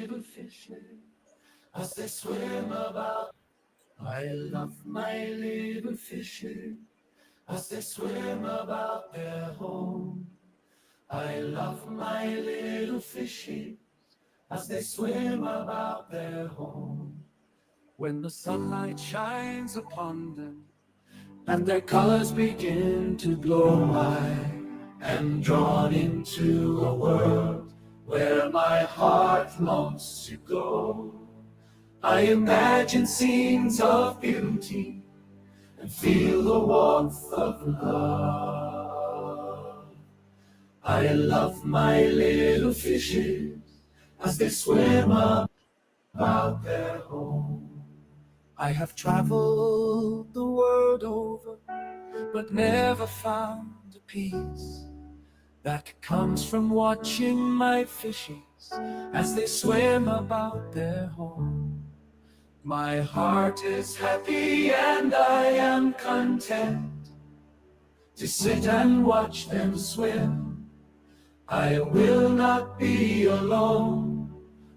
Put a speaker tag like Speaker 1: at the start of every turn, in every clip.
Speaker 1: little fishes as they swim about. I love my little fishes as they swim about their home. I love my little fishes as they swim about their home. When the sunlight shines upon them and their colors begin to glow, I am drawn into a world where my heart longs to go. I imagine scenes of beauty and feel the warmth of love. I love my little fishes as they swim about their home. I have traveled the world over, but never found a peace that comes from watching my fishes as they swim about their home. My heart is happy and I am content to sit and watch them swim. I will not be alone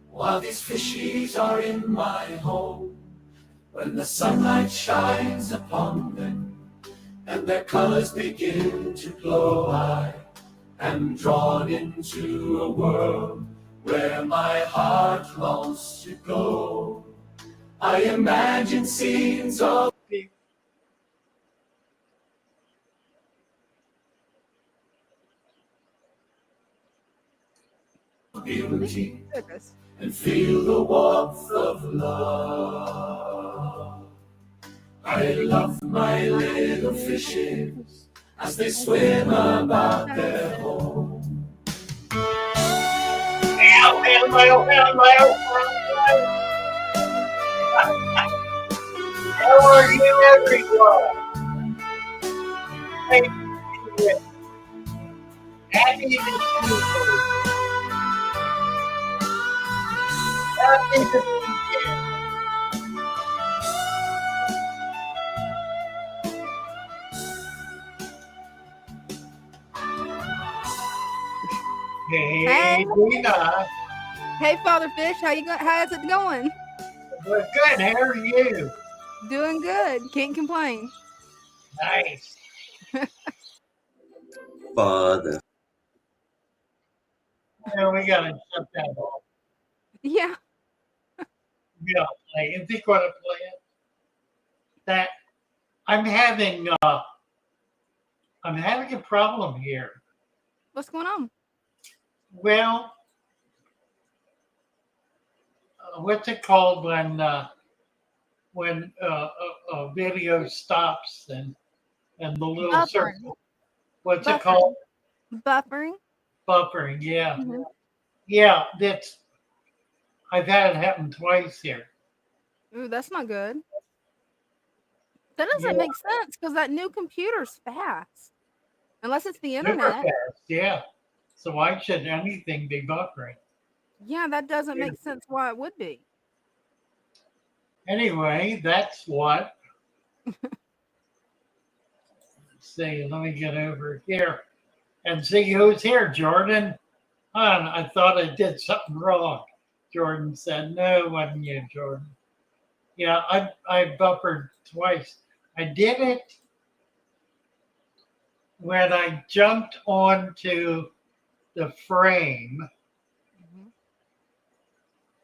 Speaker 1: while these fishies are in my home. When the sunlight shines upon them and their colors begin to glow, I am drawn into a world where my heart longs to go. I imagine scenes of beauty and feel the warmth of love. I love my little fishes as they swim about their home.
Speaker 2: How are you, everyone? Happy to see you. Happy to see you. Hey, Dina.
Speaker 3: Hey, Father Fish, how's it going?
Speaker 2: We're good. How are you?
Speaker 3: Doing good. Can't complain.
Speaker 2: Nice.
Speaker 4: Father.
Speaker 2: Yeah, we gotta shut that off.
Speaker 3: Yeah.
Speaker 2: We gotta play. You think we ought to play it? That I'm having a problem here.
Speaker 3: What's going on?
Speaker 2: Well, what's it called when a video stops and the little
Speaker 3: Buffering.
Speaker 2: circle? What's it called?
Speaker 3: Buffering.
Speaker 2: Buffering. Yeah.
Speaker 3: Mm-hmm.
Speaker 2: Yeah. I've had it happen twice here.
Speaker 3: Ooh, that's not good. That doesn't make sense because that new computer's fast. Unless it's the internet.
Speaker 2: Super fast, yeah. So why should anything be buffering?
Speaker 3: Yeah, that doesn't make sense why it would be.
Speaker 2: Anyway, that's what. Let's see, let me get over here and see who's here, Jordan. I thought I did something wrong. Jordan said, no, it wasn't you, Jordan. Yeah, I buffered twice. I did it when I jumped onto the frame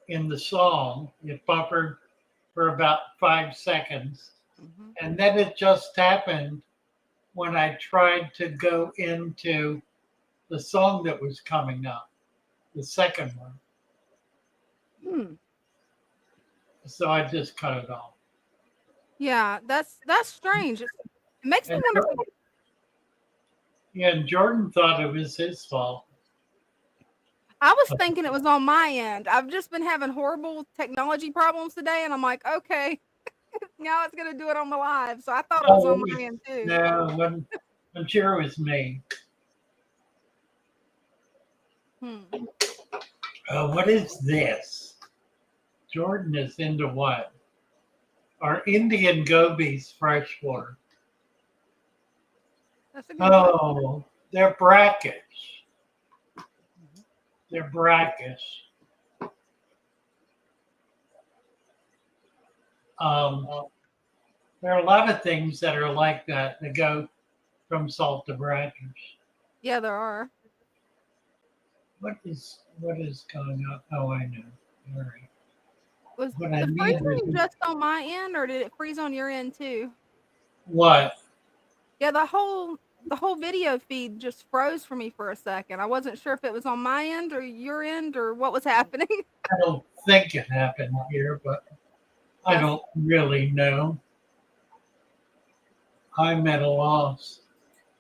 Speaker 2: in the song. It buffered for about 5 seconds. And then it just happened when I tried to go into the song that was coming up, the second one. So I just cut it off.
Speaker 3: Yeah, that's strange. It makes me wonder.
Speaker 2: Yeah, and Jordan thought it was his fault.
Speaker 3: I was thinking it was on my end. I've just been having horrible technology problems today, and I'm like, okay, now it's going to do it on the live. So I thought it was on my end too.
Speaker 2: No, I'm sure it was me. What is this? Jordan is into what? Are Indian gobies freshwater? Oh, they're brackish. They're brackish. There are a lot of things that are like that go from salt to brackish.
Speaker 3: Yeah, there are.
Speaker 2: What is going on? Oh, I know. All right.
Speaker 3: Was
Speaker 2: What I
Speaker 3: the
Speaker 2: need
Speaker 3: freezing
Speaker 2: is
Speaker 3: just on my end, or did it freeze on your end too?
Speaker 2: what?
Speaker 3: Yeah, the whole video feed just froze for me for a second. I wasn't sure if it was on my end or your end or what was happening.
Speaker 2: I don't think it happened here, but I
Speaker 3: Yes.
Speaker 2: don't really know. I'm at a loss.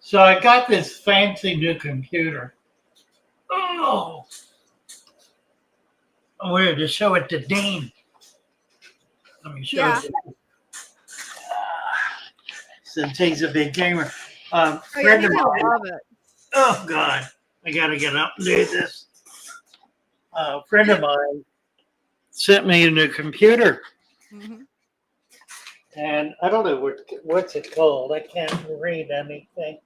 Speaker 2: So I got this fancy new computer. Oh, I wanted to show it to Dean. Let me show
Speaker 3: Yeah.
Speaker 2: it to you. Since he's a big gamer.
Speaker 3: Oh yeah,
Speaker 2: Friend
Speaker 3: he's
Speaker 2: of
Speaker 3: gonna
Speaker 2: mine.
Speaker 3: love it.
Speaker 2: Oh, God. I got to get up and do this. A friend of mine sent me a new computer.
Speaker 3: Hmm.
Speaker 2: And I don't know what's it called. I can't read anything.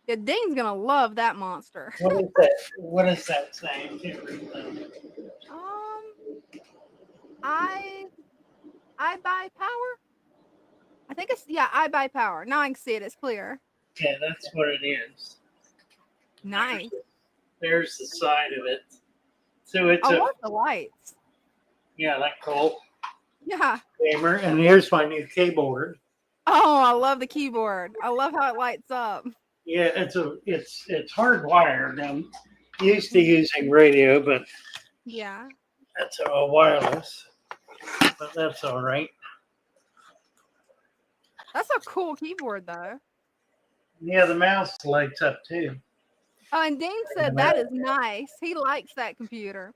Speaker 3: Yeah, Dean's gonna love that monster.
Speaker 2: What is that? What is that saying? I can't read that.
Speaker 3: I I buy power. I think it's I buy power. Now I can see it. It's clear.
Speaker 2: Yeah, that's what it is.
Speaker 3: Nice.
Speaker 2: There's the side of it. So it's
Speaker 3: I
Speaker 2: a,
Speaker 3: love the lights.
Speaker 2: yeah, that cool
Speaker 3: Yeah.
Speaker 2: gamer. And here's my new keyboard.
Speaker 3: Oh, I love the keyboard. I love how it lights up.
Speaker 2: Yeah, it's hardwired. I'm used to using radio, but
Speaker 3: Yeah.
Speaker 2: that's all wireless. But that's all right.
Speaker 3: That's a cool keyboard though.
Speaker 2: Yeah, the mouse lights up too.
Speaker 3: Oh, and Dean said that is nice. He likes that computer.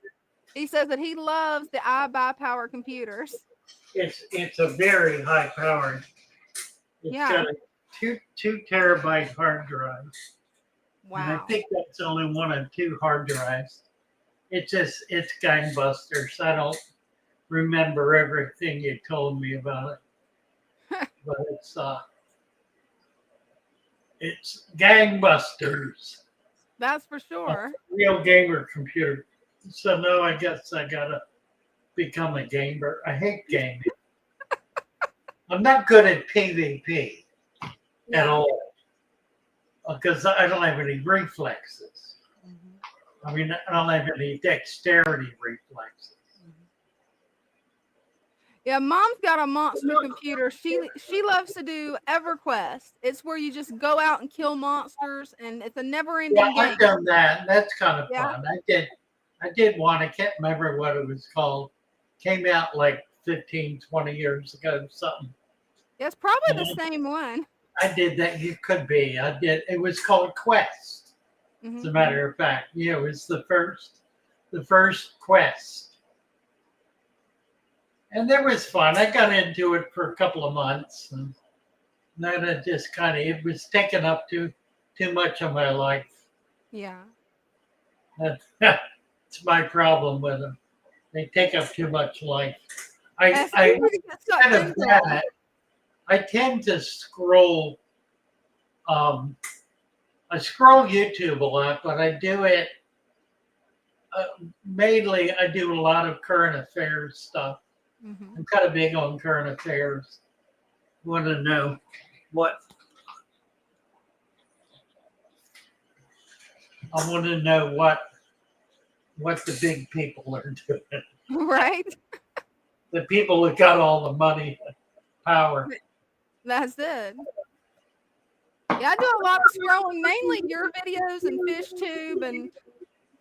Speaker 3: He says that he loves the iBuyPower computers.
Speaker 2: It's a very high powered. It's
Speaker 3: Yeah.
Speaker 2: got a two terabyte hard drive. And I
Speaker 3: Wow.
Speaker 2: think that's only one of two hard drives. It's gangbusters. I don't remember everything you told me about it, but it's gangbusters.
Speaker 3: That's for sure.
Speaker 2: Real gamer computer. So now I guess I gotta become a gamer. I hate gaming. I'm not good at PvP at
Speaker 3: Yeah.
Speaker 2: all because I don't have any reflexes.
Speaker 3: Mhm.
Speaker 2: I mean, I don't have any dexterity reflexes.
Speaker 3: Yeah, Mom's got a monster computer. She loves to do EverQuest. It's where you just go out and kill monsters, and it's a never-ending
Speaker 2: Yeah,
Speaker 3: game.
Speaker 2: I've done that. That's kind of
Speaker 3: Yeah.
Speaker 2: fun. I did one. I can't remember what it was called. Came out like 15, 20 years ago, something.
Speaker 3: Yeah, it's probably the same one.
Speaker 2: I did that. You could be. I did. It was called Quest. As a
Speaker 3: Mhm.
Speaker 2: matter of fact, yeah, it was the first Quest. And that was fun. I got into it for a couple of months, and then it just it was taking up too much of my life.
Speaker 3: Yeah.
Speaker 2: That's my problem with them. They take up too much life.
Speaker 3: It's easy to get sucked
Speaker 2: Kind of
Speaker 3: into
Speaker 2: that.
Speaker 3: them.
Speaker 2: I tend to scroll. I scroll YouTube a lot, but I do it mainly. I do a lot of current affairs stuff.
Speaker 3: Mhm.
Speaker 2: I'm kind of big on current affairs. Want to know what? I want to know what the big people are doing.
Speaker 3: Right?
Speaker 2: The people who got all the money and power.
Speaker 3: That's it. Yeah, I do a lot of scrolling, mainly your videos and FishTube, and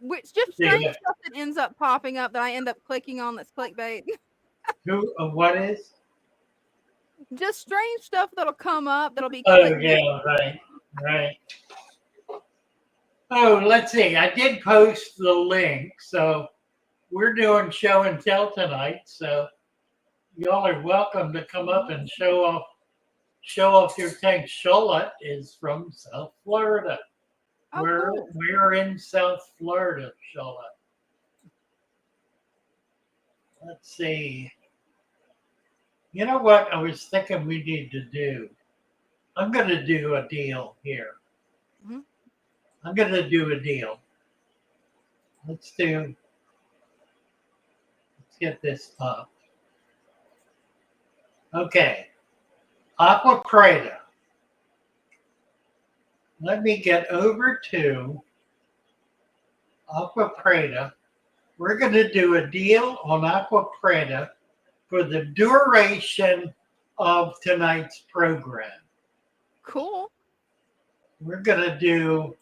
Speaker 3: which just strange
Speaker 2: Yeah.
Speaker 3: stuff that ends up popping up that I end up clicking on that's clickbait.
Speaker 2: Who? What is?
Speaker 3: Just strange stuff that'll come up that'll be
Speaker 2: Oh
Speaker 3: clickbait.
Speaker 2: yeah, right. Oh, let's see. I did post the link, so we're doing show and tell tonight. So y'all are welcome to come up and show off your tank. Charlotte is from South Florida.
Speaker 3: Oh, cool.
Speaker 2: We're in South Florida, Charlotte. Let's see. You know what I was thinking we need to do? I'm going to do a deal here.
Speaker 3: Mhm.
Speaker 2: I'm going to do a deal. Let's get this up. Okay. Aqua Preta. Let me get over to Aqua Preta. We're going to do a deal on Aqua Preta for the duration of tonight's program.
Speaker 3: Cool.
Speaker 2: We're going to do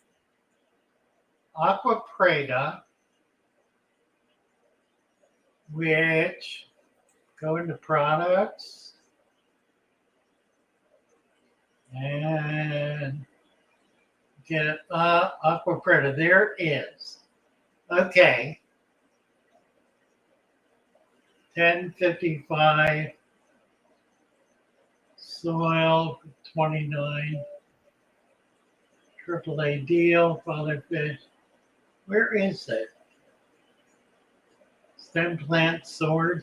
Speaker 2: Aqua Preta, which go into products and get Aqua Preta. There it is. Okay. 1055 soil 29 AAA deal fatherfish. Where is it? Stem plant sword.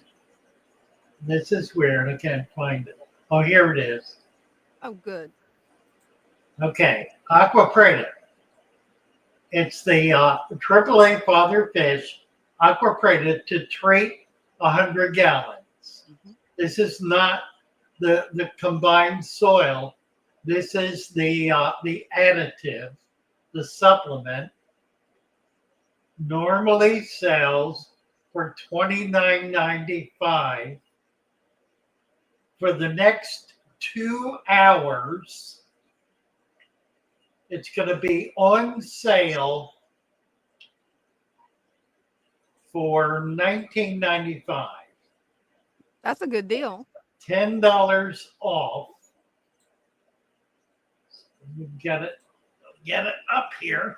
Speaker 2: This is weird. I can't find it. Oh, here it is.
Speaker 3: Oh, good.
Speaker 2: Okay, Aqua Preta. It's the AAA fatherfish Aqua Preta to treat 100 gallons. This is not the combined soil. This is the additive, the supplement. Normally sells for $29.95. For the next 2 hours, it's going to be on sale for $19.95.
Speaker 3: That's a good deal.
Speaker 2: $10 off. Get it up here.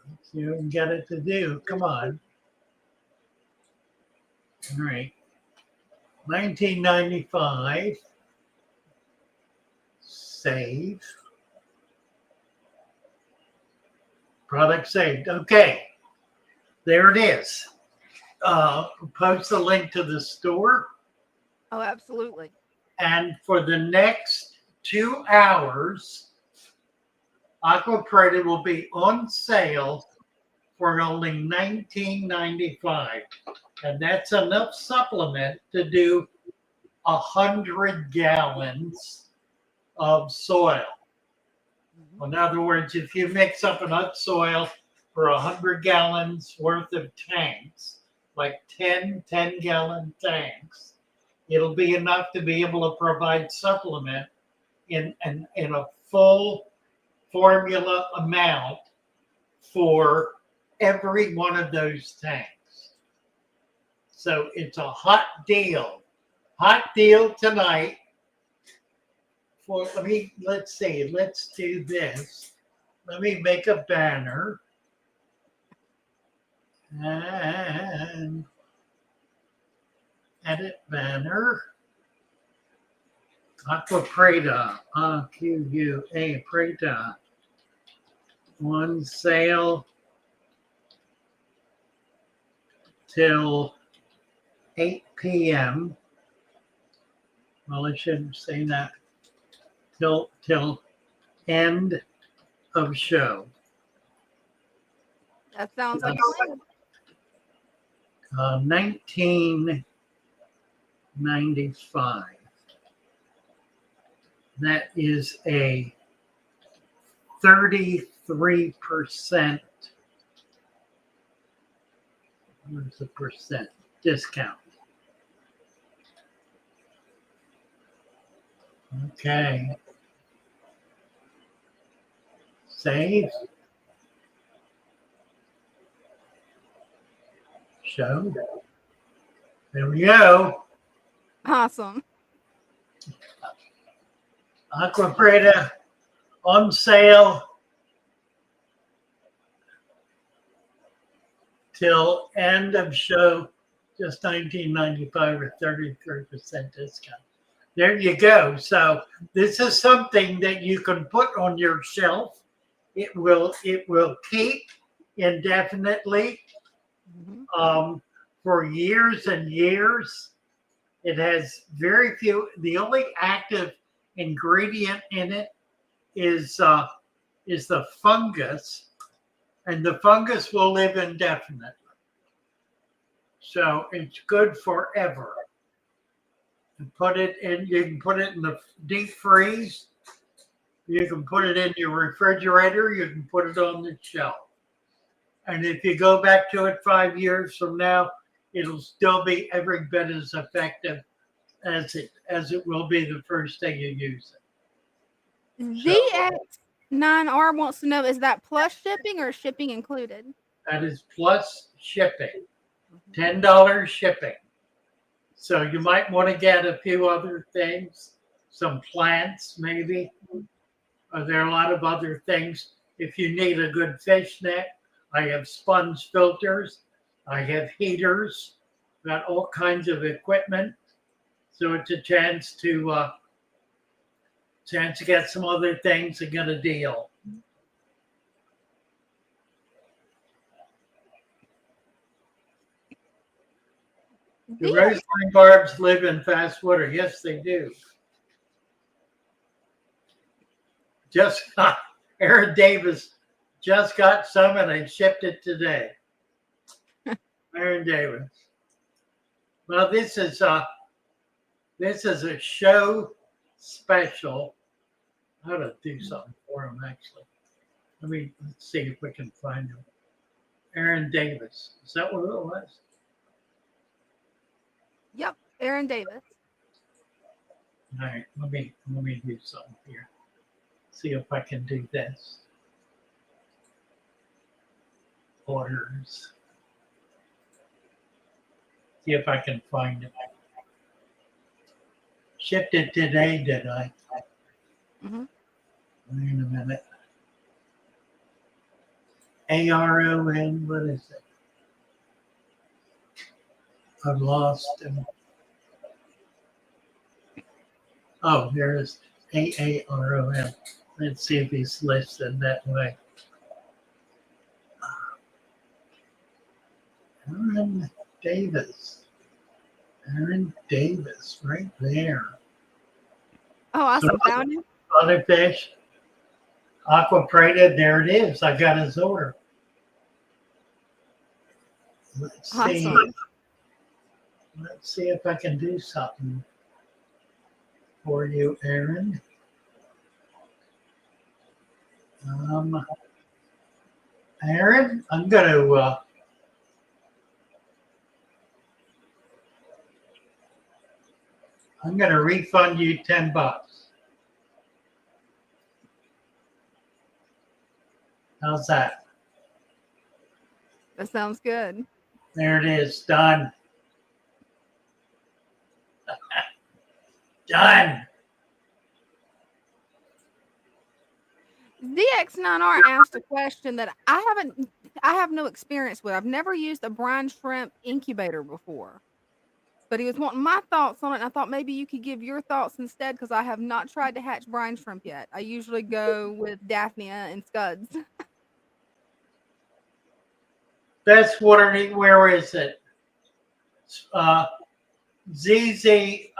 Speaker 2: Let's see what we can get it to do. Come on. All right. $19.95. Save. Product saved. Okay. There it is. Post a link to the store.
Speaker 3: Oh, absolutely.
Speaker 2: And for the next 2 hours, Aqua Preta will be on sale for only $19.95. And that's enough supplement to do 100 gallons of soil. In other words, if you mix up enough soil for 100 gallons worth of tanks, like 10-gallon tanks, it'll be enough to be able to provide supplement in a full formula amount for every one of those tanks. So it's a hot deal tonight. Let's see, let's do this. Let me make a banner. And edit banner. Aqua Preta, AQUA Preta, on sale till 8 p.m. Well, I shouldn't say that. Till end of show.
Speaker 3: That sounds like a plan.
Speaker 2: $19.95. That is a 33%. What's the percent discount? Okay. Save. Show. There we go.
Speaker 3: Awesome.
Speaker 2: Aqua Preta on sale till end of show, just $19.95 or 33% discount. There you go. So this is something that you can put on your shelf. It will keep indefinitely for years and years. It has very few. The only active ingredient in it is the fungus, and the fungus will live indefinitely. So it's good forever. and put it in. You can put it in the deep freeze. You can put it in your refrigerator. You can put it on the shelf. And if you go back to it 5 years from now, it'll still be every bit as effective as it will be the first day you use it.
Speaker 3: DX9R wants to know, is that plus shipping or shipping included?
Speaker 2: That is plus shipping, $10 shipping. So you might want to get a few other things, some plants maybe. There are a lot of other things. If you need a good fish net, I have sponge filters. I have heaters. Got all kinds of equipment. So it's a chance to get some other things and get a deal. The roseline barbs live in fast water. Yes, they do. Aaron Davis just got some and I shipped it today. Aaron Davis. Well, this is a show special. I ought to do something for him actually. Let's see if we can find him. Aaron Davis. Is that what it was?
Speaker 3: Yep, Aaron Davis.
Speaker 2: All right, let me do something here. See if I can do this. Orders. See if I can find it. Shipped it today, did I?
Speaker 3: Mm-hmm.
Speaker 2: Wait a minute. ARON, what is it? I've lost him. Oh, there's AARON. Let's see if he's listed that way. Aaron Davis. Aaron Davis, right there.
Speaker 3: Oh, awesome. Found him.
Speaker 2: Other fish. Aqua Preta, there it is. I got his order. Let's see.
Speaker 3: Awesome.
Speaker 2: Let's see if I can do something for you, Aaron. Aaron, I'm gonna refund you $10. How's that?
Speaker 3: That sounds good.
Speaker 2: There it is. Done. Done.
Speaker 3: DX9R asked a question that I have no experience with. I've never used a brine shrimp incubator before. But he was wanting my thoughts on it, and I thought maybe you could give your thoughts instead, because I have not tried to hatch brine shrimp yet. I usually go with Daphnia and Scuds.
Speaker 2: Best water, where is it? ZZ,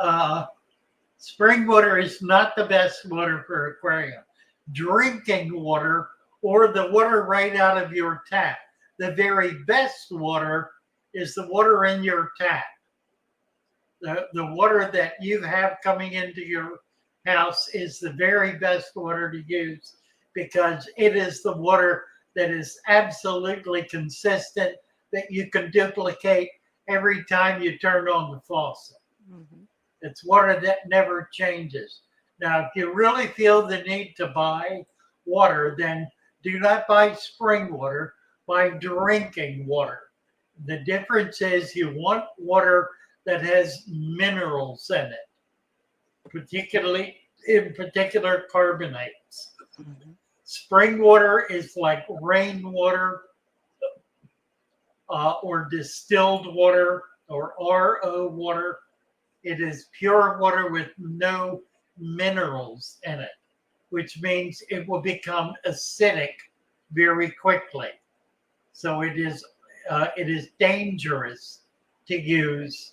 Speaker 2: spring water is not the best water for aquarium. Drinking water, or the water right out of your tap. The very best water is the water in your tap. The water that you have coming into your house is the very best water to use, because it is the water that is absolutely consistent, that you can duplicate every time you turn on the faucet. Mm-hmm. It's water that never changes. Now, if you really feel the need to buy water, then do not buy spring water, buy drinking water. The difference is you want water that has minerals in it, in particular carbonates. Mm-hmm. Spring water is like rainwater or distilled water or RO water. It is pure water with no minerals in it, which means it will become acidic very quickly. So it is dangerous to use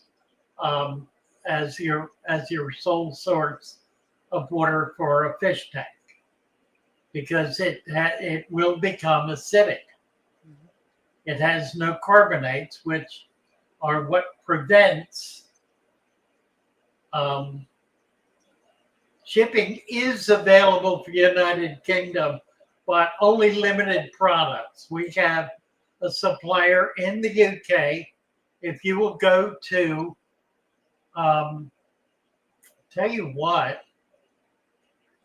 Speaker 2: as your sole source of water for a fish tank, because it will become acidic. Mm-hmm. It has no carbonates, which are what prevents Um, shipping is available for United Kingdom, but only limited products. We have a supplier in the UK. If you will go to, tell you what,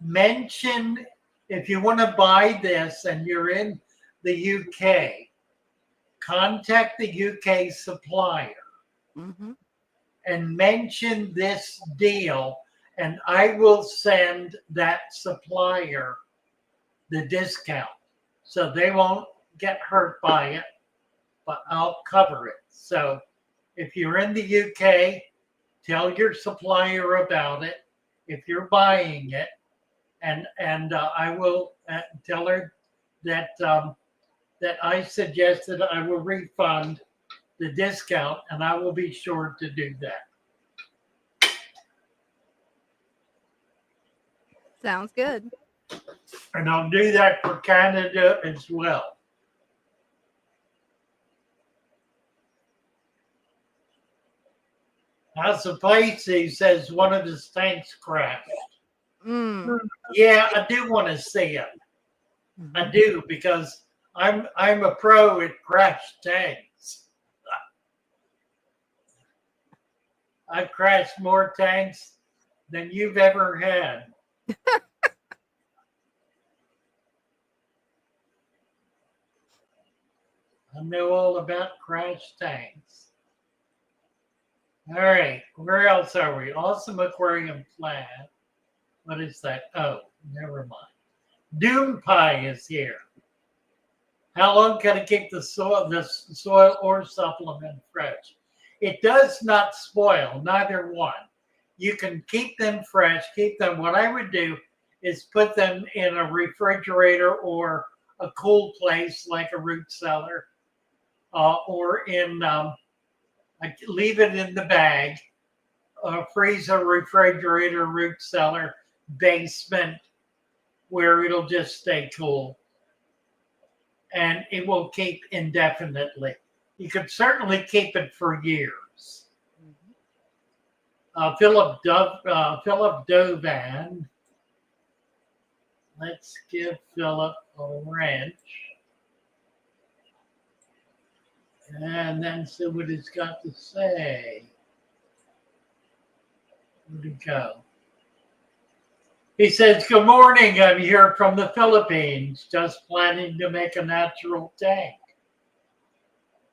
Speaker 2: mention if you want to buy this and you're in the UK, contact the UK supplier and mention this deal, and I will send that supplier the discount. So they won't get hurt by it, but I'll cover it. So if you're in the UK, tell your supplier about it. If you're buying it, and I will tell her that that I suggested I will refund the discount, and I will be sure to do that.
Speaker 3: Sounds good.
Speaker 2: And I'll do that for Canada as well. House of Pisces says one of his tanks crashed. Yeah, I do want to see it. I do, because I'm a pro at crashed tanks. I've crashed more tanks than you've ever had. I know all about crash tanks. All right, where else are we? Awesome Aquarium Flat. What is that? Oh, never mind. Doom Pie is here. How long can it keep the soil or supplement fresh? It does not spoil, neither one. You can keep them fresh, keep them. What I would do is put them in a refrigerator or a cool place like a root cellar, or in, I leave it in the bag, freezer, refrigerator, root cellar, basement, where it'll just stay cool. And it will keep indefinitely. You could certainly keep it for years. Philip Dovan. Let's give Philip a wrench. And then see what he's got to say. Where'd he go? He says, good morning. I'm here from the Philippines, just planning to make a natural tank.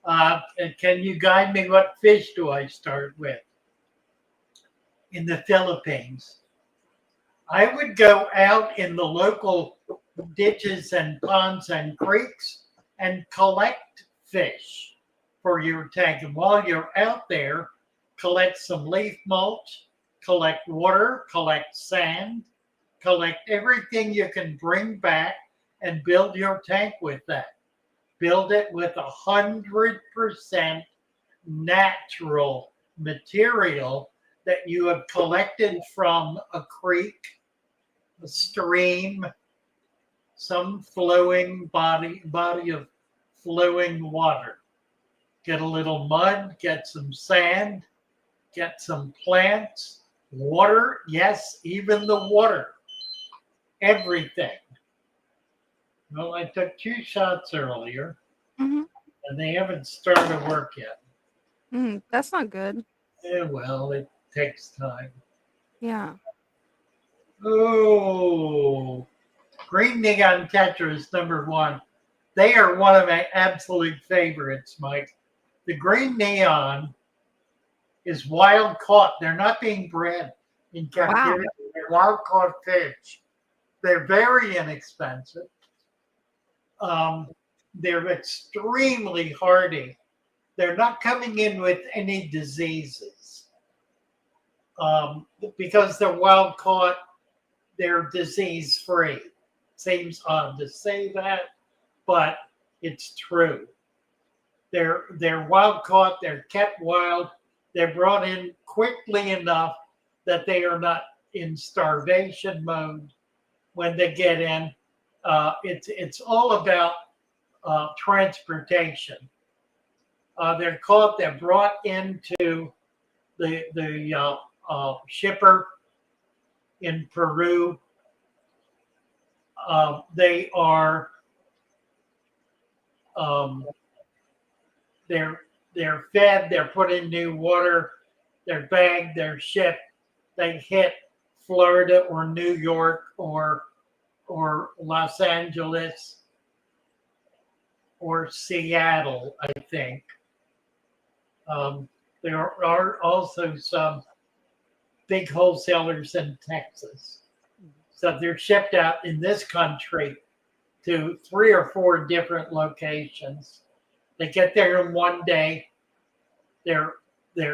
Speaker 2: And can you guide me? What fish do I start with? In the Philippines, I would go out in the local ditches and ponds and creeks and collect fish for your tank. And while you're out there, collect some leaf mulch, collect water, collect sand, collect everything you can bring back, and build your tank with that. Build it with 100% natural material that you have collected from a creek, a stream, some flowing body of flowing water. Get a little mud, get some sand, get some plants, water, yes, even the water, everything. Well, I took 2 shots earlier, and they haven't started to work yet.
Speaker 3: That's not good.
Speaker 2: Yeah, well, it takes time.
Speaker 3: Yeah.
Speaker 2: Oh, Green Neon Tetra is #1. They are one of my absolute favorites, Mike. The green neon is wild caught. They're not being bred in captivity. Wow. They're wild caught fish. They're very inexpensive. They're extremely hardy. They're not coming in with any diseases. Because they're wild caught, they're disease free. Seems odd to say that, but it's true. They're wild caught, they're kept wild, they're brought in quickly enough that they are not in starvation mode when they get in. It's all about transportation. They're caught, they're brought into the shipper in Peru. They are they're fed, they're put in new water, they're bagged, they're shipped, they hit Florida or New York or Los Angeles or Seattle, I think. There are also some big wholesalers in Texas. So they're shipped out in this country to 3 or 4 different locations. They get there in one day. They're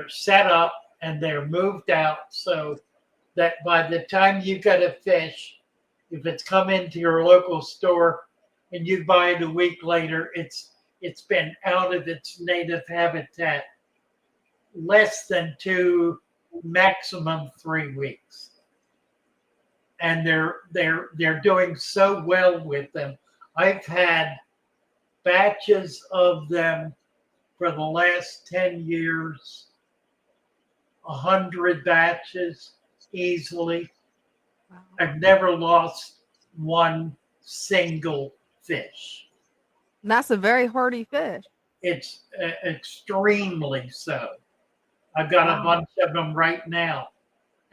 Speaker 2: set up and they're moved out so that by the time you get a fish, if it's come into your local store and you buy it a week later, it's been out of its native habitat less than 2, maximum 3 weeks. And they're doing so well with them. I've had batches of them for the last 10 years, 100 batches easily.
Speaker 3: Wow.
Speaker 2: I've never lost one single fish.
Speaker 3: And that's a very hardy fish.
Speaker 2: It's extremely so. I've got a bunch of them right now.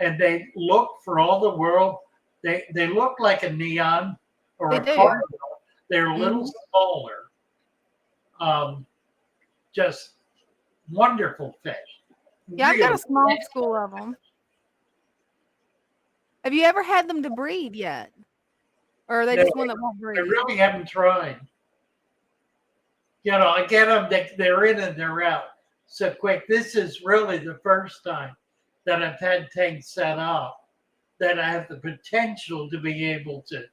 Speaker 2: And they look, for all the world, they look like a neon or a cardinal. They're a little smaller. Just wonderful fish.
Speaker 3: Yeah, I've got a small school of them. Have you ever had them to breed yet? Or are they just one that won't breed?
Speaker 2: I really haven't tried. You know, I get them, they're in and they're out so quick. This is really the first time that I've had tanks set up that I have the potential to be able to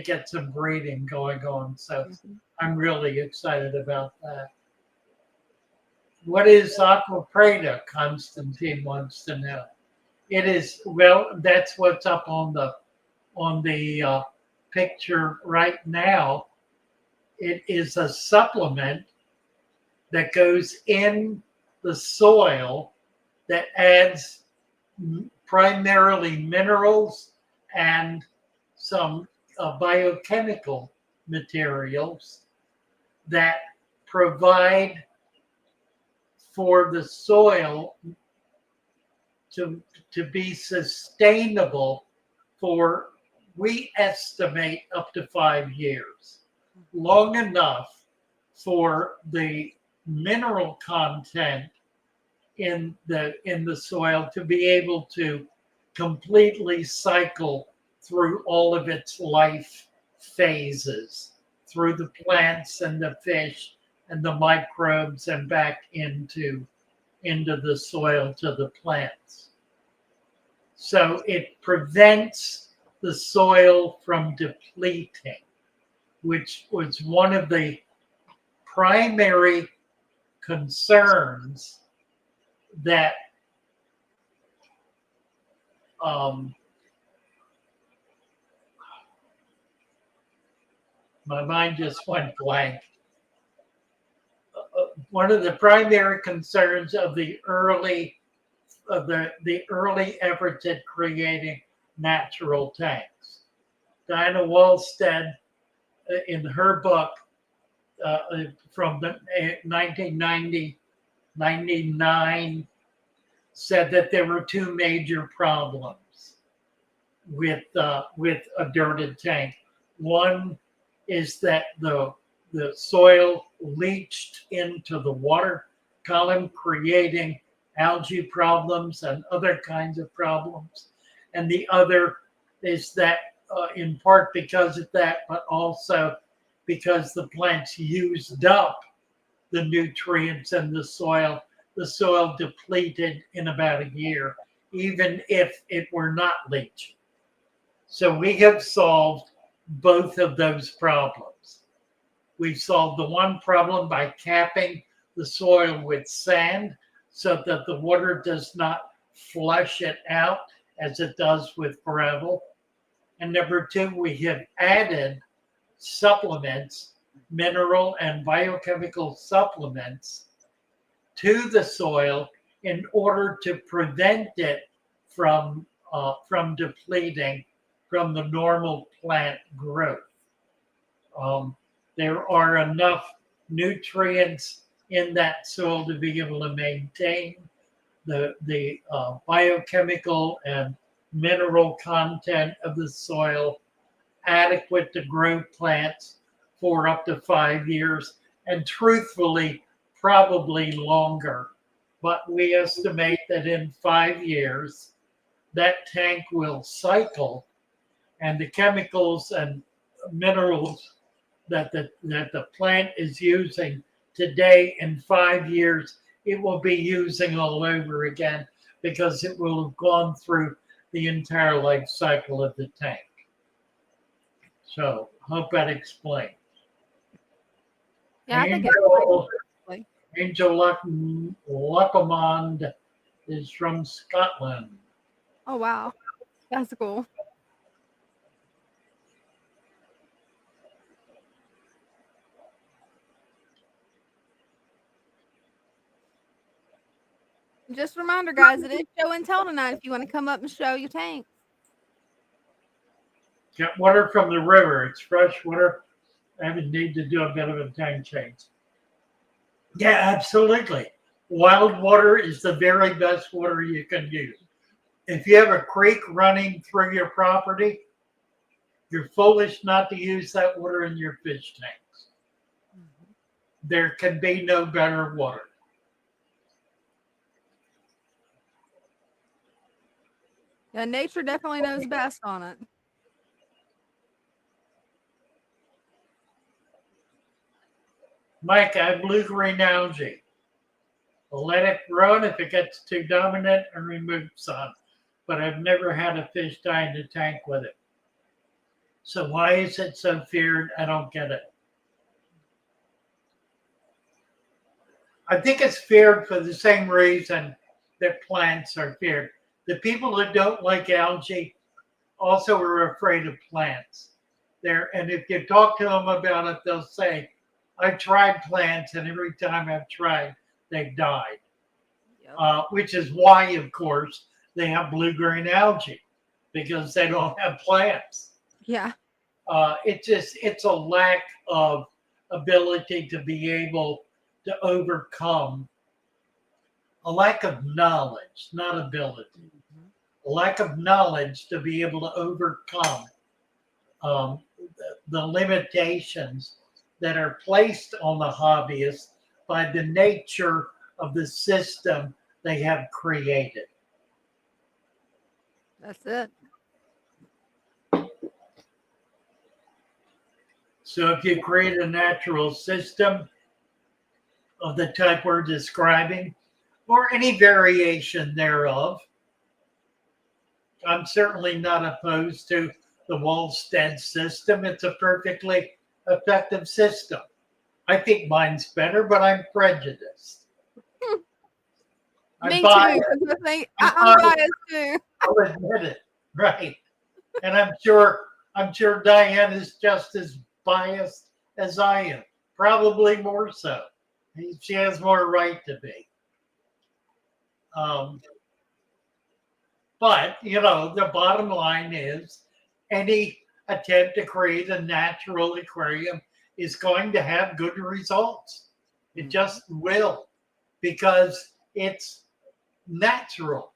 Speaker 2: get some breeding going on. So I'm really excited about that. What is Aqua Preta? Constantine wants to know. It is, well, that's what's up on the picture right now. It is a supplement that goes in the soil that adds primarily minerals and some biochemical materials that provide for the soil to be sustainable for, we estimate, up to 5 years. Long enough for the mineral content in the soil to be able to completely cycle through all of its life phases, through the plants and the fish and the microbes and back into the soil to the plants. So it prevents the soil from depleting, which was one of the primary concerns that my mind just went blank. One of the primary concerns of the early efforts at creating natural tanks. Dina Wallstead, in her book from the 1999, said that there were 2 major problems with a dirted tank. One is that the soil leached into the water column, creating algae problems and other kinds of problems. And the other is that in part because of that, but also because the plants used up the nutrients in the soil depleted in about a year, even if it were not leaching. So we have solved both of those problems. We've solved the one problem by capping the soil with sand so that the water does not flush it out as it does with gravel. And number 2, we have added supplements, mineral and biochemical supplements, to the soil in order to prevent it from depleting from the normal plant growth. There are enough nutrients in that soil to be able to maintain the biochemical and mineral content of the soil adequate to grow plants for up to 5 years, and truthfully, probably longer. But we estimate that in 5 years, that tank will cycle, and the chemicals and minerals that the plant is using today, in 5 years, it will be using all over again, because it will have gone through the entire life cycle of the tank. So, hope that explains.
Speaker 3: Yeah, I think
Speaker 2: Angel Luckamond is from Scotland.
Speaker 3: Oh, wow. That's cool. Just a reminder, guys, it is show and tell tonight if you want to come up and show your tank.
Speaker 2: Get water from the river. It's fresh water. I would need to do a bit of a tank change. Yeah, absolutely. Wild water is the very best water you can use. If you have a creek running through your property, you're foolish not to use that water in your fish tanks. There can be no better water.
Speaker 3: Yeah, nature definitely knows best on it.
Speaker 2: Mike, I have blue-green algae. I'll let it grow, and if it gets too dominant, I remove some. But I've never had a fish die in the tank with it. So why is it so feared? I don't get it. I think it's feared for the same reason that plants are feared. The people who don't like algae also are afraid of plants. And if you talk to them about it, they'll say, I've tried plants, and every time I've tried, they've died. Yep. Which is why, of course, they have blue-green algae, because they don't have plants.
Speaker 3: Yeah.
Speaker 2: It's a lack of ability to be able to overcome, a lack of knowledge, not ability. A lack of knowledge to be able to overcome the limitations that are placed on the hobbyists by the nature of the system they have created.
Speaker 3: That's it.
Speaker 2: So if you create a natural system of the type we're describing, or any variation thereof, I'm certainly not opposed to the Wallstead system. It's a perfectly effective system. I think mine's better, but I'm prejudiced.
Speaker 3: Me too. I'm biased too.
Speaker 2: I'll admit it, right? And I'm sure Diane is just as biased as I am, probably more so. She has more right to be. But, the bottom line is any attempt to create a natural aquarium is going to have good results. It just will, because it's natural,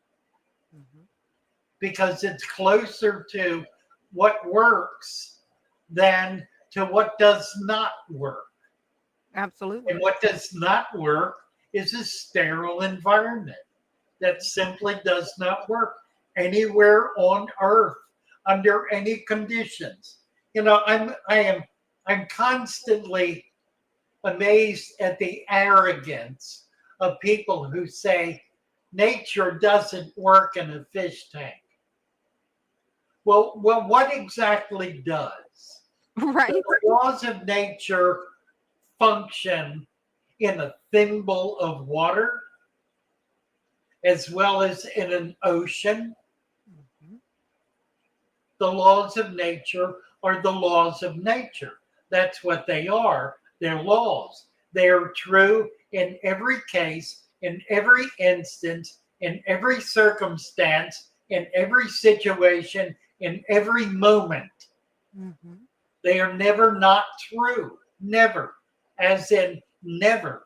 Speaker 2: because it's closer to what works than to what does not work.
Speaker 3: Absolutely.
Speaker 2: And what does not work is a sterile environment that simply does not work anywhere on Earth under any conditions. I'm constantly amazed at the arrogance of people who say nature doesn't work in a fish tank. Well, what exactly does?
Speaker 3: Right.
Speaker 2: The laws of nature function in a thimble of water as well as in an ocean. The laws of nature are the laws of nature. That's what they are. They're laws. They are true in every case, in every instance, in every circumstance, in every situation, in every moment.
Speaker 3: Mm-hmm.
Speaker 2: They are never not true. Never. As in never.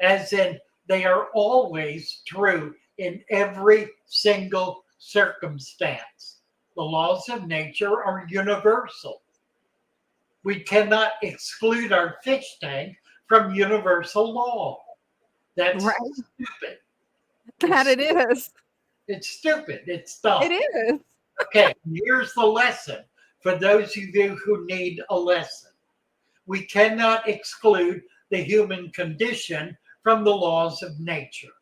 Speaker 2: As in they are always true in every single circumstance. The laws of nature are universal. We cannot exclude our fish tank from universal law. That's
Speaker 3: Right.
Speaker 2: stupid.
Speaker 3: That it is.
Speaker 2: It's stupid. It's dumb.
Speaker 3: It is.
Speaker 2: Okay, here's the lesson for those of you who need a lesson. We cannot exclude the human condition from the laws of nature.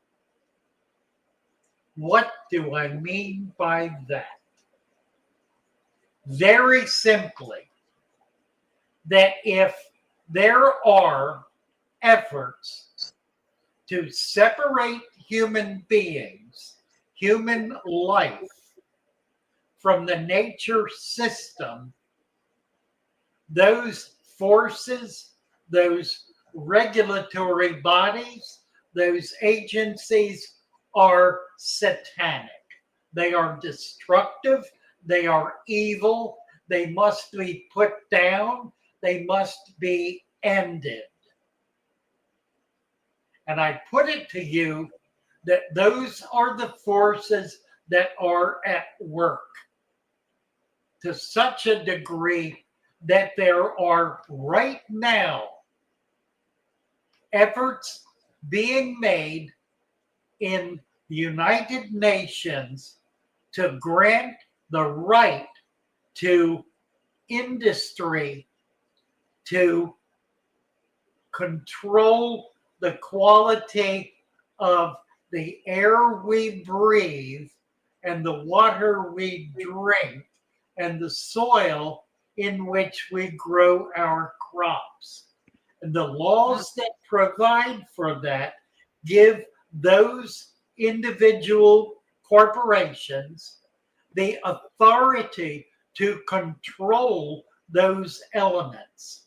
Speaker 2: What do I mean by that? Very simply, that if there are efforts to separate human beings, human life, from the nature system, those forces, those regulatory bodies, those agencies are satanic. They are destructive. They are evil. They must be put down. They must be ended. And I put it to you that those are the forces that are at work to such a degree that there are right now efforts being made in the United Nations to grant the right to industry to control the quality of the air we breathe and the water we drink and the soil in which we grow our crops. And the laws that provide for that give those individual corporations the authority to control those elements,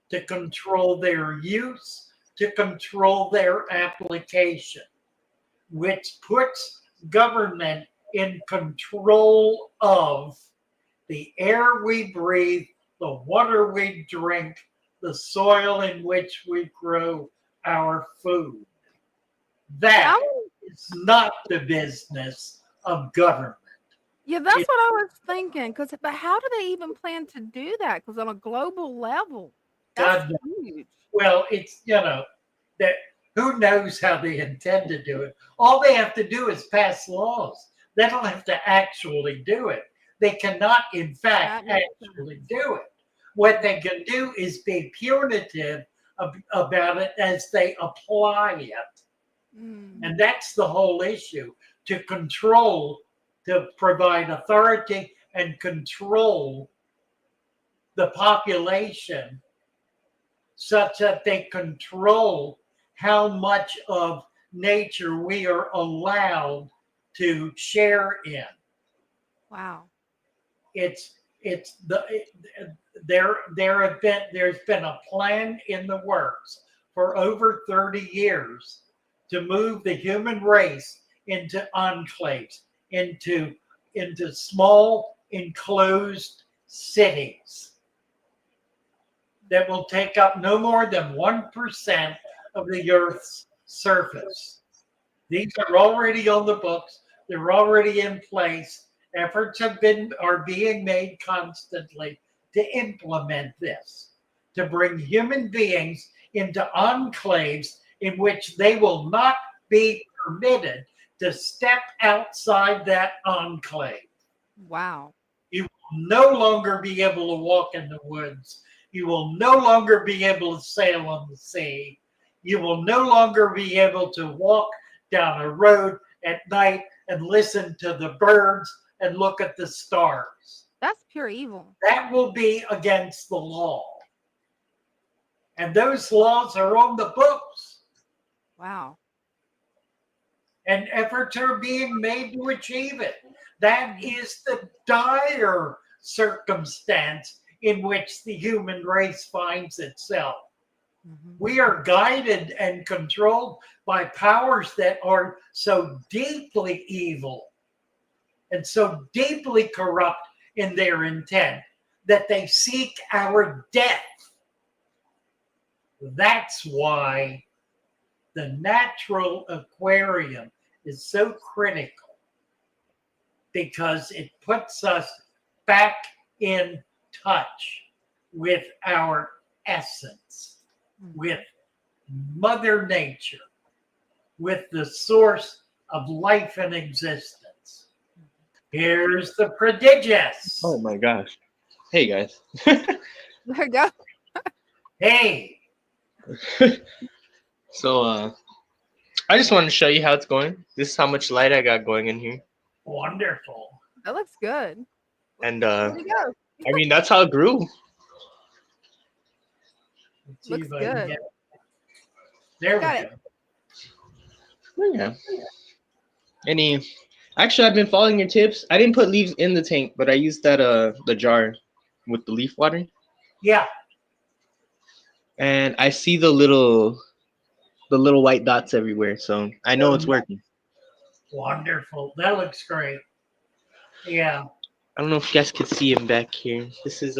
Speaker 2: to control their use, to control their application, which puts government in control of the air we breathe, the water we drink, the soil in which we grow our food. That is not the business of government.
Speaker 3: Yeah, that's what I was thinking. But how do they even plan to do that? Because on a global level, that's
Speaker 2: God,
Speaker 3: huge.
Speaker 2: well, it's, that who knows how they intend to do it. All they have to do is pass laws. They don't have to actually do it. They cannot, in fact, actually do it. What they can do is be punitive about it as they apply it. And that's the whole issue, to control, to provide authority and control the population such that they control how much of nature we are allowed to share in.
Speaker 3: Wow.
Speaker 2: There's been a plan in the works for over 30 years to move the human race into enclaves, into small enclosed cities that will take up no more than 1% of the Earth's surface. These are already on the books. They're already in place. Efforts are being made constantly to implement this, to bring human beings into enclaves in which they will not be permitted to step outside that enclave.
Speaker 3: Wow.
Speaker 2: You will no longer be able to walk in the woods. You will no longer be able to sail on the sea. You will no longer be able to walk down a road at night and listen to the birds and look at the stars.
Speaker 3: That's pure evil.
Speaker 2: That will be against the law. And those laws are on the books.
Speaker 3: Wow.
Speaker 2: And efforts are being made to achieve it. That is the dire circumstance in which the human race finds itself. We are guided and controlled by powers that are so deeply evil and so deeply corrupt in their intent that they seek our death. That's why the Natural Aquarium is so critical, because it puts us back in touch with our essence, with Mother Nature, with the source of life and existence. Here's the prodigious.
Speaker 4: Oh my gosh. Hey guys.
Speaker 3: There you go.
Speaker 2: Hey,
Speaker 4: So I just wanted to show you how it's going. This is how much light I got going in here.
Speaker 2: wonderful.
Speaker 3: That looks good.
Speaker 4: And
Speaker 3: There you go.
Speaker 4: I mean that's how it grew.
Speaker 2: Let's see
Speaker 3: Looks
Speaker 2: if I can
Speaker 3: good.
Speaker 2: get it. There
Speaker 3: Got
Speaker 2: we
Speaker 3: it.
Speaker 2: go.
Speaker 4: Yeah. Actually I've been following your tips. I didn't put leaves in the tank, but I used that the jar with the leaf water.
Speaker 2: Yeah,
Speaker 4: And I see the little white dots everywhere, so I know it's working.
Speaker 2: wonderful. That looks great. Yeah.
Speaker 4: I don't know if you guys could see him back here. This is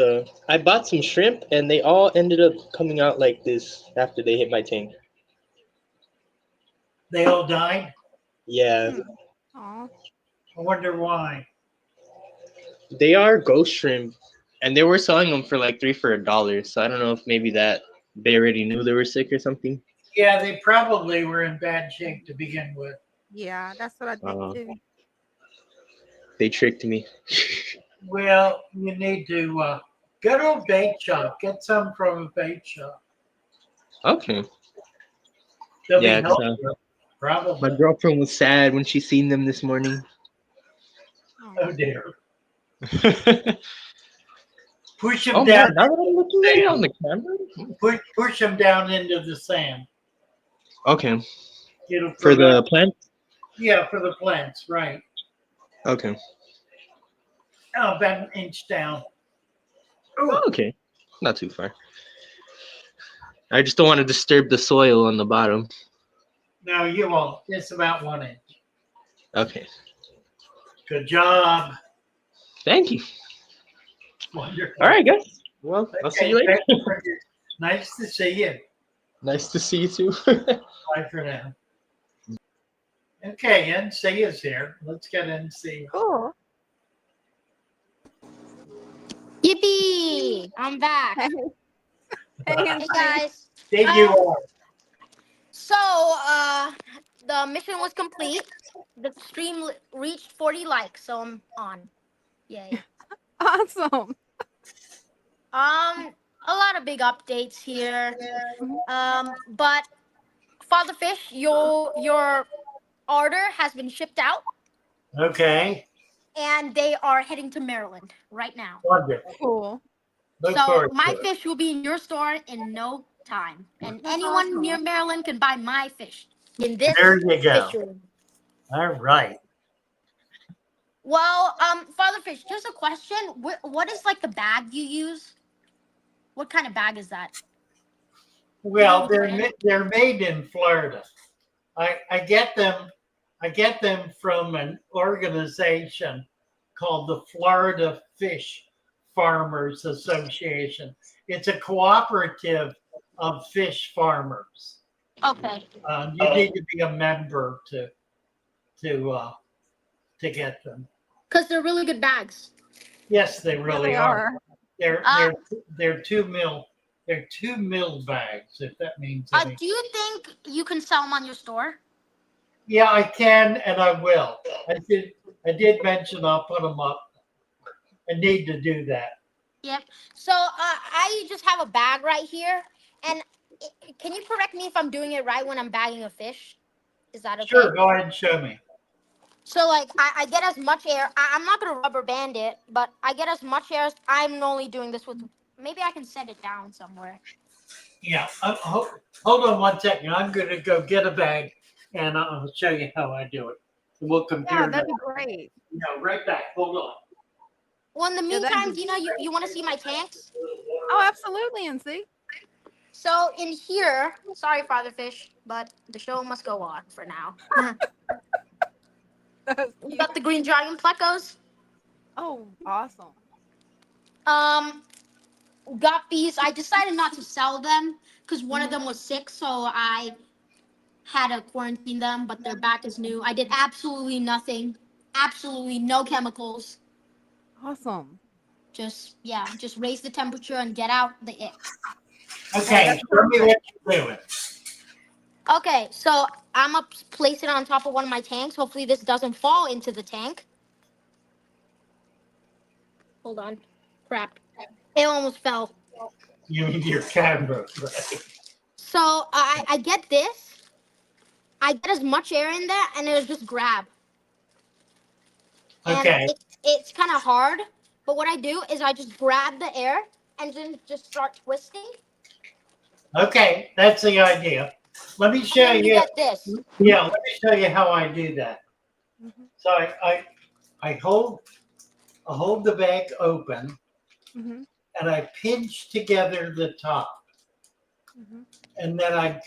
Speaker 4: I bought some shrimp and they all ended up coming out like this after they hit my tank.
Speaker 2: They all died?
Speaker 4: Yeah.
Speaker 3: Aw.
Speaker 2: I wonder why.
Speaker 4: They are ghost shrimp and they were selling them for like 3 for $1. So I don't know if maybe that they already knew they were sick or something.
Speaker 2: Yeah, they probably were in bad shape to begin with.
Speaker 3: Yeah, that's what I think too.
Speaker 4: They tricked me.
Speaker 2: Well, you need to go to a bait shop. Get some from a bait shop.
Speaker 4: Okay.
Speaker 2: They'll
Speaker 4: Yeah,
Speaker 2: be
Speaker 4: 'cause,
Speaker 2: healthier,
Speaker 4: my
Speaker 2: probably.
Speaker 4: girlfriend was sad when she seen them this morning.
Speaker 2: Oh dear. Push them
Speaker 4: Oh
Speaker 2: down.
Speaker 4: man, now that I'm looking at it on the camera.
Speaker 2: Push them down into the sand.
Speaker 4: Okay.
Speaker 2: It'll
Speaker 4: For the
Speaker 2: provide-
Speaker 4: plant?
Speaker 2: Yeah, for the plants, right.
Speaker 4: Okay.
Speaker 2: Oh, about an inch down.
Speaker 4: Oh, okay. Not too far. I just don't want to disturb the soil on the bottom.
Speaker 2: No, you won't. It's about 1 inch.
Speaker 4: Okay.
Speaker 2: Good job.
Speaker 4: Thank you.
Speaker 2: Wonderful.
Speaker 4: All right, guys. Well, I'll see you later.
Speaker 2: Nice to see you.
Speaker 4: Nice to see you too.
Speaker 2: Bye for now. Okay, NC is here. Let's get NC.
Speaker 3: Cool.
Speaker 5: Yippee! I'm back.
Speaker 3: Hey,
Speaker 5: Hey guys.
Speaker 2: There you are.
Speaker 5: So the mission was complete. The stream reached 40 likes, so I'm on. Yay.
Speaker 3: awesome.
Speaker 5: A lot of big updates here. But Father Fish, your order has been shipped out,
Speaker 2: Okay.
Speaker 5: and they are heading to Maryland right now.
Speaker 2: Wonderful.
Speaker 3: Cool.
Speaker 2: Look
Speaker 5: So
Speaker 2: forward
Speaker 5: my
Speaker 2: to it.
Speaker 5: fish will be in your store in no time, and
Speaker 3: That's
Speaker 5: anyone
Speaker 3: awesome.
Speaker 5: near Maryland can buy my fish in this
Speaker 2: There you go.
Speaker 5: fish room.
Speaker 2: All right.
Speaker 5: Well, Father Fish, just a question. What is like the bag you use? What kind of bag is that?
Speaker 2: Well, they're made in Florida. I get them from an organization called the Florida Fish Farmers Association. It's a cooperative of fish farmers.
Speaker 5: Okay.
Speaker 2: You need to be a member to get them.
Speaker 5: Because they're really good bags.
Speaker 2: Yes, they really
Speaker 3: They
Speaker 2: are.
Speaker 3: are.
Speaker 2: They're 2 mil bags, if that means anything.
Speaker 5: Do you think you can sell them on your store?
Speaker 2: Yeah, I can and I will. I did mention I'll put them up. I need to do that.
Speaker 5: Yep. So I just have a bag right here, and can you correct me if I'm doing it right when I'm bagging a fish? Is that okay?
Speaker 2: Sure, go ahead and show me.
Speaker 5: So like I get as much air. I'm not gonna rubber band it, but I get as much air as I'm only doing this with. Maybe I can set it down somewhere.
Speaker 2: Yeah, hold on 1 second. I'm going to go get a bag and I'll show you how I do it. And we'll compare.
Speaker 3: Yeah, that'd be great.
Speaker 2: No, right back. Hold on.
Speaker 5: Well, in the
Speaker 3: Yeah, that'd
Speaker 5: meantime,
Speaker 3: be
Speaker 5: Dina, you want to see my tanks?
Speaker 3: Oh, absolutely, NC.
Speaker 5: So in here, sorry, Father Fish, but the show must go on for now.
Speaker 3: That's
Speaker 5: We
Speaker 3: cute.
Speaker 5: got the green dragon plecos.
Speaker 3: Oh, awesome.
Speaker 5: Got these. I decided not to sell them because one of them was sick, so I had to quarantine them. But their back is new. I did absolutely nothing. Absolutely no chemicals.
Speaker 3: Awesome.
Speaker 5: Just raise the temperature and get out the ick.
Speaker 2: Okay,
Speaker 3: that's
Speaker 2: show me what you're doing.
Speaker 5: Okay, so I'm gonna place it on top of one of my tanks. Hopefully this doesn't fall into the tank. Hold on. Crap. It almost fell.
Speaker 2: You mean your camera, right?
Speaker 5: So I get this. I get as much air in there and it'll just grab. And
Speaker 2: Okay.
Speaker 5: it's kind of hard. But what I do is I just grab the air and then just start twisting.
Speaker 2: Okay, that's the idea. Let me show
Speaker 5: And then
Speaker 2: you.
Speaker 5: get this.
Speaker 2: Yeah, let me show you how I do that.
Speaker 3: Mm-hmm.
Speaker 2: So I hold the bag open
Speaker 3: Mm-hmm.
Speaker 2: and I pinch together the top.
Speaker 3: Mm-hmm.
Speaker 2: And then I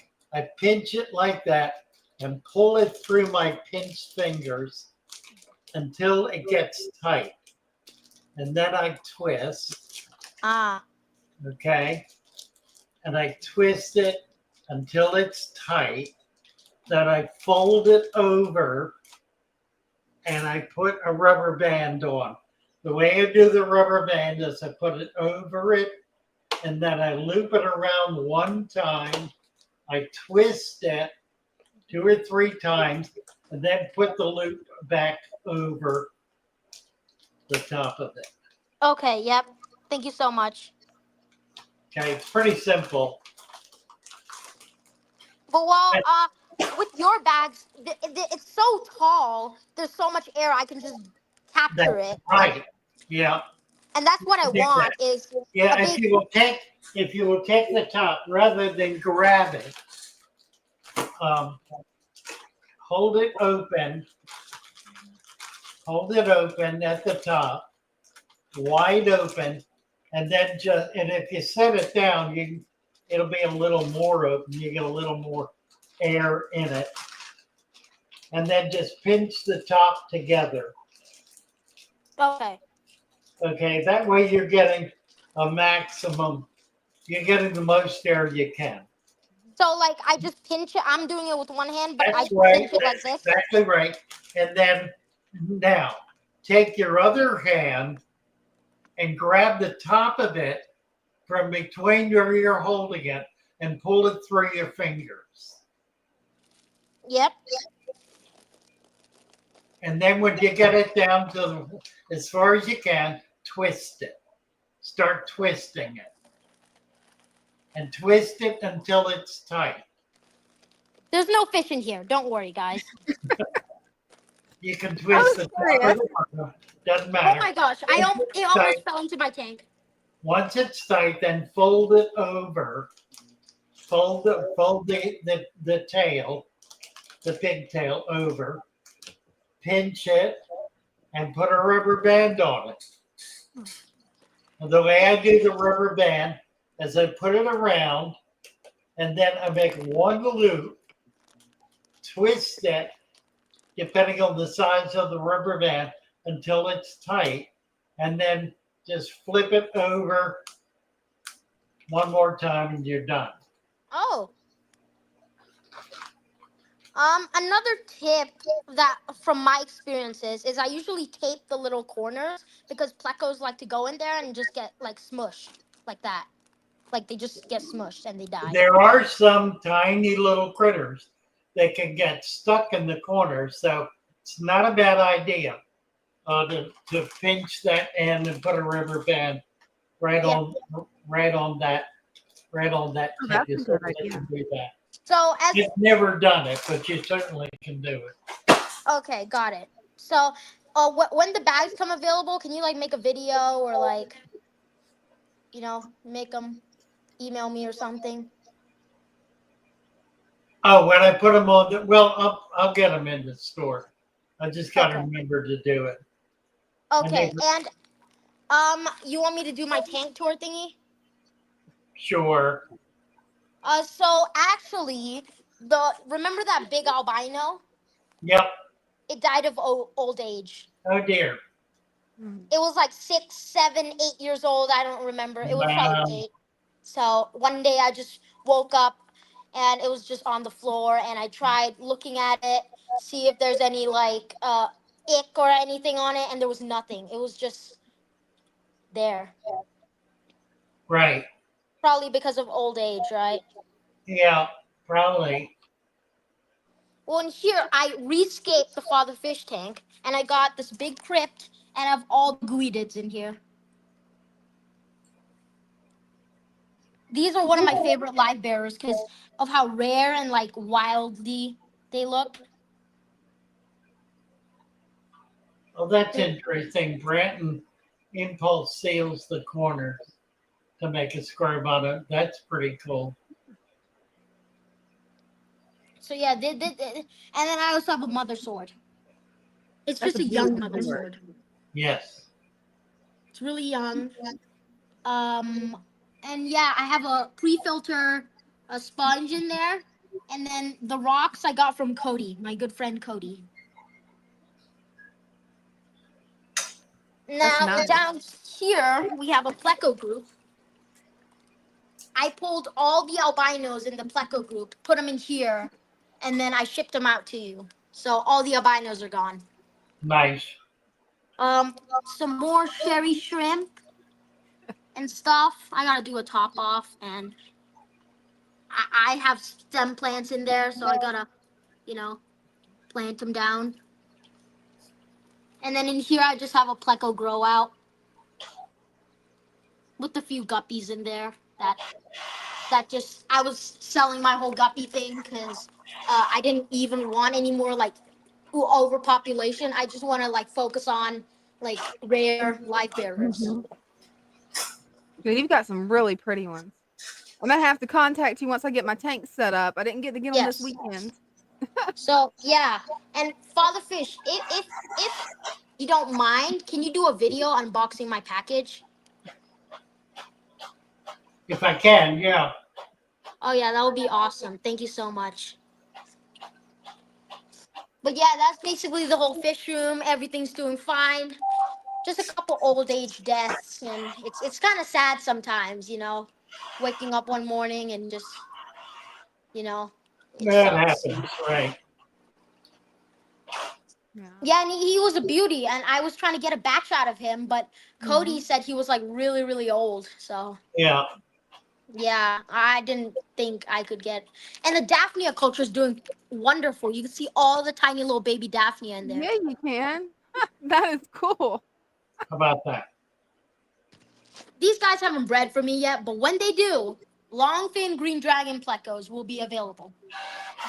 Speaker 2: pinch it like that and pull it through my pinched fingers until it gets tight. And then I twist, okay? And I twist it until it's tight. Then I fold it over and I put a rubber band on. The way I do the rubber band is I put it over it and then I loop it around one time. I twist it 2 or 3 times and then put the loop back over the top of it.
Speaker 5: Okay, yep. Thank you so much.
Speaker 2: Okay, it's pretty simple.
Speaker 5: But with your bags, it's so tall. There's so much air. I can just capture
Speaker 2: That's
Speaker 5: it.
Speaker 2: right. Yeah.
Speaker 5: And that's what I want is
Speaker 2: Yeah,
Speaker 5: a
Speaker 2: if
Speaker 5: big.
Speaker 2: you will take the top rather than grab it, hold it open at the top, wide open, and then and if you set it down, it'll be a little more open. You get a little more air in it, and then just pinch the top together.
Speaker 5: Okay.
Speaker 2: Okay, that way you're getting a maximum. You're getting the most air you can.
Speaker 5: So like I just pinch it. I'm doing it with one hand, but
Speaker 2: That's
Speaker 5: I
Speaker 2: right.
Speaker 5: pinch it like this.
Speaker 2: Exactly right. And then now take your other hand and grab the top of it from between where you're holding it and pull it through your fingers.
Speaker 5: Yep.
Speaker 2: And then when you get it down to as far as you can, twist it. Start twisting it. And twist it until it's tight.
Speaker 5: There's no fish in here. Don't worry, guys.
Speaker 2: You can twist the top of the bottom. Doesn't matter.
Speaker 5: Oh my gosh! It almost fell into my tank.
Speaker 2: Once it's tight, then fold it over. Fold the tail, the pigtail over. Pinch it and put a rubber band on it. And the way I do the rubber band is I put it around and then I make one loop, twist it, depending on the size of the rubber band, until it's tight, and then just flip it over one more time and you're done.
Speaker 5: Oh. Another tip that from my experiences is I usually tape the little corners because plecos like to go in there and just get like smushed like that. Like they just get smushed and they die.
Speaker 2: There are some tiny little critters that can get stuck in the corners, so it's not a bad idea to pinch that end and put a rubber band right on that.
Speaker 3: Oh, that's a good idea.
Speaker 2: Do that.
Speaker 5: So
Speaker 2: I've never done it, but you certainly can do it.
Speaker 5: Okay, got it. So, when the bags come available, can you like make a video or like, make them email me or something?
Speaker 2: Oh, when I put them on, I'll get them in the store. I just got to remember to do it.
Speaker 5: Okay, and you want me to do my tank tour thingy?
Speaker 2: Sure.
Speaker 5: So actually, remember that big albino?
Speaker 2: Yep.
Speaker 5: it died of old age.
Speaker 2: Oh dear.
Speaker 5: It was like 6, 7, 8 years old. I don't remember. It was probably 8. So one day I just woke up and it was just on the floor, and I tried looking at it, see if there's any like ick or anything on it, and there was nothing. It was just there.
Speaker 2: Right.
Speaker 5: Probably because of old age, right?
Speaker 2: Yeah, probably.
Speaker 5: Well, in here I rescaped the father fish tank, and I got this big crypt, and I have all the guidids in here. These are one of my favorite live bearers because of how rare and like wildly they look.
Speaker 2: Well, that's interesting. Branton impulse seals the corners to make a square bottom. That's pretty cool.
Speaker 5: So yeah, and then I also have a mother sword. It's
Speaker 3: That's
Speaker 5: just
Speaker 3: a
Speaker 5: a young
Speaker 3: beautiful
Speaker 5: mother
Speaker 3: sword.
Speaker 5: sword.
Speaker 2: Yes.
Speaker 5: It's really young. And yeah, I have a pre-filter, a sponge in there, and then the rocks I got from Cody, my good friend Cody. Now
Speaker 3: nice.
Speaker 5: down here we have a pleco group. I pulled all the albinos in the pleco group, put them in here, and then I shipped them out to you. So all the albinos are gone.
Speaker 2: Nice.
Speaker 5: Some more sherry shrimp and stuff. I gotta do a top off, and I have stem plants in there, so I gotta, plant them down. And then in here, I just have a pleco grow out with a few guppies in there. I was selling my whole guppy thing because I didn't even want any more like overpopulation. I just want to like focus on like rare life bearers.
Speaker 3: Dude, you've got some really pretty ones. I'm gonna have to contact you once I get my tank set up. I didn't get to get them this
Speaker 5: Yes.
Speaker 3: weekend.
Speaker 5: So yeah, and Father Fish, if you don't mind, can you do a video unboxing my package?
Speaker 2: If I can, yeah.
Speaker 5: Oh yeah, that would be awesome. Thank you so much. But yeah, that's basically the whole fish room. Everything's doing fine. Just a couple old age deaths, and it's kind of sad sometimes, waking up one morning and just, it
Speaker 2: That
Speaker 5: sucks.
Speaker 2: happens, right.
Speaker 5: Yeah, and he was a beauty, and I was trying to get a batch out of him, but Cody said he was like really, really old. So
Speaker 2: Yeah.
Speaker 5: yeah, I didn't think I could get. And the Daphnia culture is doing wonderful. You can see all the tiny little baby Daphnia in there.
Speaker 3: Yeah, you can. That is cool.
Speaker 2: How about that?
Speaker 5: These guys haven't bred for me yet, but when they do, longfin green dragon plecos will be available.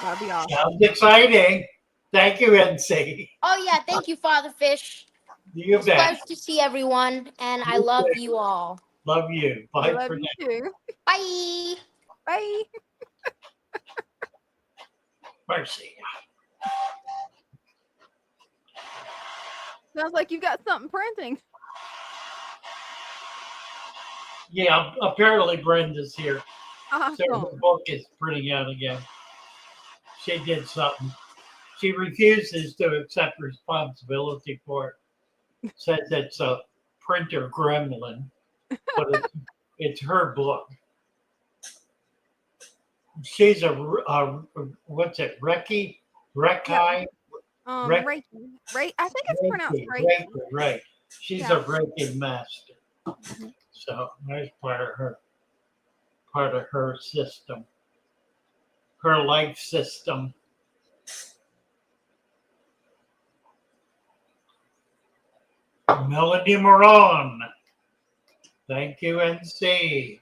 Speaker 3: That'd be awesome.
Speaker 2: Sounds exciting. Thank you, NC.
Speaker 5: Oh yeah, thank you, Father Fish.
Speaker 2: You
Speaker 5: It's a
Speaker 2: bet.
Speaker 5: pleasure to see everyone, and I love you all.
Speaker 2: Love you.
Speaker 3: I
Speaker 2: Bye
Speaker 3: love
Speaker 2: for
Speaker 3: you
Speaker 2: now.
Speaker 3: too.
Speaker 5: Bye.
Speaker 3: Bye.
Speaker 2: Mercy.
Speaker 3: Sounds like you've got something printing.
Speaker 2: Yeah, apparently Brenda's here.
Speaker 3: Awesome.
Speaker 2: So her book is printing out again. She did something. She refuses to accept responsibility for it. Says it's a printer gremlin, but it's her book. She's a what's it? Reiki?
Speaker 3: Reiki. I think it's pronounced Reiki.
Speaker 2: Right. She's a Reiki master. So that's part of her system, her life system. Melody Moran. Thank you, NC.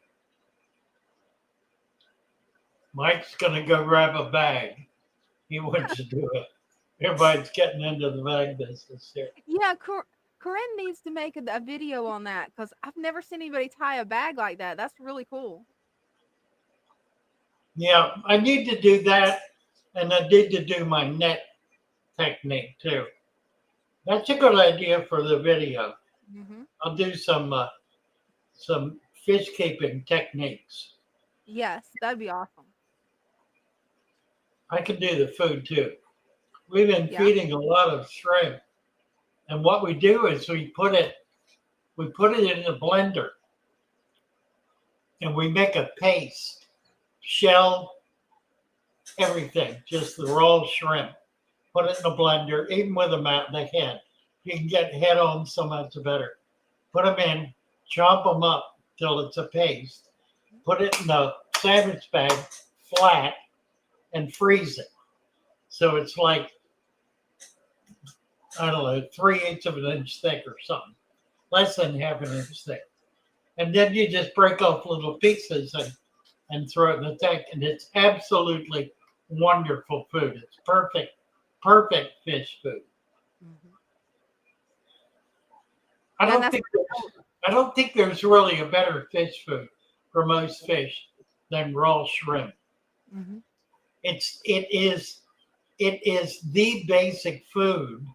Speaker 2: Mike's going to go grab a bag. He wants to do it. Everybody's getting into the bag business here.
Speaker 3: Yeah, Corinne needs to make a video on that because I've never seen anybody tie a bag like that. That's really cool.
Speaker 2: Yeah, I need to do that, and I need to do my net technique too. That's a good idea for the video. I'll do some fish keeping techniques.
Speaker 3: Yes, that'd be awesome.
Speaker 2: I can do the food too. We've been
Speaker 3: Yeah.
Speaker 2: feeding a lot of shrimp. And what we do is we put it in the blender and we make a paste, shell, everything, just the raw shrimp. Put it in the blender, even with them out the head. You can get head on, so much better. Put them in, chop them up till it's a paste. Put it in the sandwich bag flat and freeze it. So it's like, I don't know, 3/8 of an inch thick or something. Less than half an inch thick. And then you just break off little pieces and throw it in the tank. And it's absolutely wonderful food. It's perfect fish food.
Speaker 3: Mhm.
Speaker 2: I
Speaker 3: And
Speaker 2: don't
Speaker 3: that's
Speaker 2: think there's really a better fish food for most fish than raw shrimp.
Speaker 3: Mhm.
Speaker 2: It is the basic food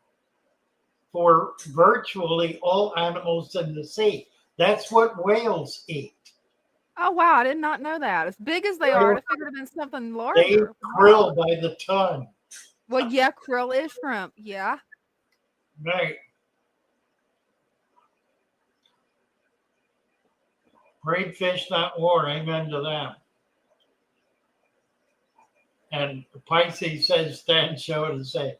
Speaker 2: for virtually all animals in the sea. That's what whales eat.
Speaker 3: Oh wow, I did not know that. As big as they are, I figured it'd been something
Speaker 2: They eat
Speaker 3: larger. Wow.
Speaker 2: krill by the ton.
Speaker 3: Well, yeah, krill is shrimp. Yeah.
Speaker 2: Right. Great fish, not war. Amen to that. And Pisces says, stand, show, and say.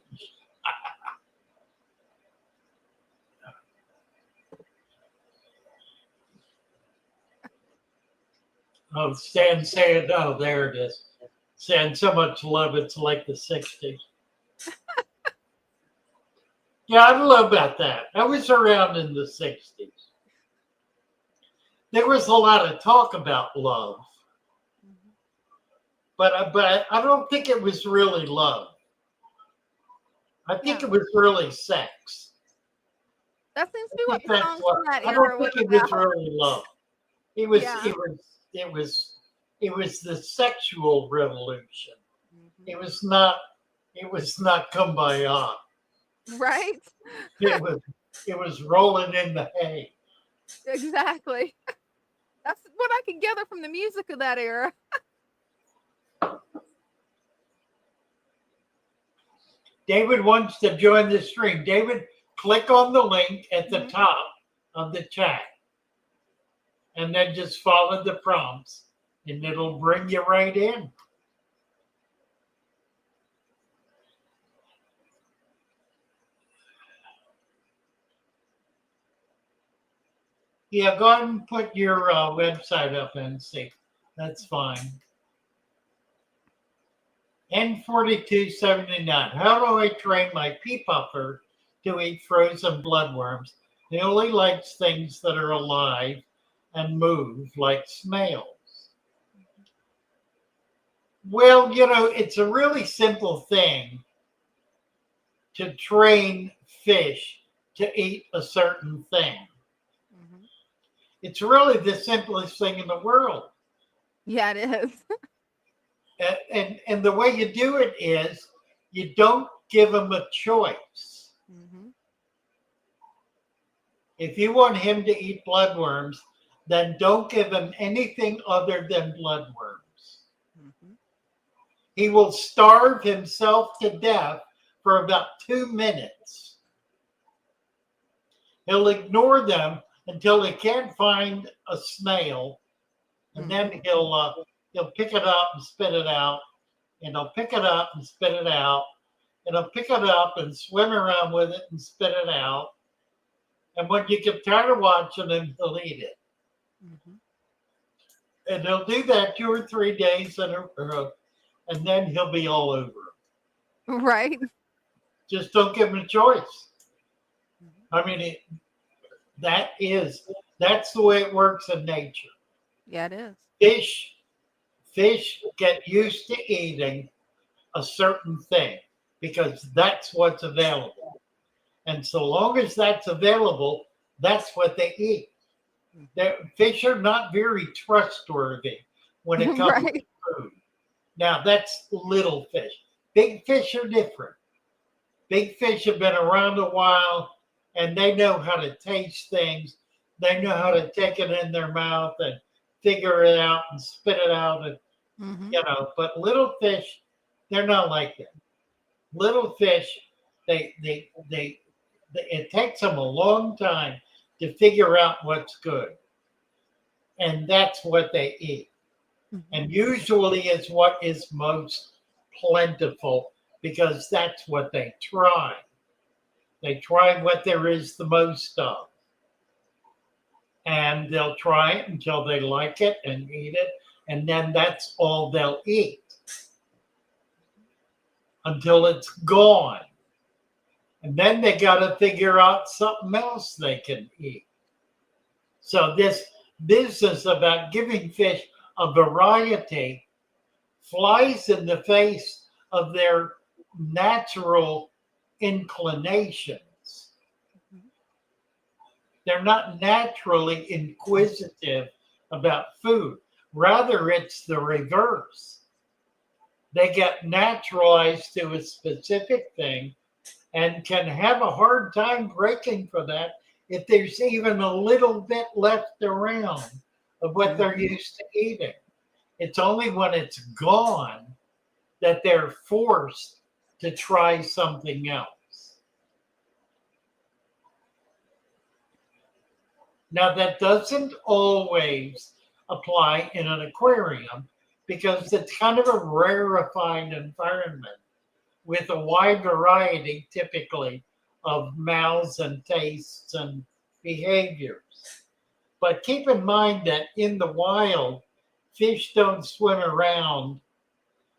Speaker 2: Oh, stand, say it. Oh, there it is. Send so much love, it's like the 60s. Yeah, I don't know about that. I was around in the 60s. There was a lot of talk about love, but I don't think it was really love. I think
Speaker 3: Yeah.
Speaker 2: it was really sex.
Speaker 3: That seems to be
Speaker 2: I
Speaker 3: what
Speaker 2: think
Speaker 3: the
Speaker 2: that's
Speaker 3: songs
Speaker 2: what.
Speaker 3: from that
Speaker 2: I
Speaker 3: era
Speaker 2: don't
Speaker 3: was
Speaker 2: think it was
Speaker 3: about.
Speaker 2: really love. It was.
Speaker 3: Yeah.
Speaker 2: It was the sexual revolution.
Speaker 3: Mhm.
Speaker 2: It was not. It was not kumbaya.
Speaker 3: Right?
Speaker 2: It was. It was rolling in the hay.
Speaker 3: Exactly. That's what I can gather from the music of that era.
Speaker 2: David wants to join the stream. David, click on the link at the
Speaker 3: Mhm.
Speaker 2: top of the chat and then just follow the prompts and it'll bring you right in. Yeah, go ahead and put your website up and see. That's fine. N4279. How do I train my pea puffer to eat frozen bloodworms? He only likes things that are alive and move like snails. Well, it's a really simple thing to train fish to eat a certain thing.
Speaker 3: Mhm.
Speaker 2: It's really the simplest thing in the world.
Speaker 3: Yeah, it is.
Speaker 2: And the way you do it is you don't give them a choice.
Speaker 3: Mhm.
Speaker 2: If you want him to eat bloodworms, then don't give him anything other than bloodworms.
Speaker 3: Mhm.
Speaker 2: He will starve himself to death for about 2 minutes. He'll ignore them until he can't find a snail, and then he'll pick it up and spit it out, and he'll pick it up and spit it out, and he'll pick it up and swim around with it and spit it out. And when you get tired of watching him, he'll eat it.
Speaker 3: Mhm.
Speaker 2: And he'll do that 2 or 3 days in a row, and then he'll be all over him.
Speaker 3: Right.
Speaker 2: Just don't give him a choice.
Speaker 3: Mhm.
Speaker 2: I mean, that's the way it works in nature.
Speaker 3: Yeah, it is.
Speaker 2: Fish get used to eating a certain thing because that's what's available. And so long as that's available, that's what they eat. Fish are not very trustworthy when it comes
Speaker 3: Right.
Speaker 2: to food. Now, that's little fish. Big fish are different. Big fish have been around a while and they know how to taste things. They know how to take it in their mouth and figure it out and spit it out. And,
Speaker 3: Mhm.
Speaker 2: but little fish, they're not like that. little fish, it takes them a long time to figure out what's good. And that's what they eat. And usually it's what is most plentiful because that's what they try. They try what there is the most of. And they'll try it until they like it and eat it. And then that's all they'll eat until it's gone. And then they got to figure out something else they can eat. So this business about giving fish a variety flies in the face of their natural inclinations. They're not naturally inquisitive about food. Rather, it's the reverse. They get naturalized to a specific thing and can have a hard time breaking for that if there's even a little bit left around of what they're used to eating. It's only when it's gone that they're forced to try something else. Now, that doesn't always apply in an aquarium because it's kind of a rarefied environment with a wide variety, typically, of mouths and tastes and behaviors. But keep in mind that in the wild, fish don't swim around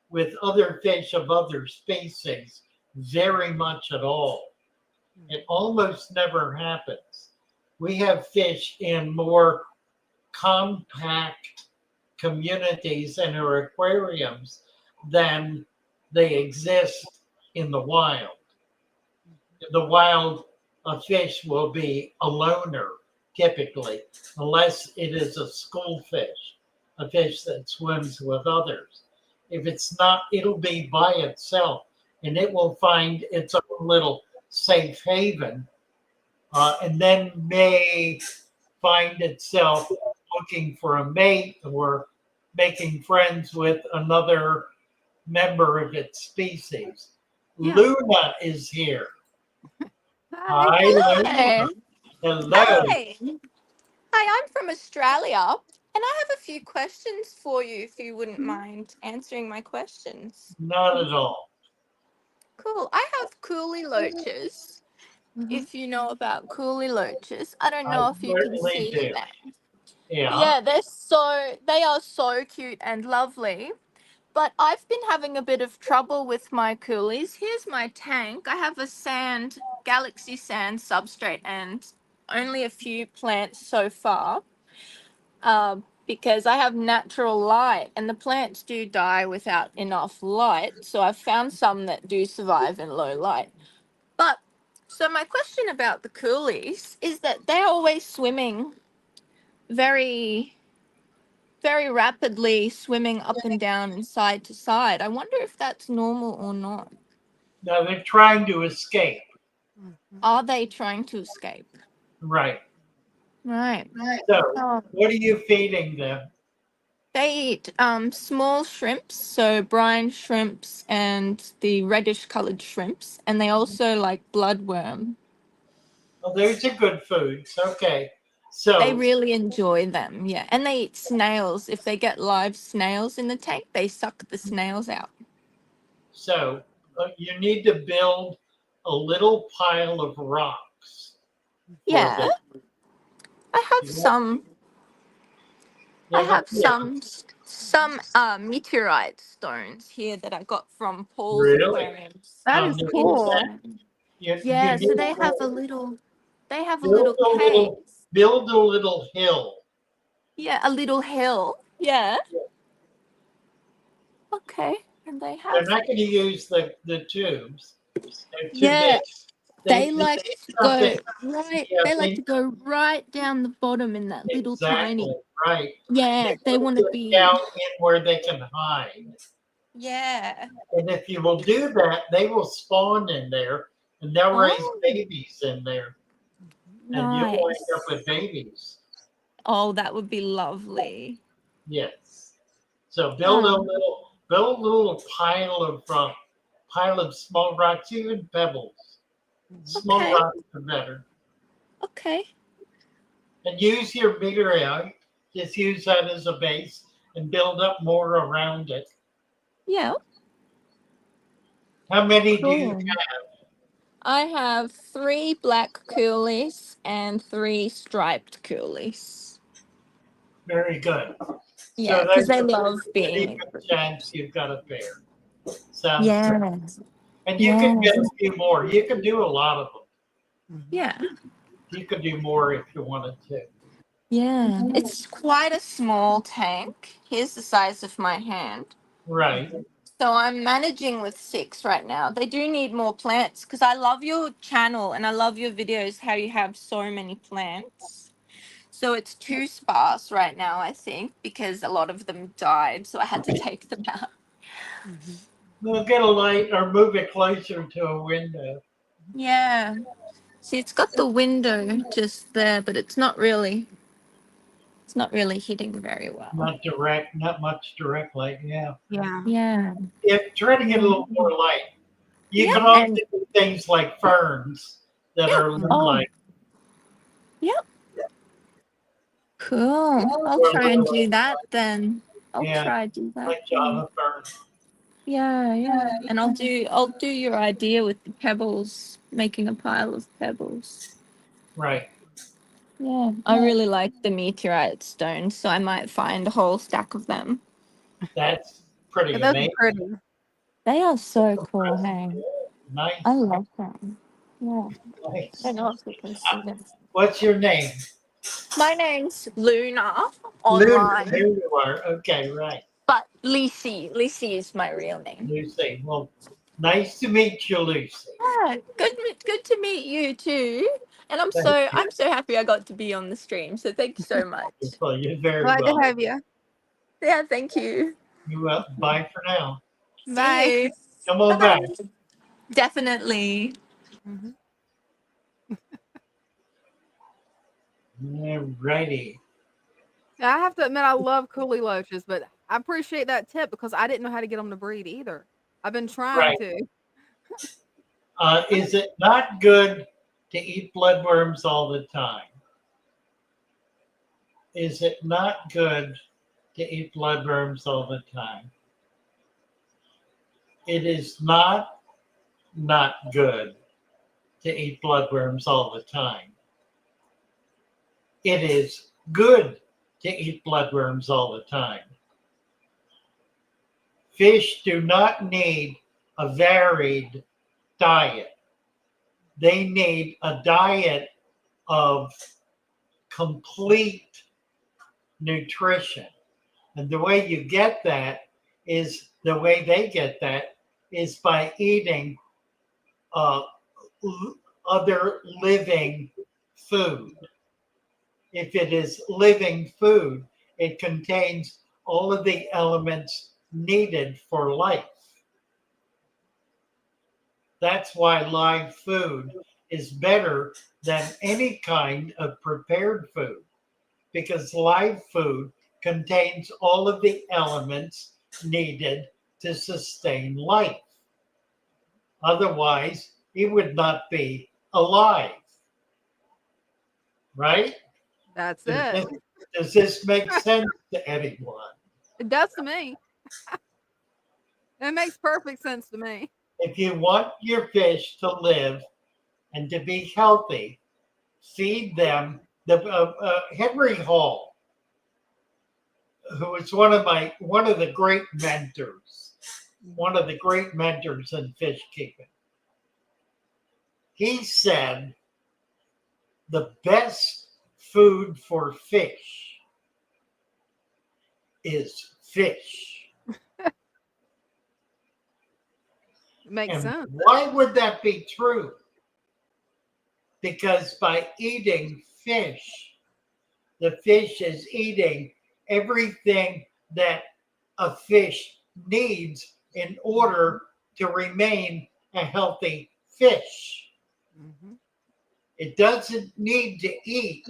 Speaker 2: with other fish of other species very much at all. It almost never happens. We have fish in more compact communities in our aquariums than they exist in the wild. In the wild, a fish will be a loner, typically, unless it is a school fish, a fish that swims with others. If it's not, it'll be by itself, and it will find its own little safe haven, and then may find itself looking for a mate or making friends with another member of its species.
Speaker 3: Yeah.
Speaker 2: Luna is here.
Speaker 3: Hi.
Speaker 2: Hi, Luna. Hello.
Speaker 6: Hi. Hi, I'm from Australia and I have a few questions for you if you wouldn't mind answering my questions.
Speaker 2: Not at all.
Speaker 6: Cool. I have coolie loaches. If you know about coolie loaches, I don't
Speaker 2: I
Speaker 6: know if you can
Speaker 2: certainly
Speaker 6: see
Speaker 2: do.
Speaker 6: them.
Speaker 2: Yeah.
Speaker 6: Yeah, they are so cute and lovely. But I've been having a bit of trouble with my coolies. Here's my tank. I have a galaxy sand substrate and only a few plants so far because I have natural light and the plants do die without enough light. So I've found some that do survive in low light. But so my question about the coolies is that they're always swimming very very rapidly, swimming up and down and side to side. I wonder if that's normal or not.
Speaker 2: Now they're trying to escape.
Speaker 6: Are they trying to escape?
Speaker 2: Right.
Speaker 6: Right.
Speaker 2: So,
Speaker 6: Oh.
Speaker 2: what are you feeding them?
Speaker 6: They eat small shrimps, so brine shrimps and the reddish colored shrimps, and they also like bloodworm.
Speaker 2: Well, those are good foods. Okay.
Speaker 6: They
Speaker 2: So,
Speaker 6: really enjoy them, yeah. And they eat snails. If they get live snails in the tank, they suck the snails out.
Speaker 2: You need to build a little pile of rocks.
Speaker 6: Yeah.
Speaker 2: them.
Speaker 6: I have
Speaker 2: Yeah.
Speaker 6: some. I have some meteorite stones here that I got from Paul's
Speaker 2: Really?
Speaker 6: aquariums.
Speaker 3: That
Speaker 2: How
Speaker 3: is
Speaker 2: neat is
Speaker 3: cool.
Speaker 2: that? You
Speaker 6: Yeah, so
Speaker 2: need
Speaker 6: they have a
Speaker 2: to
Speaker 6: little
Speaker 2: build a
Speaker 6: cave.
Speaker 2: little hill.
Speaker 6: Yeah, a little hill. Yeah. Okay. And they
Speaker 2: They're
Speaker 6: have
Speaker 2: not going to use the tubes. They're too
Speaker 6: yeah,
Speaker 2: big.
Speaker 6: they
Speaker 2: They
Speaker 6: like
Speaker 2: need
Speaker 6: to
Speaker 2: something.
Speaker 6: go right
Speaker 2: Yeah,
Speaker 6: they like to go right down the bottom in that little
Speaker 2: exactly
Speaker 6: tiny.
Speaker 2: right.
Speaker 6: Yeah, they want to
Speaker 2: Get
Speaker 6: be
Speaker 2: down in where they can hide.
Speaker 6: yeah.
Speaker 2: And if you will do that, they will spawn in there and they'll raise
Speaker 6: Oh,
Speaker 2: babies in there. And you'll wind
Speaker 6: nice.
Speaker 2: up with babies.
Speaker 6: Oh, that would be lovely.
Speaker 2: Yes. So
Speaker 6: Oh.
Speaker 2: build a little pile of small rocks, even pebbles. Small
Speaker 6: Okay.
Speaker 2: rocks are better.
Speaker 6: Okay.
Speaker 2: And use your bigger egg. Just use that as a base and build up more around it.
Speaker 6: Yeah.
Speaker 2: How many do you
Speaker 6: Cool. I have 3 black coolies and 3 striped coolies.
Speaker 2: Very good.
Speaker 6: Yeah,
Speaker 2: So
Speaker 6: because
Speaker 2: there's
Speaker 6: they
Speaker 2: a
Speaker 6: love
Speaker 2: pretty
Speaker 6: being in
Speaker 2: good
Speaker 6: groups.
Speaker 2: chance you've got a pair. Sounds
Speaker 6: Yeah.
Speaker 2: good. And you can get a few more. You can do a lot of them.
Speaker 6: Yeah.
Speaker 2: You could do more if you wanted to.
Speaker 6: Yeah. It's quite a small tank. Here's the size of my hand.
Speaker 2: Right.
Speaker 6: So I'm managing with 6 right now. They do need more plants because I love your channel and I love your videos, how you have so many plants. So it's too sparse right now, I think, because a lot of them died. So I had to take them out.
Speaker 2: We'll get a light or move it closer to a window.
Speaker 6: Yeah. See, it's got the window just there, but it's not really hitting very well.
Speaker 2: Not direct, not much direct light. Yeah.
Speaker 3: Yeah.
Speaker 6: Yeah.
Speaker 2: Try to get a little more light. You
Speaker 6: Yeah.
Speaker 2: can also
Speaker 6: And
Speaker 2: do things like ferns that
Speaker 6: yeah.
Speaker 2: are
Speaker 6: Oh,
Speaker 2: light.
Speaker 6: yep. Cool. I'll
Speaker 2: Or
Speaker 6: try and do that then. I'll
Speaker 2: yeah,
Speaker 6: try do that.
Speaker 2: like Java fern.
Speaker 6: Yeah, yeah. And I'll do your idea with the pebbles, making a pile of pebbles.
Speaker 2: Right.
Speaker 6: Yeah. I really like the meteorite stones, so I might find a whole stack of them.
Speaker 2: That's pretty
Speaker 3: Yeah, those are
Speaker 2: amazing.
Speaker 3: pretty.
Speaker 6: They are so cool, hey.
Speaker 2: Nice.
Speaker 6: I love them. Yeah.
Speaker 2: Nice.
Speaker 6: I don't know if you can see them.
Speaker 2: What's your name?
Speaker 6: My name's Luna
Speaker 2: Lucy.
Speaker 6: online,
Speaker 2: There you are. Okay, right.
Speaker 6: but Lucy is my real name.
Speaker 2: Lucy. Well, nice to meet you, Lucy.
Speaker 6: Yeah, good to meet you too. And I'm
Speaker 2: Thank
Speaker 6: so happy I got to be on the stream. So thank you so much.
Speaker 2: you. Well, you're very
Speaker 3: Glad
Speaker 2: welcome.
Speaker 3: to have you.
Speaker 6: Yeah, thank you.
Speaker 2: Bye for now.
Speaker 3: Bye.
Speaker 6: See you.
Speaker 2: Come on
Speaker 6: Bye-bye.
Speaker 2: back.
Speaker 6: Definitely.
Speaker 2: Alrighty.
Speaker 3: I have to admit, I love coolie loaches, but I appreciate that tip because I didn't know how to get them to breed either. I've been trying
Speaker 2: Right.
Speaker 3: to.
Speaker 2: Is it not good to eat bloodworms all the time? Is it not good to eat bloodworms all the time? It is not good to eat bloodworms all the time. It is good to eat bloodworms all the time. Fish do not need a varied diet. They need a diet of complete nutrition. And the way you get that is the way they get that is by eating other living food. If it is living food, it contains all of the elements needed for life. That's why live food is better than any kind of prepared food, because live food contains all of the elements needed to sustain life. Otherwise, it would not be alive. Right?
Speaker 3: That's it.
Speaker 2: Does this make sense to anyone?
Speaker 3: It does to me. It makes perfect sense to me.
Speaker 2: If you want your fish to live and to be healthy, feed them. Henry Hall, who was one of the great mentors in fish keeping, he said the best food for fish is fish.
Speaker 3: Makes
Speaker 2: And
Speaker 3: sense.
Speaker 2: why would that be true? Because by eating fish, the fish is eating everything that a fish needs in order to remain a healthy fish. It doesn't need to eat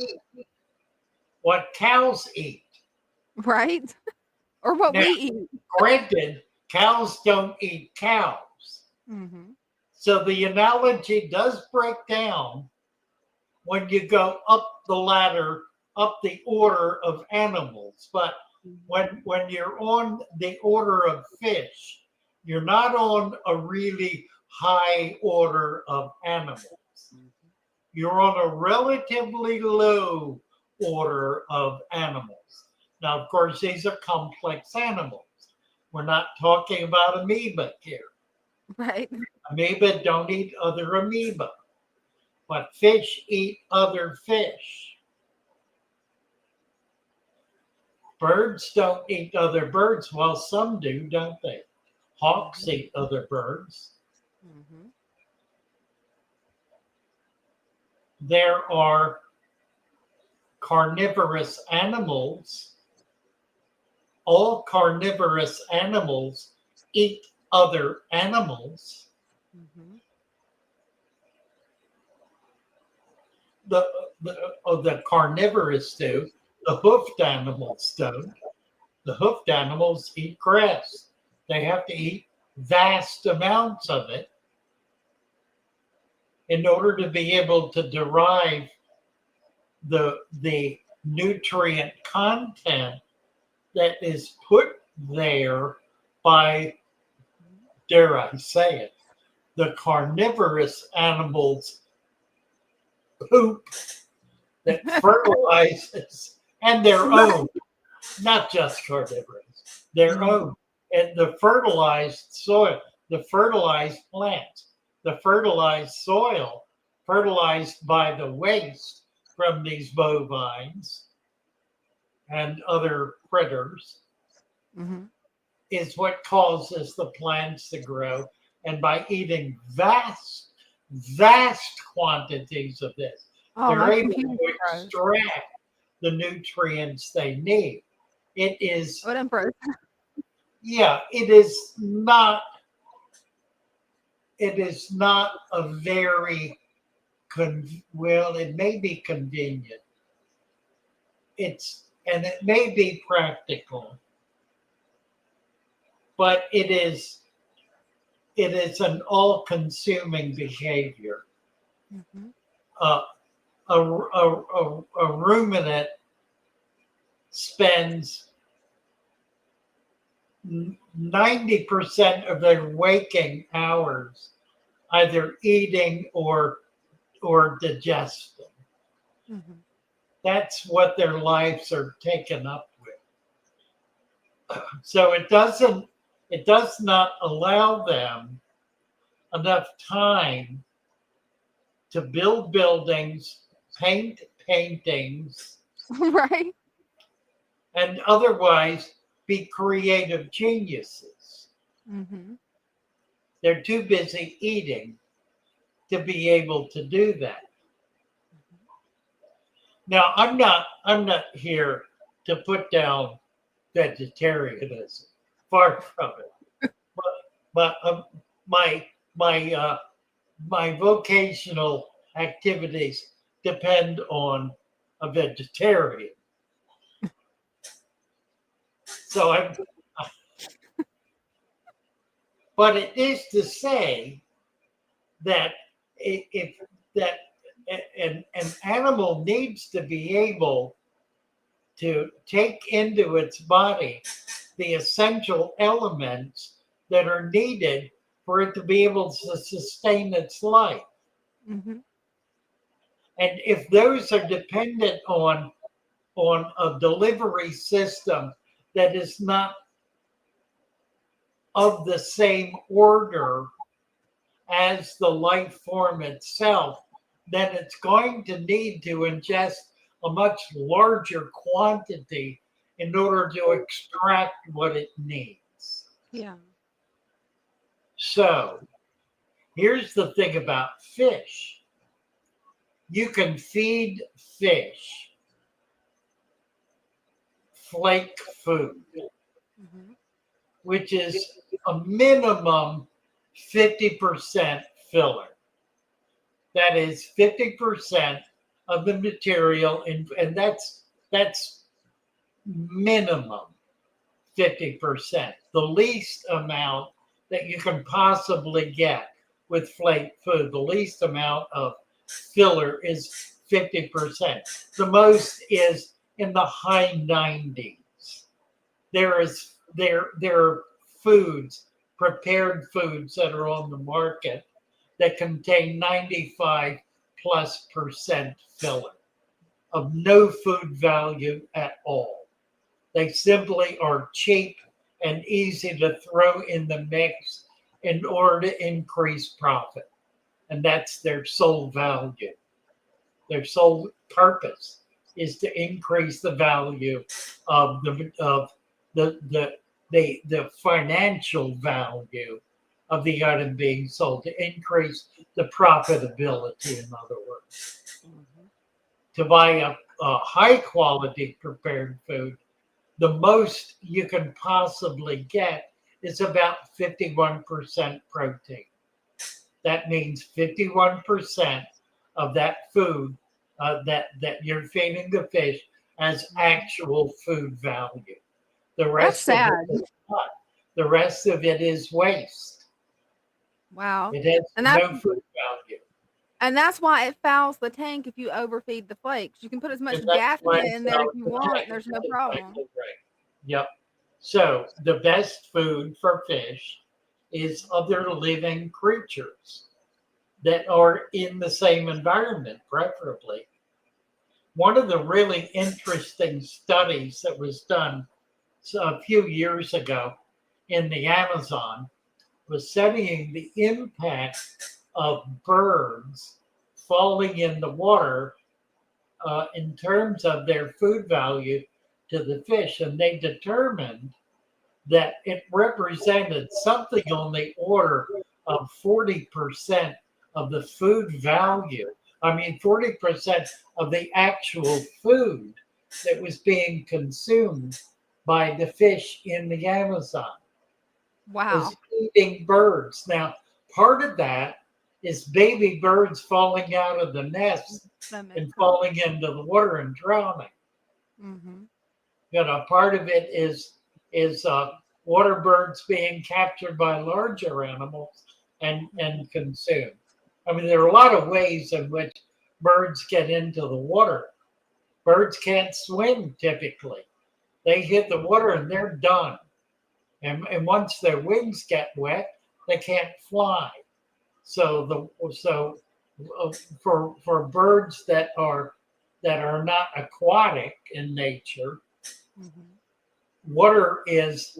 Speaker 2: what cows eat.
Speaker 3: Right? Or what
Speaker 2: Now,
Speaker 3: we eat.
Speaker 2: Granted, cows don't eat cows.
Speaker 3: Mm-hmm.
Speaker 2: So the analogy does break down when you go up the ladder, up the order of animals. But when you're on the order of fish, you're not on a really high order of animals. You're on a relatively low order of animals. Now, of course, these are complex animals. We're not talking about amoeba here.
Speaker 3: Right.
Speaker 2: Amoeba don't eat other amoeba, but fish eat other fish. Birds don't eat other birds. Well, some do, don't they? Hawks eat other birds.
Speaker 3: Mm-hmm.
Speaker 2: There are carnivorous animals. All carnivorous animals eat other animals.
Speaker 3: Mm-hmm.
Speaker 2: The carnivorous do. The hoofed animals don't. The hoofed animals eat grass. They have to eat vast amounts of it in order to be able to derive the nutrient content that is put there by, dare I say it, the carnivorous animals' poop that fertilizes, and their own, not just carnivorous, their own, and the fertilized soil, the fertilized plants, the fertilized soil, fertilized by the waste from these bovines and other critters,
Speaker 3: Mm-hmm.
Speaker 2: is what causes the plants to grow. And by eating vast quantities of this,
Speaker 3: Oh,
Speaker 2: they're
Speaker 3: my
Speaker 2: able
Speaker 3: computer
Speaker 2: to
Speaker 3: froze.
Speaker 2: extract the nutrients they need. It is,
Speaker 3: Oh, it froze.
Speaker 2: yeah, it is not a very, well, it may be convenient. And it may be practical, but it is an all-consuming behavior.
Speaker 3: Mm-hmm.
Speaker 2: A ruminant spends 90% of their waking hours either eating or digesting.
Speaker 3: Mm-hmm.
Speaker 2: That's what their lives are taken up with. So it does not allow them enough time to build buildings, paint paintings,
Speaker 3: Right.
Speaker 2: and otherwise be creative geniuses.
Speaker 3: Mm-hmm.
Speaker 2: They're too busy eating to be able to do that. Now, I'm not here to put down vegetarianism. Far from it. But my vocational activities depend on a vegetarian. So but it is to say that if that an animal needs to be able to take into its body the essential elements that are needed for it to be able to sustain its life.
Speaker 3: Mm-hmm.
Speaker 2: And if those are dependent on a delivery system that is not of the same order as the life form itself, then it's going to need to ingest a much larger quantity in order to extract what it needs.
Speaker 3: Yeah.
Speaker 2: So here's the thing about fish. You can feed fish flake food,
Speaker 3: Mm-hmm.
Speaker 2: which is a minimum 50% filler. That is 50% of the material, and that's minimum 50%. The least amount that you can possibly get with flake food. The least amount of filler is 50%. The most is in the high 90s. There are foods, prepared foods that are on the market that contain 95+% filler of no food value at all. They simply are cheap and easy to throw in the mix in order to increase profit. And that's their sole value. Their sole purpose is to increase the value of the financial value of the item being sold, to increase the profitability, in other words. To buy a high quality prepared food, the most you can possibly get is about 51% protein. That means 51% of that food that you're feeding the fish has actual food value. The rest
Speaker 3: That's
Speaker 2: of
Speaker 3: sad.
Speaker 2: it is not. The rest of it is waste.
Speaker 3: Wow.
Speaker 2: It has
Speaker 3: And
Speaker 2: no food value.
Speaker 3: And that's why it fouls the tank if you overfeed the flakes. You can put as much
Speaker 2: And that's why
Speaker 3: Daphnia
Speaker 2: it's
Speaker 3: in there if
Speaker 2: out
Speaker 3: you
Speaker 2: the
Speaker 3: want,
Speaker 2: tank.
Speaker 3: and there's no
Speaker 2: That's
Speaker 3: problem.
Speaker 2: exactly right. Yep. So the best food for fish is other living creatures that are in the same environment, preferably. One of the really interesting studies that was done a few years ago in the Amazon was studying the impact of birds falling in the water in terms of their food value to the fish. And they determined that it represented something on the order of 40% of the food value. 40% of the actual food that was being consumed by the fish in the Amazon
Speaker 3: Wow.
Speaker 2: was eating birds. Now, part of that is baby birds falling out of the nest and falling into the water and drowning.
Speaker 3: Mm-hmm.
Speaker 2: Part of it is water birds being captured by larger animals and consumed. There are a lot of ways in which birds get into the water. Birds can't swim typically. They hit the water and they're done. And once their wings get wet, they can't fly. So for birds that are not aquatic in nature, water is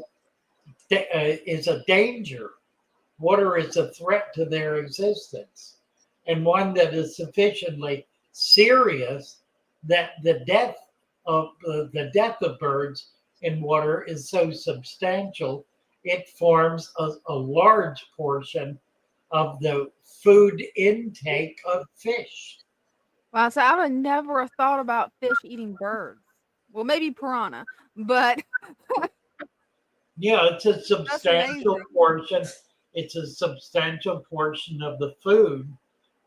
Speaker 2: a danger. Water is a threat to their existence, and one that is sufficiently serious that the death of birds in water is so substantial it forms a large portion of the food intake of fish.
Speaker 3: Wow. So I would never have thought about fish eating birds. Well, maybe piranha, but
Speaker 2: Yeah, it's a
Speaker 3: that's
Speaker 2: substantial
Speaker 3: amazing.
Speaker 2: portion. It's a substantial portion of the food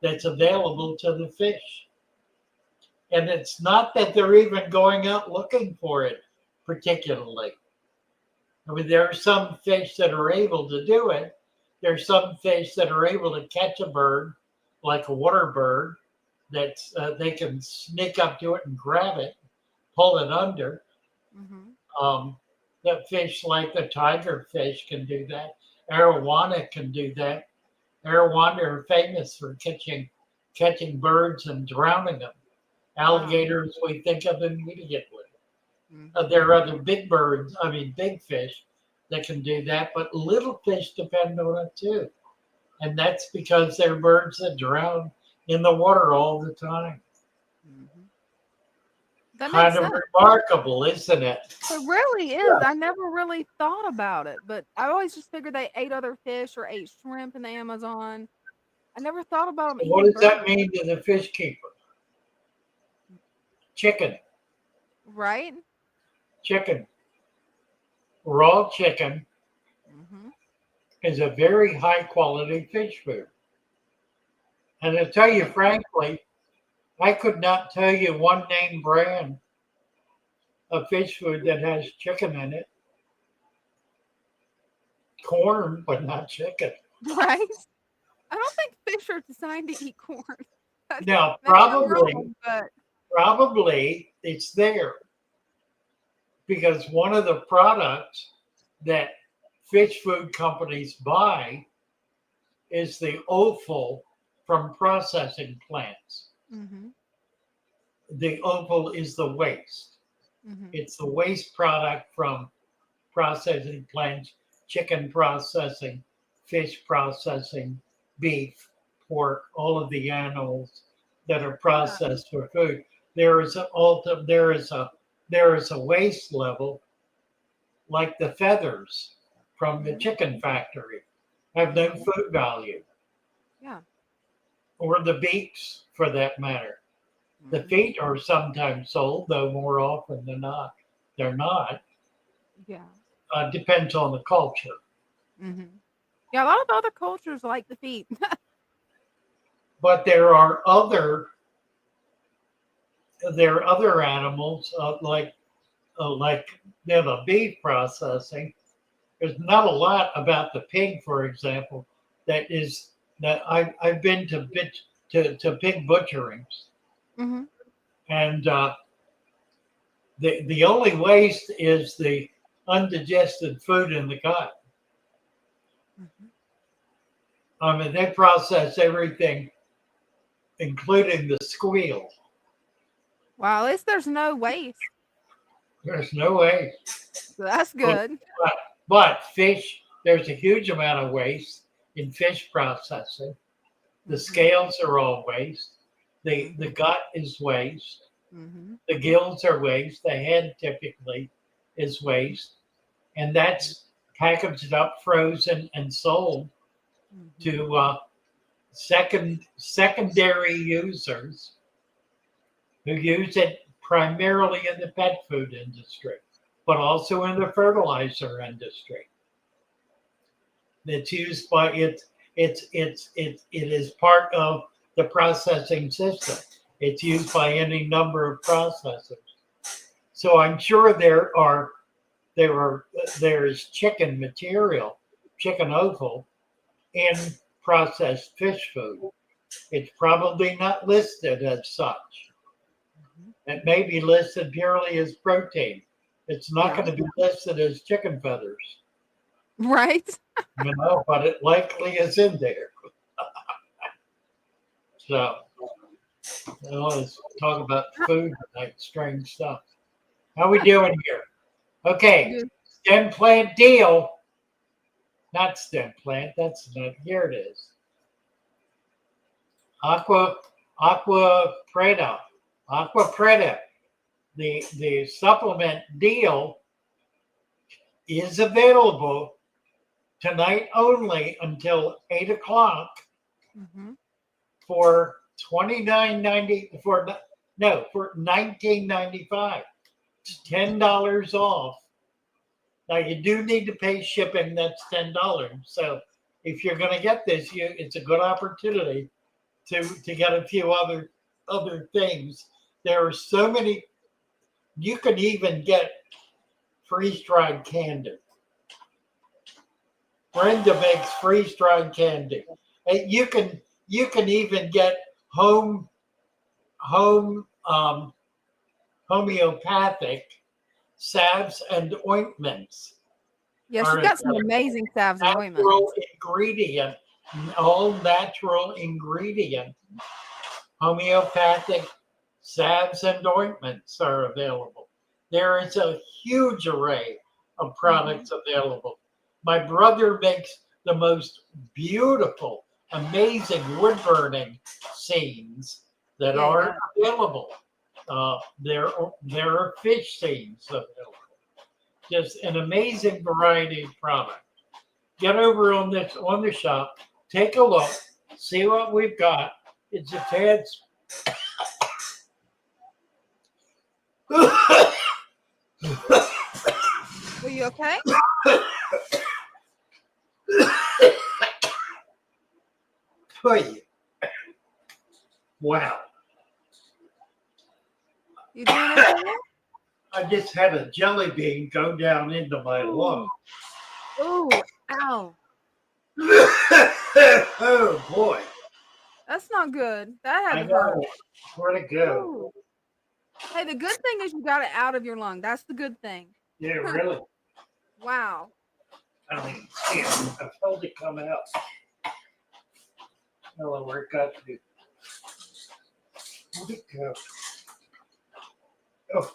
Speaker 2: that's available to the fish. And it's not that they're even going out looking for it particularly. There are some fish that are able to do it. There's some fish that are able to catch a bird, like a water bird, that they can sneak up to it and grab it, pull it under. That fish like the tiger fish can do that. Arowana can do that. Arowana are famous for catching birds and drowning them. Alligators we think of immediately. There are other big birds, big fish that can do that, but little fish depend on it too. And that's because they're birds that drown in the water all the time.
Speaker 3: That
Speaker 2: Kind
Speaker 3: makes
Speaker 2: of
Speaker 3: sense.
Speaker 2: remarkable, isn't it?
Speaker 3: It really is. I never really thought about it, but I always just figured they ate other fish or ate shrimp in the Amazon. I never thought about them
Speaker 2: So what
Speaker 3: eating
Speaker 2: does that
Speaker 3: birds.
Speaker 2: mean to the fish keeper? Chicken.
Speaker 3: Right?
Speaker 2: Raw chicken
Speaker 3: Mm-hmm.
Speaker 2: is a very high quality fish food. And to tell you frankly, I could not tell you one name brand of fish food that has chicken in it. corn, but not chicken.
Speaker 3: Right? I don't think fish are designed to eat corn.
Speaker 2: Now,
Speaker 3: Maybe I'm wrong, but
Speaker 2: probably it's there because one of the products that fish food companies buy is the offal from processing plants.
Speaker 3: mm-hmm,
Speaker 2: The offal is the waste.
Speaker 3: mm-hmm.
Speaker 2: It's the waste product from processing plants, chicken processing, fish processing, beef, pork, all of the animals that are processed for food. There is a waste level like the feathers from the chicken factory have no food value.
Speaker 3: Yeah.
Speaker 2: Or the beaks for that matter. The
Speaker 3: Mm-hmm.
Speaker 2: feet are sometimes sold, though more often than not, they're not.
Speaker 3: Yeah.
Speaker 2: Depends on the culture.
Speaker 3: Mm-hmm. Yeah, a lot of other cultures like the feet.
Speaker 2: But there are other animals like the beef processing. There's not a lot about the pig, for example, that I've been to pig butcherings,
Speaker 3: Mm-hmm.
Speaker 2: and the only waste is the undigested food in the gut.
Speaker 3: Mm-hmm.
Speaker 2: I mean, they process everything, including the squeal.
Speaker 3: Wow, at least there's no waste.
Speaker 2: There's no way.
Speaker 3: So that's good.
Speaker 2: But fish, there's a huge amount of waste in fish processing. The
Speaker 3: Mhm.
Speaker 2: scales are all waste. The gut is waste.
Speaker 3: Mm-hmm.
Speaker 2: The gills are waste. The head typically is waste. And that's packaged up, frozen, and sold to secondary users who use it primarily in the pet food industry, but also in the fertilizer industry. It's used by it is part of the processing system. It's used by any number of processors. So I'm sure there is chicken material, chicken offal in processed fish food. It's probably not listed as such. It may be listed purely as protein. It's not going to be listed as chicken feathers,
Speaker 3: Right?
Speaker 2: but it likely is in there. So, let's talk about food tonight, strange stuff. How we doing here? Okay,
Speaker 3: Good.
Speaker 2: stem plant deal. Not stem plant, that's not, here it is. Aqua Preta. Aqua Preta. The supplement deal is available tonight only until 8 o'clock
Speaker 3: Mm-hmm.
Speaker 2: for $29.90 for $19.95. It's $10 off. Now you do need to pay shipping. That's $10. So if you're going to get this, it's a good opportunity to get a few other things. There are so many. You can even get freeze-dried candy. Brenda makes freeze-dried candy. And you can even get home homeopathic salves and ointments.
Speaker 3: Yeah, she's got some amazing salves and ointments.
Speaker 2: All natural ingredient homeopathic salves and ointments are available. There is a huge array of products available. My brother makes the most beautiful, amazing wood burning scenes that are available. There are fish scenes available. Just an amazing variety of products. Get over on the shop, take a look, see what we've got. It's a tad.
Speaker 3: Are you okay?
Speaker 2: Wow.
Speaker 3: You doing okay?
Speaker 2: I just had a jelly bean go down into my lung.
Speaker 3: Ooh, Ow.
Speaker 2: Oh boy.
Speaker 3: That's not good. That had
Speaker 2: I
Speaker 3: to hurt.
Speaker 2: know. Where'd it go?
Speaker 3: Ooh. Hey, the good thing is you got it out of your lung. That's the good thing.
Speaker 2: Yeah, really.
Speaker 3: Wow.
Speaker 2: I don't even see it. I felt it come out. I don't know where it got to. Where'd it go? Oh.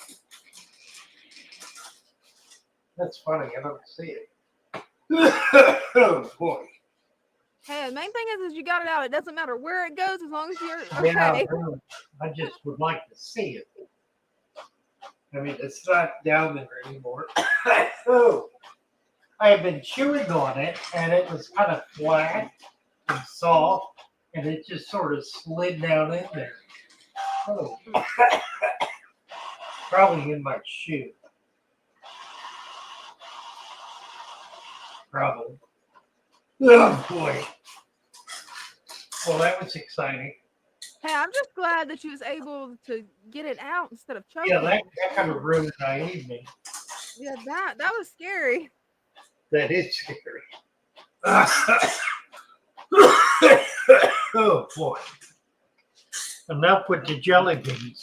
Speaker 2: That's funny. I don't see it. Oh boy.
Speaker 3: Hey, the main thing is you got it out. It doesn't matter where it goes as long as you're
Speaker 2: Yeah,
Speaker 3: okay.
Speaker 2: I just would like to see it. I mean, it's not down there anymore. Oh, I have been chewing on it, and it was kind of flat and soft, and it just sort of slid down in there. Oh, probably in my shoe. Probably. Oh boy. Well, that was exciting.
Speaker 3: Hey, I'm just glad that you was able to get it out instead of choking.
Speaker 2: Yeah, that kind of ruined my evening.
Speaker 3: Yeah, that was scary.
Speaker 2: That is scary. Oh boy. Enough with the jelly beans.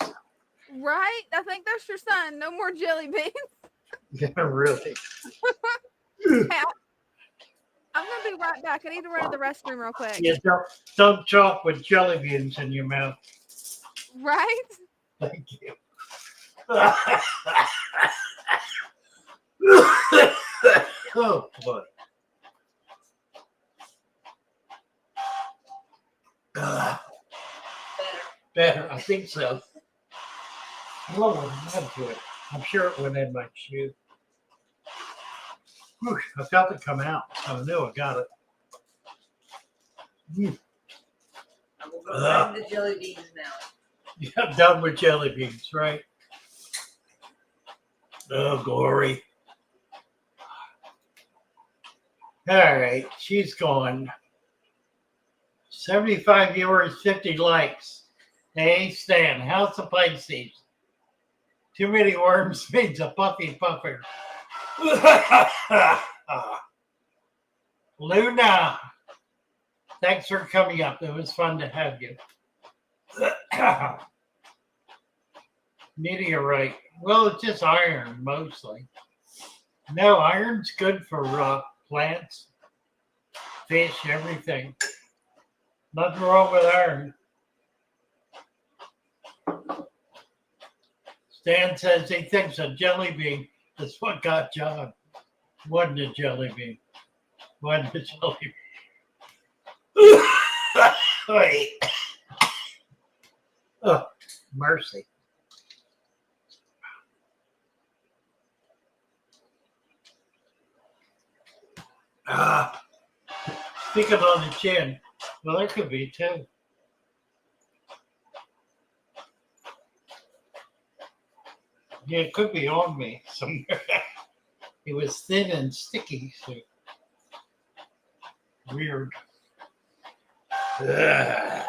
Speaker 3: Right? I think that's your son. No more jelly beans.
Speaker 2: Yeah, really.
Speaker 3: Hey, I'm gonna be right back. I need to run to the restroom real quick.
Speaker 2: Yeah, don't talk with jelly beans in your mouth.
Speaker 3: Right?
Speaker 2: Thank you. Oh boy. Better. I think so. Well, what happened to it? I'm sure it went in my shoe. Whew, I felt it come out. So I knew I got it.
Speaker 7: And we'll go find the jelly beans now.
Speaker 2: Yeah, I'm done with jelly beans, right? Oh, glory. All right, she's gone. 75 viewers, 50 likes. Hey, Stan, how's the Pisces? Too many worms means a puffy puffer. Luna, thanks for coming up. It was fun to have you. Meteorite. Well, it's just iron mostly. No, iron's good for plants, fish, everything. Nothing wrong with iron. Stan says he thinks a jelly bean is what got John. Wasn't a jelly bean. Wasn't a jelly bean. Wait. Oh, mercy. Sticking on the chin. Well, there could be too. Yeah, it could be on me somewhere. It was thin and sticky, so weird. Ugh.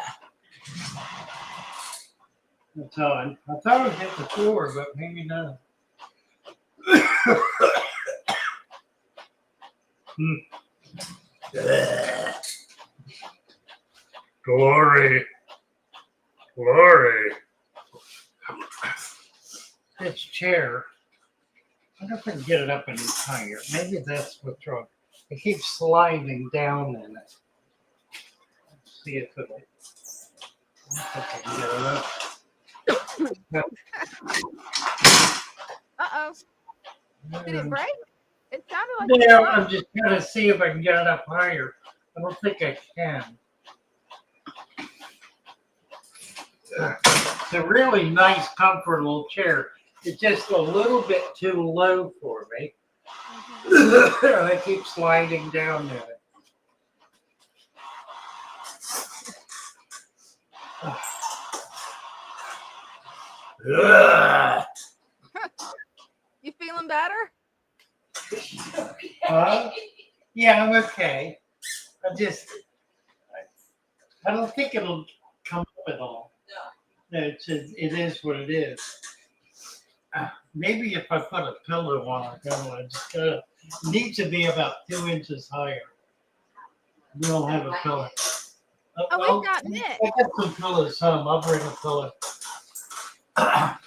Speaker 2: That's on. I thought it hit the floor, but maybe not. Glory. Glory. This chair, I wonder if I can get it up any higher. Maybe that's what's wrong. It keeps sliding down in it. Let's see if it'll. I can get it up. No.
Speaker 3: Uh-oh. Did it break? It sounded like
Speaker 2: Yeah,
Speaker 3: it
Speaker 2: I'm
Speaker 3: broke.
Speaker 2: just trying to see if I can get it up higher. I don't think I can. It's a really nice, comfortable chair. It's just a little bit too low for me. I keep sliding down in it.
Speaker 3: You feeling better?
Speaker 2: Yeah, I'm okay. I don't think it'll come up at all. No, it is what it is. Maybe if I put a pillow on it, I just gotta needs to be about 2 inches higher. We don't have a pillow.
Speaker 3: Oh, we've got Mitch.
Speaker 2: I got some pillows home. I'll bring a pillow.
Speaker 3: Well,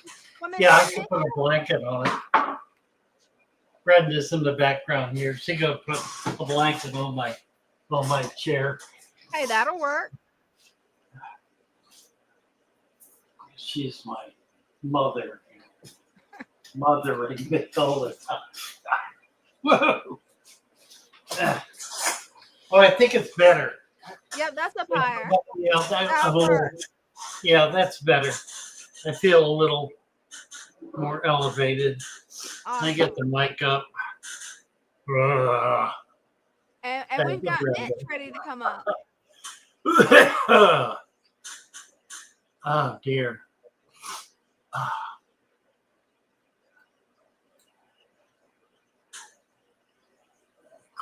Speaker 2: Yeah, I can put a blanket on it. Brenda's in the background here. She gonna put a blanket on my chair.
Speaker 3: Hey, that'll work.
Speaker 2: She's my mother. Mothering me all the time. Whoa. Oh, I think it's better.
Speaker 3: Yep, that's up higher.
Speaker 2: Yeah, that's better. I feel a little more elevated. I
Speaker 3: Awesome.
Speaker 2: get the mic up.
Speaker 3: And we've got Mitch ready to come up.
Speaker 2: Oh dear.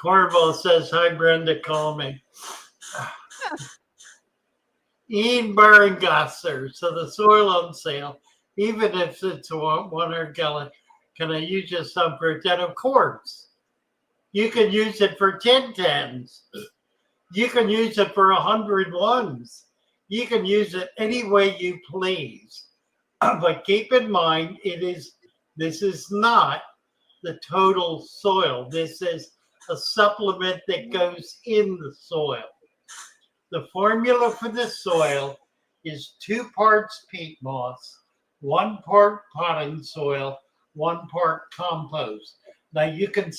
Speaker 2: Corval says, hi Brenda, call me. Ian Barangasser, so the soil on sale, even if it's 100 gallon, can I use just some for 10? Of course. You can use it for 10 tens. You can use it for 100 ones. You can use it any way you please. But keep in mind, this is not the total soil. This is a supplement that goes in the soil. The formula for the soil is 2 parts peat moss, 1 part potting soil, 1 part compost. Now you can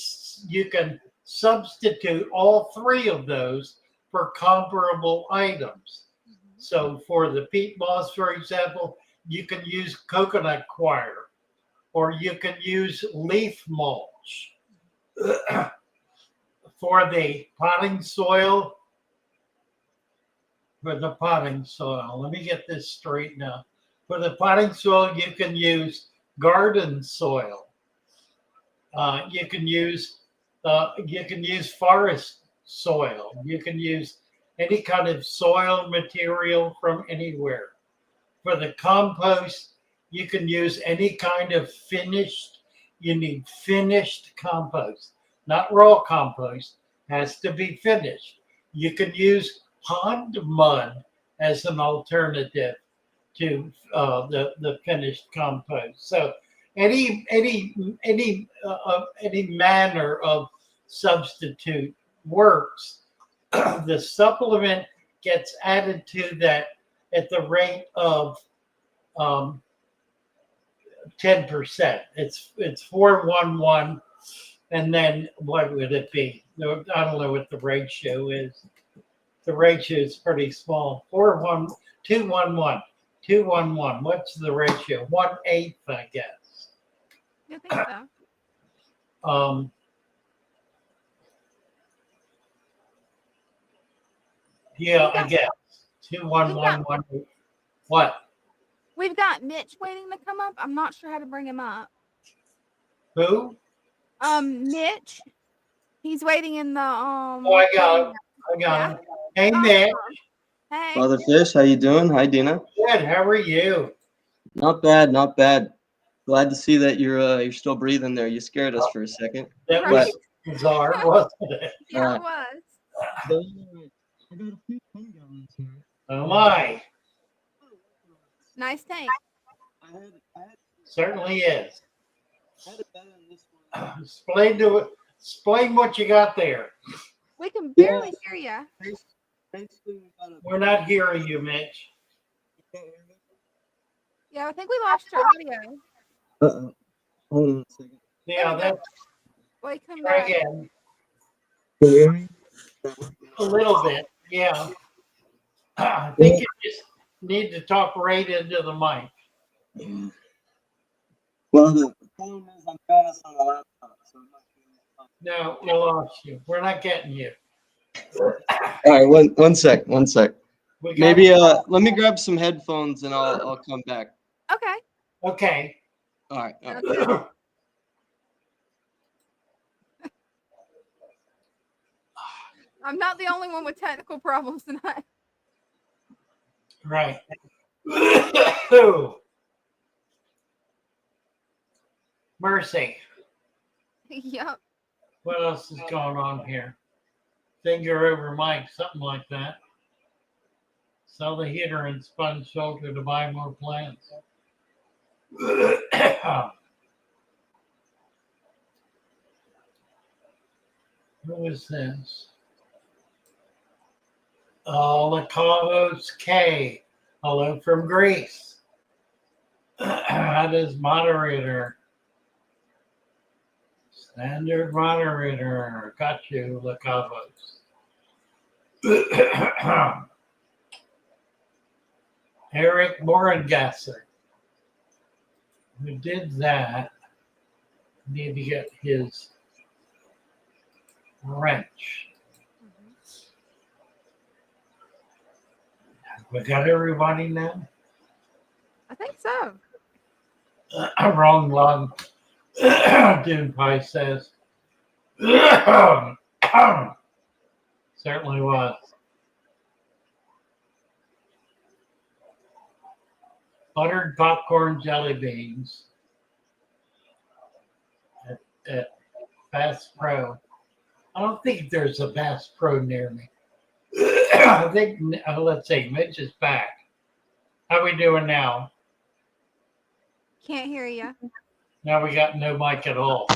Speaker 2: substitute all 3 of those for comparable items. So for the peat moss, for example, you can use coconut coir, or you can use leaf mulch. For the potting soil, let me get this straight now. For the potting soil, you can use garden soil. You can use forest soil. You can use any kind of soil material from anywhere. For the compost, you can use any kind of you need finished compost, not raw compost, has to be finished. You can use pond mud as an alternative to the finished compost. So any manner of substitute works. The supplement gets added to that at the rate of 10%. It's 411, and then what would it be? I don't know what the ratio is. The ratio is pretty small. 211. 211. What's the ratio? 1/8, I guess.
Speaker 3: You think so?
Speaker 2: Yeah, I guess 211. What?
Speaker 3: We've got Mitch waiting to come up. I'm not sure how to bring him up.
Speaker 2: Who?
Speaker 3: Mitch. He's waiting in the
Speaker 2: Oh, I got him. Hey, Mitch.
Speaker 3: Hey.
Speaker 8: Father Fish, how you doing? Hi, Dina.
Speaker 2: Good. How are you?
Speaker 8: Not bad, not bad. Glad to see that you're still breathing there. You scared us for a second.
Speaker 2: That
Speaker 3: Right.
Speaker 2: was bizarre, wasn't it?
Speaker 3: Yeah, it was.
Speaker 8: I got a few 10 gallons here.
Speaker 2: Oh my.
Speaker 3: Nice tank.
Speaker 8: I had
Speaker 2: Certainly is.
Speaker 8: it better than this one.
Speaker 2: Explain what you got there.
Speaker 3: We can barely hear you.
Speaker 8: Basically, we got a.
Speaker 2: We're not hearing you, Mitch.
Speaker 8: You can't hear me?
Speaker 3: Yeah, I think we lost your audio.
Speaker 8: Uh-oh. Hold on a second.
Speaker 2: Yeah, that's
Speaker 3: Wait, come
Speaker 2: try
Speaker 3: back.
Speaker 2: again.
Speaker 8: Can you hear me?
Speaker 2: A little bit, yeah. I think you just need to talk right into the mic.
Speaker 8: Yeah. Well, the problem is I'm doing this on the laptop, so I'm not doing it.
Speaker 2: No, we lost you. We're not getting you.
Speaker 8: All right, one sec.
Speaker 2: We got
Speaker 8: Maybe let me grab some headphones and I'll come back.
Speaker 3: Okay.
Speaker 2: Okay.
Speaker 8: All right.
Speaker 3: I'm not the only one with technical problems tonight.
Speaker 2: Right. Mercy.
Speaker 3: Yep.
Speaker 2: What else is going on here? Finger over mic, something like that. Sell the heater and sponge shelter to buy more plants. Who is this? Oh, Lacavos K. Hello from Greece. That is moderator. Standard moderator. Got you, Lacavos. Eric Morengasser, who did that, need to get his wrench. We got everybody now?
Speaker 3: I think so.
Speaker 2: Wrong lung. Dune Pie says. Certainly was. Buttered popcorn jelly beans at Bass Pro. I don't think there's a Bass Pro near me. I think, let's see, Mitch is back. How we doing now?
Speaker 3: Can't hear you.
Speaker 2: Now we got no mic at all.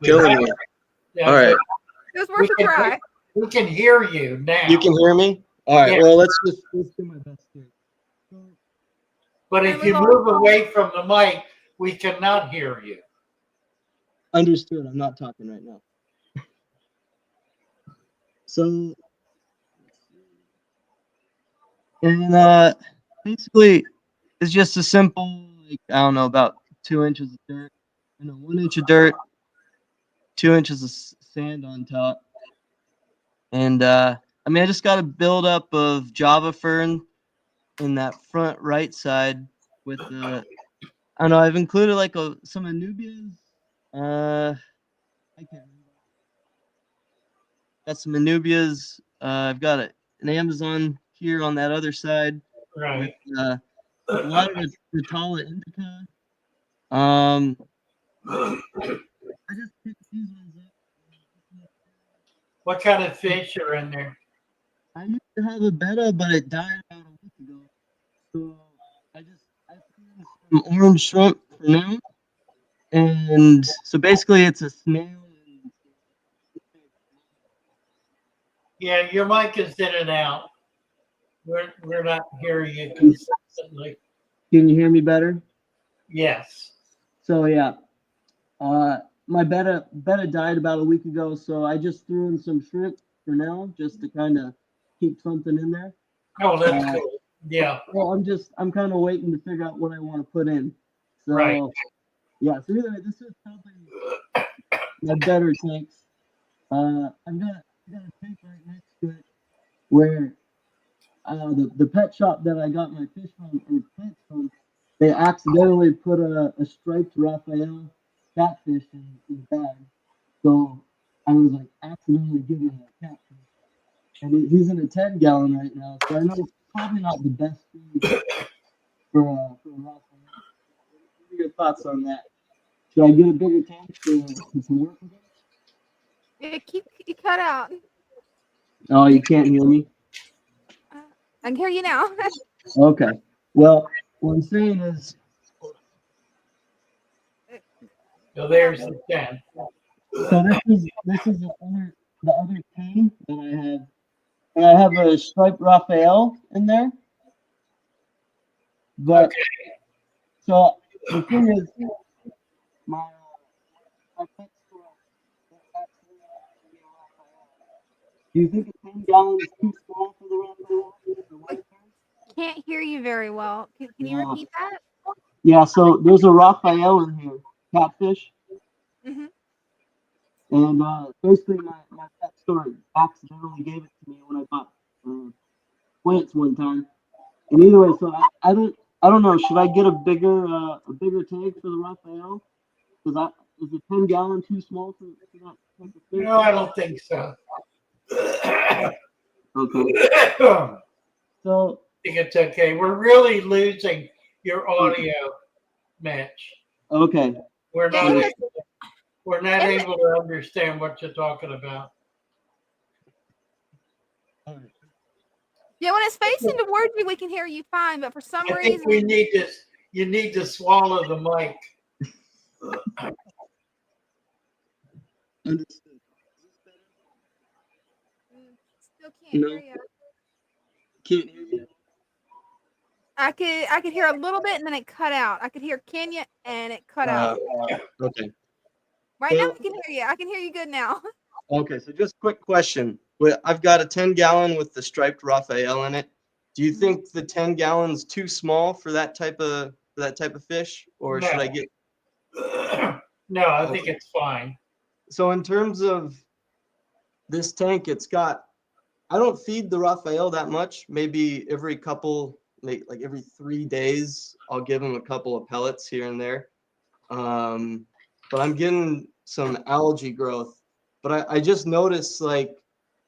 Speaker 4: Killing me.
Speaker 2: Yeah,
Speaker 4: All right.
Speaker 3: It was worth a try.
Speaker 2: We can hear you now.
Speaker 4: You can hear me? All right.
Speaker 2: Yeah.
Speaker 4: Well, let's do my best here.
Speaker 2: But if you move away from the mic, we cannot hear you.
Speaker 8: Understood. I'm not talking right now. So, and basically, it's just a simple, like, I don't know, about 2 inches of dirt, 1 inch of dirt, 2 inches of sand on top, and I mean, I just got a buildup of Java fern in that front right side with the, I don't know, I've included like some anubias. I can't remember. Got some anubias. I've got an Amazon here on that other side.
Speaker 2: Right.
Speaker 8: With, a lot of the tall indica. I just picked these ones up.
Speaker 5: What kind of fish are in there?
Speaker 8: I used to have a betta, but it died about a week ago. So I threw in some orange shrimp for now. And so basically it's a snail.
Speaker 2: Yeah, your mic is in and out. We're not hearing you consistently.
Speaker 8: Can you hear me better?
Speaker 2: Yes.
Speaker 8: So yeah, my betta died about a week ago, so I just threw in some shrimp for now, just to kind of keep something in there.
Speaker 2: Oh, that's cool. Yeah.
Speaker 8: Well, I'm kind of waiting to figure out what I want to put in. So
Speaker 2: right.
Speaker 8: Yeah. So anyway, this is probably my better tanks. I've got a tank right next to it where the pet shop that I got my fish from or plants from, they accidentally put a striped Raphael catfish in the bag. So I was like accidentally giving him a catfish. And he's in a 10-gallon right now. So I know it's probably not the best food for a Raphael. What are your thoughts on that? Should I get a bigger tank to work with it?
Speaker 3: Yeah, you cut out.
Speaker 8: Oh, you can't hear me?
Speaker 3: I can hear you now.
Speaker 8: Okay. Well, what I'm saying is.
Speaker 2: So there's the 10.
Speaker 8: So this is the other 10 that I have. And I have a striped Raphael in there. But okay. So the thing is, my pet store. Do you think a 10-gallon is too small for the Raphael?
Speaker 3: Can't hear you very well. Can you repeat that?
Speaker 8: Yeah, so there's a Raphael in here, catfish.
Speaker 3: Mm-hmm.
Speaker 8: And basically my pet store accidentally gave it to me when I bought plants one time. And either way, so I don't know. Should I get a bigger tank for the Raphael? Because is the 10-gallon too small for that?
Speaker 2: No, I don't think so.
Speaker 8: Okay. So
Speaker 2: I think it's okay. We're really losing your audio, Mitch.
Speaker 8: Okay.
Speaker 2: We're not. We're not able to understand what you're talking about.
Speaker 3: Yeah, when it's facing towards you, we can hear you fine, but for some
Speaker 2: I think
Speaker 3: reason,
Speaker 2: you need to swallow the mic.
Speaker 8: Understood.
Speaker 3: still can't
Speaker 8: No.
Speaker 3: hear you.
Speaker 8: Can't hear you.
Speaker 3: I could hear a little bit and then it cut out. I could hear Kenya and it cut out.
Speaker 8: Okay.
Speaker 3: Right now
Speaker 8: so-
Speaker 3: I can hear you. I can hear you good now.
Speaker 8: Okay, so just quick question. I've got a 10-gallon with the striped Raphael in it. Do you think the 10 gallons too small for that type of fish, or should I get?
Speaker 2: No, I think it's fine.
Speaker 8: So in terms of this tank, I don't feed the Raphael that much. Maybe every couple, like every 3 days, I'll give him a couple of pellets here and there. But I'm getting some algae growth. But I just noticed like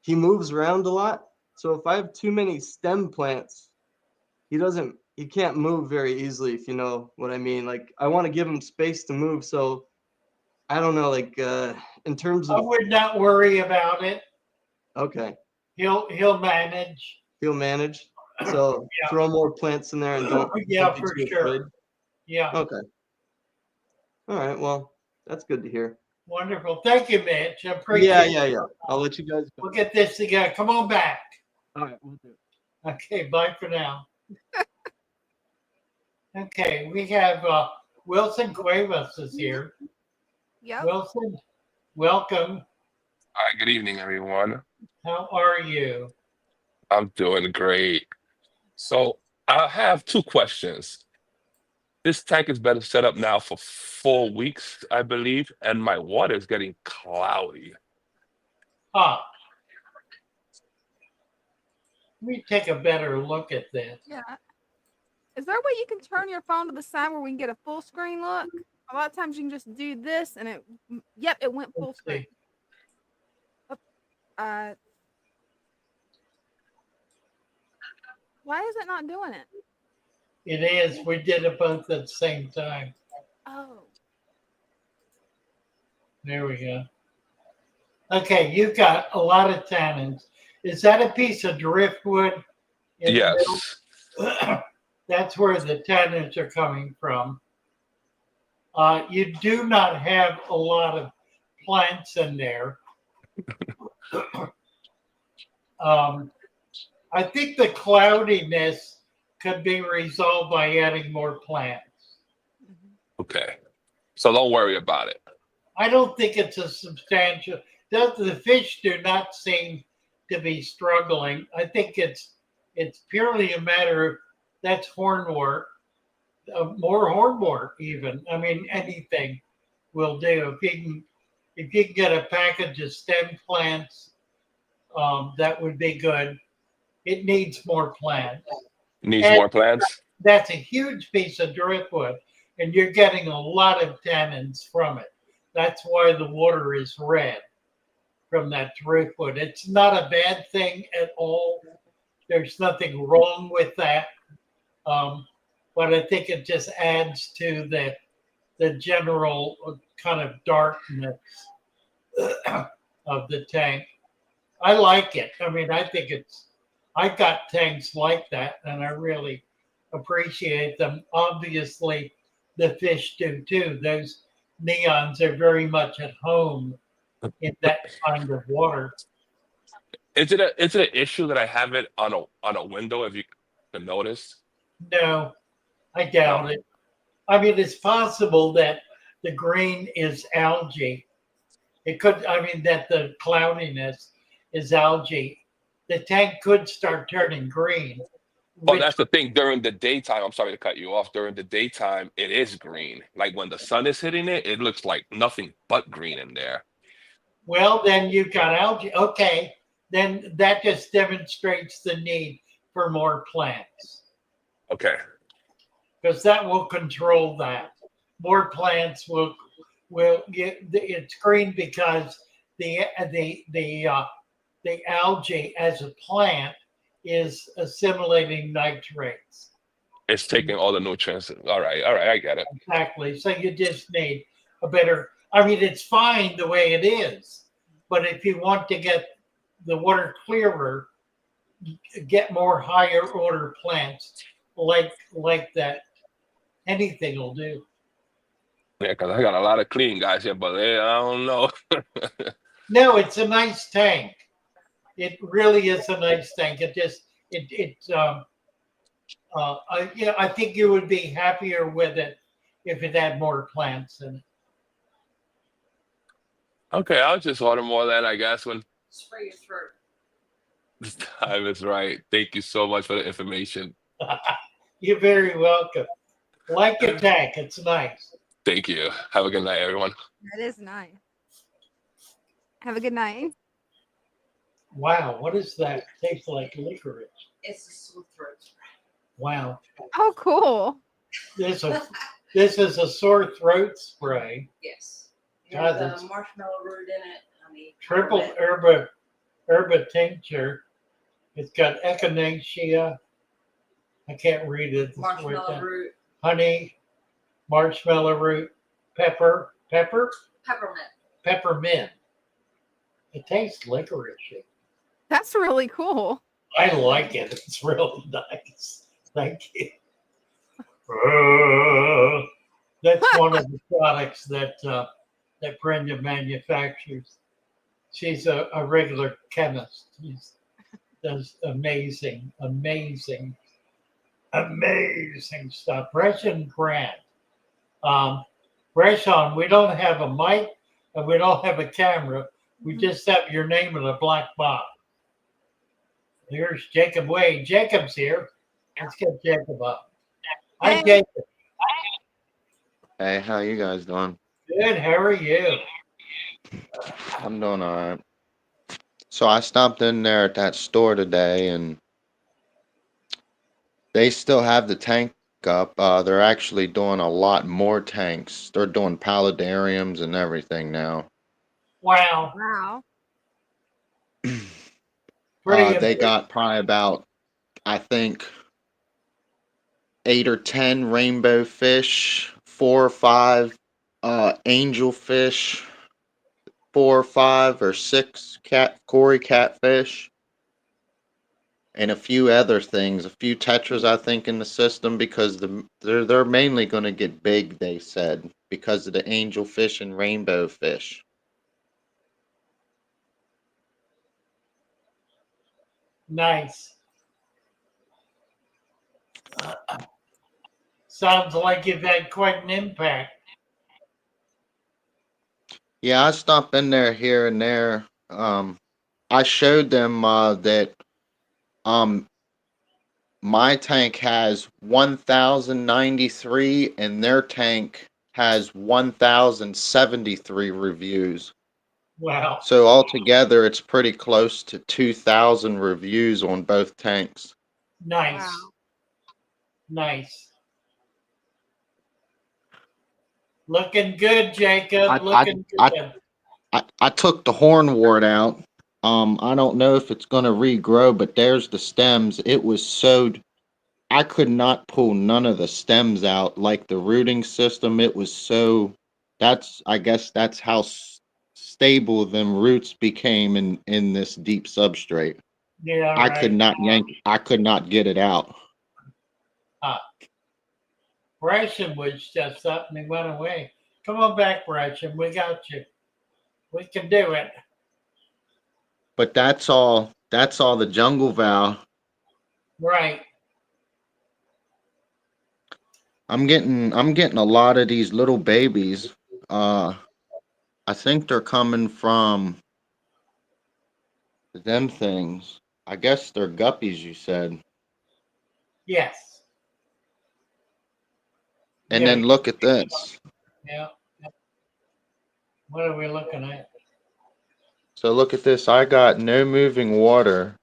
Speaker 8: he moves around a lot. So if I have too many stem plants, he can't move very easily, if you know what I mean. Like I want to give him space to move. So I don't know, like in terms
Speaker 2: I
Speaker 8: of
Speaker 2: would not worry about it.
Speaker 8: okay.
Speaker 2: He'll manage.
Speaker 8: He'll manage. So
Speaker 2: Yeah.
Speaker 8: throw more plants in there and don't
Speaker 2: Yeah,
Speaker 8: be
Speaker 2: for
Speaker 8: too
Speaker 2: sure.
Speaker 8: afraid.
Speaker 2: Yeah.
Speaker 8: Okay. All right. Well, that's good to hear.
Speaker 2: Wonderful. Thank you, Mitch. I appreciate it.
Speaker 8: Yeah. I'll let you guys go.
Speaker 2: We'll get this together. Come on back.
Speaker 8: All right, we'll do it.
Speaker 2: Okay, bye for now. Okay, we have Wilson Cuevas is here.
Speaker 3: Yep.
Speaker 2: Wilson, welcome.
Speaker 9: Hi, good evening, everyone.
Speaker 2: How are you?
Speaker 9: I'm doing great. So I have two questions. This tank has been set up now for 4 weeks, I believe, and my water is getting cloudy.
Speaker 2: Let me take a better look at this.
Speaker 3: Yeah. Is there a way you can turn your phone to the side where we can get a full screen look? A lot of times you can just do this and it went full
Speaker 2: Let's
Speaker 3: screen.
Speaker 2: see.
Speaker 3: Why is it not doing it?
Speaker 2: It is. We did it both at the same time.
Speaker 3: Oh.
Speaker 2: There we go. Okay, you've got a lot of tannins. Is that a piece of driftwood? in the
Speaker 9: Yes.
Speaker 2: middle? That's where the tannins are coming from. You do not have a lot of plants in there. I think the cloudiness could be resolved by adding more plants.
Speaker 9: Okay. So don't worry about it.
Speaker 2: I don't think it's a substantial. The fish do not seem to be struggling. I think it's purely a matter of that's hornwort, more hornwort even. I mean, anything will do. If you can get a package of stem plants, that would be good. It needs more plants.
Speaker 9: Needs
Speaker 2: And
Speaker 9: more plants?
Speaker 2: That's a huge piece of driftwood, and you're getting a lot of tannins from it. That's why the water is red from that driftwood. It's not a bad thing at all. There's nothing wrong with that. But I think it just adds to the general kind of darkness of the tank. I like it. I mean, I've got tanks like that, and I really appreciate them. Obviously, the fish do too. Those neons are very much at home in that kind of water.
Speaker 9: Is it an issue that I have it on a window, if you can notice?
Speaker 2: No, I doubt it. I mean, it's possible that the green is algae. It could, I mean, that the cloudiness is algae. The tank could start turning green.
Speaker 9: Oh, that's the thing. During the daytime, I'm sorry to cut you off. During the daytime, it is green. Like when the sun is hitting it, it looks like nothing but green in there.
Speaker 2: Well, then you've got algae. Okay, then that just demonstrates the need for more plants.
Speaker 9: Okay.
Speaker 2: Because that will control that. More plants will get. It's green because the algae as a plant is assimilating nitrates.
Speaker 9: It's taking all the nutrients. All right, I get it.
Speaker 2: Exactly. So you just need a better. I mean, it's fine the way it is, but if you want to get the water clearer, get more higher order plants like that. Anything will do.
Speaker 9: Yeah, because I got a lot of clean guys here, but I don't know.
Speaker 2: No, it's a nice tank. It really is a nice tank. I think you would be happier with it if it had more plants in it.
Speaker 9: Okay, I'll just order more of that, I guess, when
Speaker 7: Spray your throat.
Speaker 9: the time is right. Thank you so much for the information.
Speaker 2: You're very welcome. Like your tank, it's nice.
Speaker 9: Thank you. Have a good night, everyone.
Speaker 3: That is nice. Have a good night.
Speaker 2: Wow, what is that? Tastes like licorice.
Speaker 7: It's a sore throat spray.
Speaker 2: Wow.
Speaker 3: Oh, cool.
Speaker 2: This is a sore throat spray.
Speaker 7: Yes. It
Speaker 2: God,
Speaker 7: has
Speaker 2: that's-
Speaker 7: a marshmallow root in it. Honey.
Speaker 2: Triple
Speaker 7: peppermint.
Speaker 2: herba tincture. It's got echinacea. I can't read it.
Speaker 7: Marshmallow root.
Speaker 2: Honey, marshmallow root, peppermint.
Speaker 7: Peppermint.
Speaker 2: It tastes licorice.
Speaker 3: That's really cool.
Speaker 2: I like it. It's really nice. Thank you. That's one of the products that Brenda manufactures. She's a regular chemist. She does amazing stuff. Russian Grant. Reshan, we don't have a mic and we don't have a camera. We just have your name in a black box. Here's Jacob Wade. Jacob's here. Let's get Jacob up. Hi,
Speaker 3: Hey.
Speaker 2: Jacob.
Speaker 10: Hey, how you guys doing?
Speaker 2: Good. How are you?
Speaker 10: I'm doing all right. So I stopped in there at that store today, and they still have the tank up. They're actually doing a lot more tanks. They're doing paludariums and everything now.
Speaker 2: Wow.
Speaker 3: Wow.
Speaker 2: Pretty
Speaker 10: They got probably about, I think, 8 or 10 rainbow fish, 4 or 5 angel fish, 4 or 5 or 6 Cory catfish, and a few other things, a few tetras I think in the system, because they're mainly going to get big, they said, because of the angel fish and rainbow fish.
Speaker 2: nice. Sounds like you've had quite an impact.
Speaker 10: Yeah, I stop in there here and there. I showed them that my tank has 1,093 and their tank has 1,073 reviews.
Speaker 2: Wow.
Speaker 10: So altogether, it's pretty close to 2,000 reviews on both tanks.
Speaker 2: Nice.
Speaker 3: Wow.
Speaker 2: Nice. Looking good, Jacob.
Speaker 10: I-
Speaker 2: Looking
Speaker 10: I-
Speaker 2: good.
Speaker 10: I took the hornwort out. I don't know if it's going to regrow, but there's the stems. It was so, I could not pull none of the stems out. Like the rooting system, it was so, I guess that's how stable them roots became in this deep substrate.
Speaker 2: Yeah,
Speaker 10: I
Speaker 2: right.
Speaker 10: could not get it out.
Speaker 2: Bryson was just up and he went away. Come on back, Bryson. We got you. We can do it.
Speaker 10: But that's all the jungle vow.
Speaker 2: Right.
Speaker 10: I'm getting a lot of these little babies. I think they're coming from them things. I guess they're guppies, you said.
Speaker 2: Yes.
Speaker 10: And
Speaker 2: Yeah.
Speaker 10: then look at this.
Speaker 2: Yeah. What are we looking at?
Speaker 10: So look at this. I got no moving water,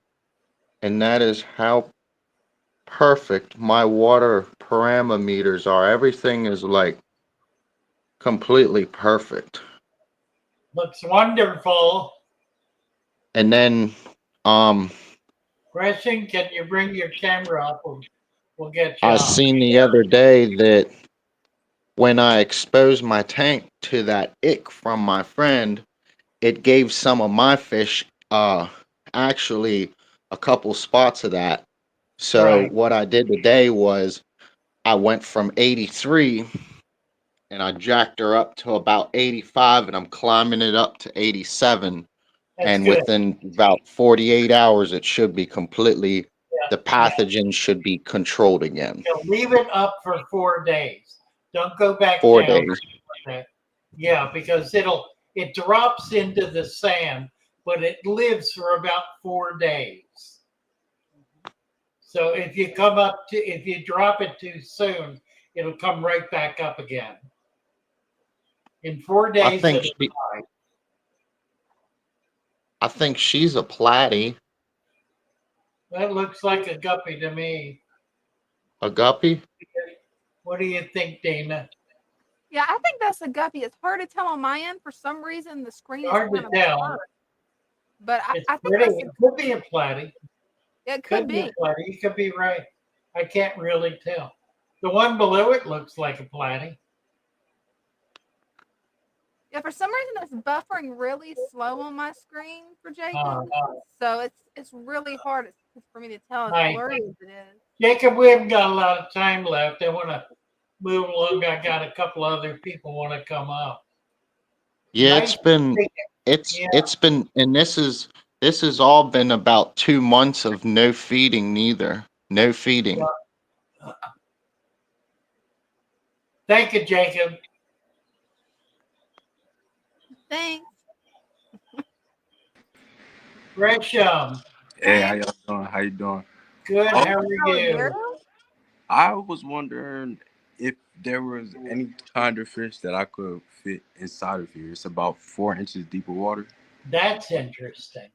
Speaker 10: and that is how perfect my water parameters are. Everything is like completely perfect.
Speaker 2: Looks wonderful.
Speaker 10: And then
Speaker 2: Bryson, can you bring your camera up? We'll get you
Speaker 10: I
Speaker 2: on.
Speaker 10: seen the other day that when I exposed my tank to that ick from my friend, it gave some of my fish actually a couple spots of that. So
Speaker 2: Right.
Speaker 10: what I did today was I went from 83 and I jacked her up to about 85 and I'm climbing it up to 87.
Speaker 2: That's
Speaker 10: And
Speaker 2: good.
Speaker 10: within about 48 hours, it should be completely, the
Speaker 2: Yeah.
Speaker 10: pathogen should be controlled again.
Speaker 2: Yeah, leave it up for 4 days. Don't go back
Speaker 10: 4 days.
Speaker 2: down. Yeah, because it drops into the sand, but it lives for about 4 days. So if you drop it too soon, it'll come right back up again. In 4
Speaker 10: I
Speaker 2: days,
Speaker 10: think
Speaker 2: it'll
Speaker 10: she,
Speaker 2: die.
Speaker 10: I think she's a platy.
Speaker 2: That looks like a guppy to me.
Speaker 10: A guppy?
Speaker 2: What do you think, Dana?
Speaker 3: Yeah, I think that's a guppy. It's hard to tell on my end. For some reason, the screen is
Speaker 2: Hard to
Speaker 3: kind of
Speaker 2: tell.
Speaker 3: blurred. But
Speaker 2: It's
Speaker 3: I think
Speaker 2: pretty.
Speaker 3: that's
Speaker 2: It could be a platy.
Speaker 3: it
Speaker 2: Could
Speaker 3: could
Speaker 2: be a
Speaker 3: be.
Speaker 2: platy. You could be right. I can't really tell. The one below it looks like a platy.
Speaker 3: Yeah, for some reason it's buffering really slow on my screen for
Speaker 2: Uh,
Speaker 3: Jacob. So it's really hard for me to tell as
Speaker 2: Nice.
Speaker 3: blurry as it is.
Speaker 2: Jacob, we haven't got a lot of time left. I want to move along. I got a couple other people want to come up.
Speaker 10: Yeah,
Speaker 2: Nice. Yeah.
Speaker 10: it's been, and this has all been about 2 months of no feeding neither. No feeding.
Speaker 2: Thank you, Jacob.
Speaker 3: Thanks.
Speaker 2: Gresham.
Speaker 11: Hey, how y'all doing? How you doing?
Speaker 2: Good.
Speaker 11: Oh,
Speaker 2: How are you?
Speaker 11: I was wondering if there was any kind of fish that I could fit inside of here. It's about 4 inches deep of water.
Speaker 2: That's interesting.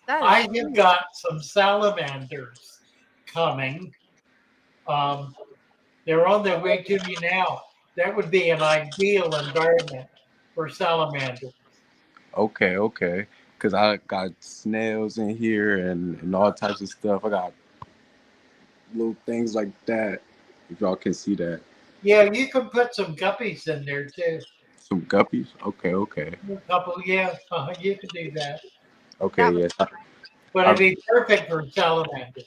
Speaker 3: That
Speaker 2: I
Speaker 3: is
Speaker 2: have
Speaker 3: huge.
Speaker 2: got some salamanders coming. They're on their way to me now. That would be an ideal environment for salamanders.
Speaker 11: Okay. Because I got snails in here and all types of stuff. I got little things like that. If y'all can see that.
Speaker 2: Yeah, you can put some guppies in there too.
Speaker 11: Some guppies. Okay.
Speaker 2: A couple, yeah, you can do that.
Speaker 11: Okay, yes.
Speaker 2: But it'd be perfect for salamanders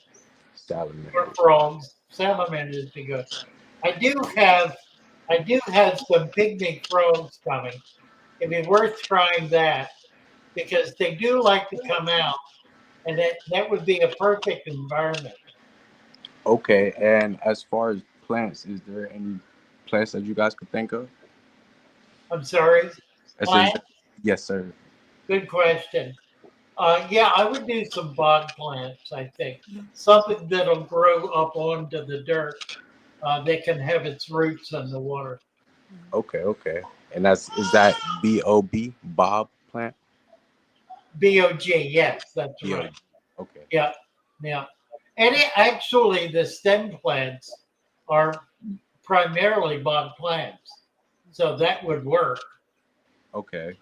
Speaker 11: Salamander.
Speaker 2: or frogs. Salamanders would be good. I do have some pygmy frogs coming. It'd be worth trying that because they do like to come out, and that would be a perfect environment.
Speaker 11: Okay, and as far as plants, is there any plants that you guys could think of?
Speaker 2: I'm sorry.
Speaker 11: I said,
Speaker 2: Plant?
Speaker 11: yes, sir.
Speaker 2: Good question. Yeah, I would do some bog plants, I think. Something that'll grow up onto the dirt. That can have its roots in the water.
Speaker 11: Okay. And is that BOB, Bob plant?
Speaker 2: BOG, yes, that's
Speaker 11: BOG.
Speaker 2: right.
Speaker 11: Okay.
Speaker 2: Yeah. And actually, the stem plants are primarily bog plants. So that would work.
Speaker 11: Okay.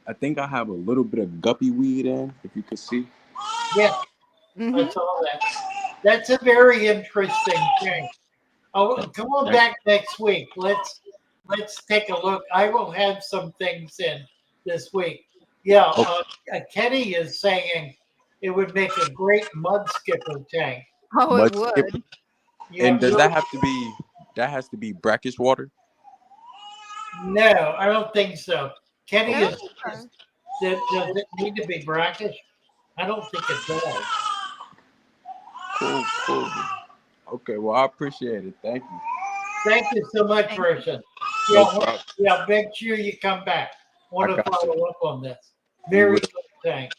Speaker 11: I think I have a little bit of guppy weed in, if you could see.
Speaker 2: Yeah, I saw that. That's a very interesting thing. Oh, come on back next week. Let's take a look. I will have some things in this week. Yeah, Kenny is saying it would make a great mud skipper tank.
Speaker 3: Oh, it
Speaker 11: Mud
Speaker 3: would.
Speaker 11: skipper.
Speaker 2: Yeah,
Speaker 11: And does that have to be? That has to be brackish water.
Speaker 2: No, I don't think so. Kenny
Speaker 3: I
Speaker 2: is.
Speaker 3: don't think so.
Speaker 2: Does it need to be brackish? I don't think it does.
Speaker 11: Cool. Okay, well I appreciate it. Thank you.
Speaker 2: Thank you so much, Person.
Speaker 11: No problem.
Speaker 2: Yeah, make sure you come back. Want
Speaker 11: I
Speaker 2: to
Speaker 11: got
Speaker 2: follow
Speaker 11: you.
Speaker 2: up on this.
Speaker 11: We
Speaker 2: Very
Speaker 11: will.
Speaker 2: good tank.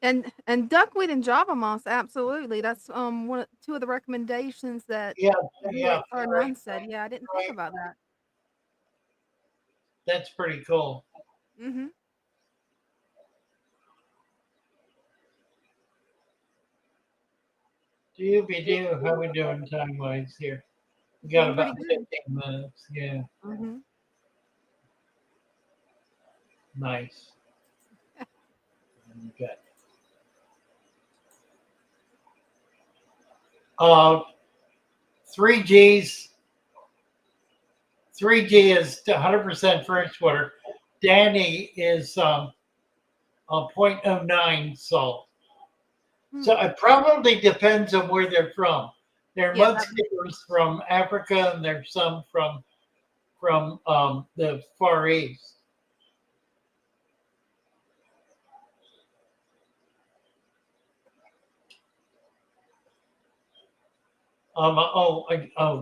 Speaker 3: And duckweed and java moss, absolutely. That's two of the recommendations that
Speaker 2: Yeah.
Speaker 3: Nine said. Yeah, I didn't think about that.
Speaker 2: That's pretty cool.
Speaker 3: Mm-hmm.
Speaker 2: Do how we doing time wise here? We got
Speaker 3: Doing
Speaker 2: about
Speaker 3: pretty good.
Speaker 2: 15 minutes. Yeah,
Speaker 3: Mm-hmm.
Speaker 2: nice. Okay. 3Gs. 3G is 100% freshwater. Danny is a 0.09 salt. So it probably depends on where they're from. There are
Speaker 3: Yeah,
Speaker 2: mudskippers from Africa, and there's some from the Far East.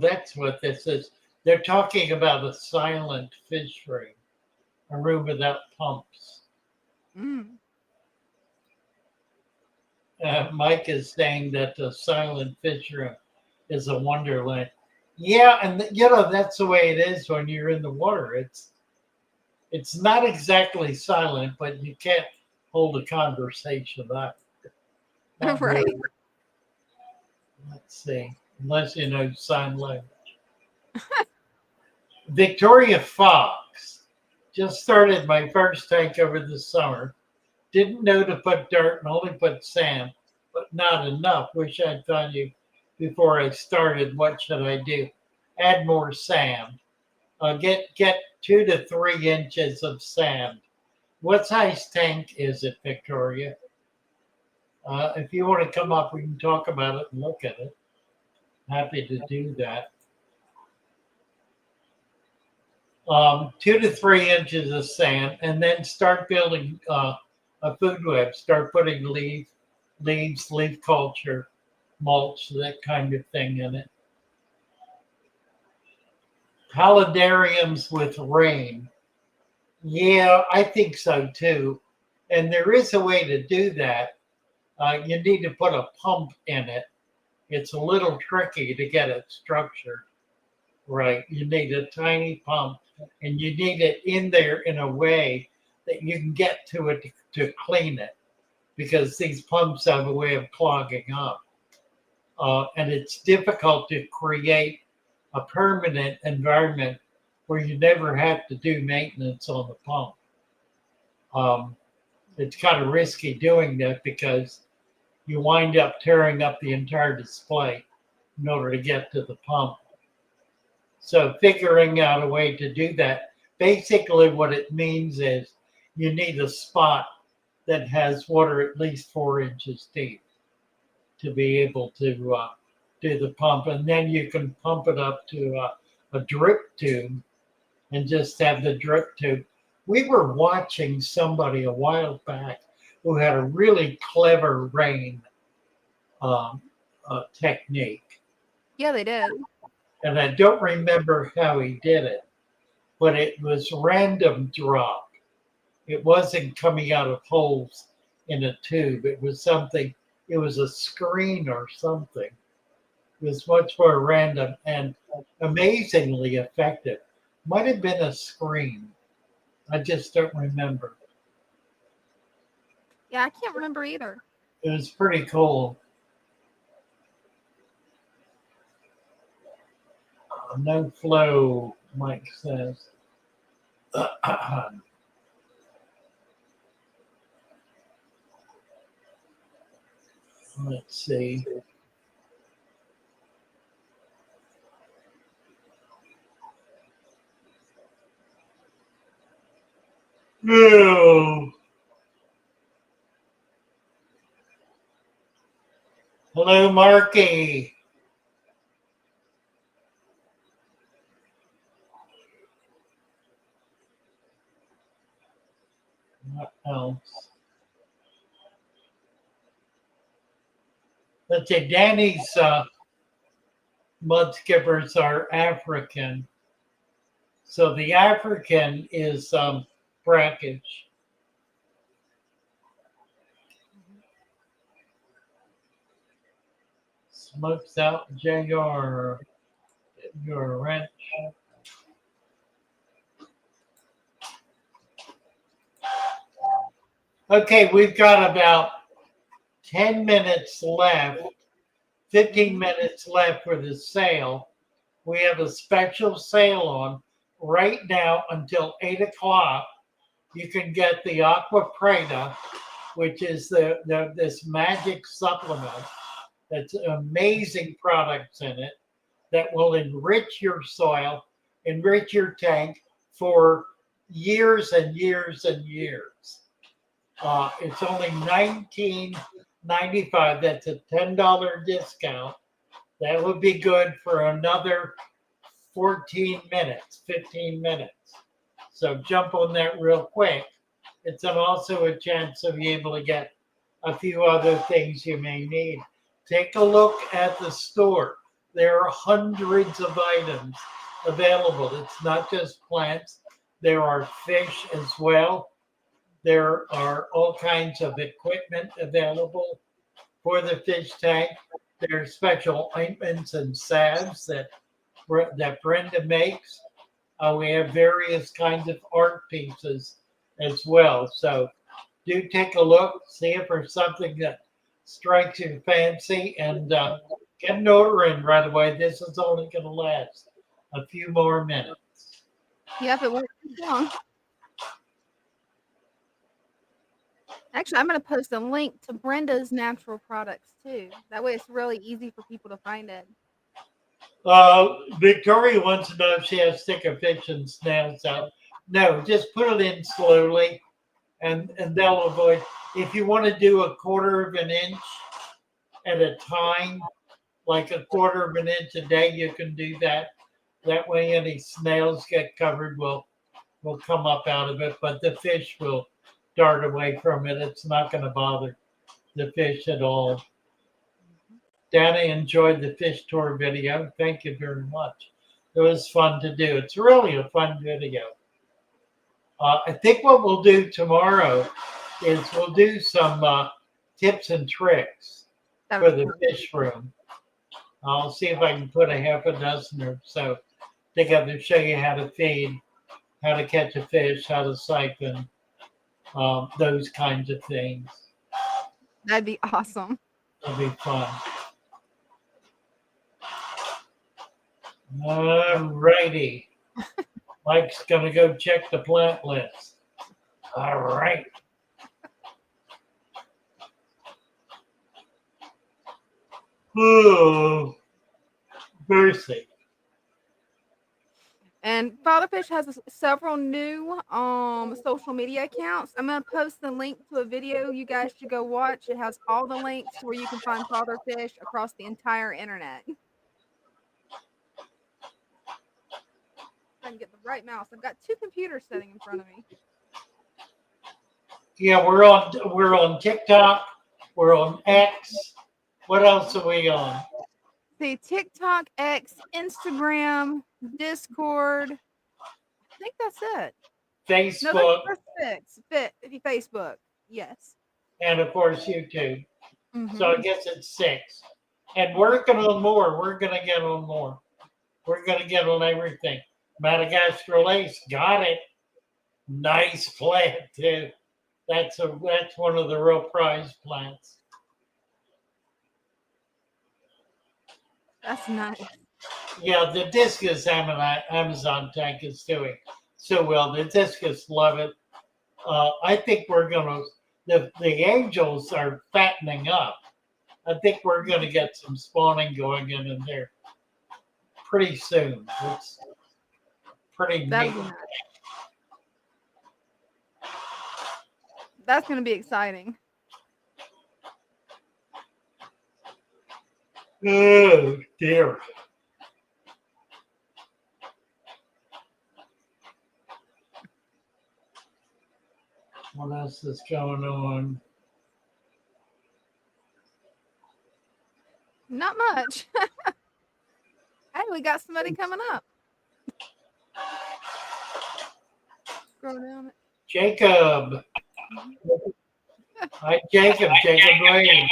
Speaker 2: That's what this is. They're talking about a silent fish room, a room without pumps. Mike is saying that the silent fish room is a wonderland. Yeah, and that's the way it is when you're in the water. It's not exactly silent, but you can't hold a conversation that.
Speaker 3: right.
Speaker 2: Really. Let's see, unless you know sign language. Victoria Fox just started my first tank over the summer. Didn't know to put dirt and only put sand, but not enough. Wish I'd found you before I started. What should I do? Add more sand. Get 2 to 3 inches of sand. What size tank is it, Victoria? If you want to come up, we can talk about it and look at it. Happy to do that. 2 to 3 inches of sand, and then start building a food web. Start putting leaves, leaf culture, mulch, that kind of thing in it. Paludariums with rain. Yeah, I think so too. And there is a way to do that. You need to put a pump in it. It's a little tricky to get it structured right. You need a tiny pump, and you need it in there in a way that you can get to it to clean it, because these pumps have a way of clogging up. And it's difficult to create a permanent environment where you never have to do maintenance on the pump. It's kind of risky doing that because you wind up tearing up the entire display in order to get to the pump. So figuring out a way to do that, basically what it means is you need a spot that has water at least 4 inches deep to be able to do the pump. And then you can pump it up to a drip tube and just have the drip tube. We were watching somebody a while back who had a really clever rain technique.
Speaker 3: Yeah, they did.
Speaker 2: And I don't remember how he did it, but it was random drop. It wasn't coming out of holes in a tube. It was something, it was a screen or something. It was much more random and amazingly effective. Might have been a screen. I just don't remember.
Speaker 3: Yeah, I can't remember either.
Speaker 2: It was pretty cool. No flow, Mike says. Let's see. No. Hello, Marky. What else? Let's say Danny's mud skippers are African. So the African is brackish. Smokes out JR, your wrench. Okay, we've got about 10 minutes left, 15 minutes left for the sale. We have a special sale on right now until 8 o'clock. You can get the Aqua Preta, which is this magic supplement that's amazing products in it that will enrich your soil, enrich your tank for years and years and years. It's only $19.95. That's a $10 discount. That would be good for another 14 minutes, 15 minutes. So jump on that real quick. It's also a chance of being able to get a few other things you may need. Take a look at the store. There are hundreds of items available. It's not just plants. There are fish as well. There are all kinds of equipment available for the fish tank. There are special ointments and salves that Brenda makes. We have various kinds of art pieces as well. So do take a look, see if there's something that strikes your fancy, and get an order in right away. This is only going to last a few more minutes.
Speaker 3: Yep, it won't be long. Actually, I'm going to post a link to Brenda's natural products too. That way it's really easy for people to find it.
Speaker 2: Victoria wants to know if she has thicker fish and snails out. No, just put it in slowly, and they'll avoid. If you want to do a quarter of an inch at a time, like a quarter of an inch a day, you can do that. That way, any snails get covered will come up out of it, but the fish will dart away from it. It's not going to bother the fish at all. Dana enjoyed the fish tour video. Thank you very much. It was fun to do. It's really a fun video. I think what we'll do tomorrow is we'll do some tips and tricks for the fish room. I'll see if I can put a half a dozen or so together to show you how to feed, how to catch a fish, how to siphon, those kinds of things.
Speaker 3: That'd be awesome.
Speaker 2: That'll be fun. All righty. Mike's going to go check the plant list. All right. Oh, mercy.
Speaker 3: And Fatherfish has several new social media accounts. I'm going to post the link to a video you guys should go watch. It has all the links where you can find Fatherfish across the entire internet. I can get the right mouse. I've got two computers sitting in front of me.
Speaker 2: Yeah, we're on TikTok. We're on X. What else are we on?
Speaker 3: See, TikTok, X, Instagram, Discord. I think that's it.
Speaker 2: Facebook.
Speaker 3: No, that's Facebook. Yes.
Speaker 2: And of course YouTube.
Speaker 3: Mm-hmm.
Speaker 2: So I guess it's 6. And working on more. We're going to get on more. We're going to get on everything. Madagascar lace, got it. Nice plant too. That's one of the real prize plants.
Speaker 3: That's nice.
Speaker 2: Yeah, the discus Amazon tank is doing so well. The discus love it. I think we're gonna. The angels are fattening up. I think we're gonna get some spawning going in there pretty soon. It's pretty neat.
Speaker 3: Nice. That's gonna be exciting.
Speaker 2: Oh dear. What else is going on?
Speaker 3: Not much. Hey, we got somebody coming up. Scroll down.
Speaker 2: Jacob. Hi, Jacob. Jacob Wade.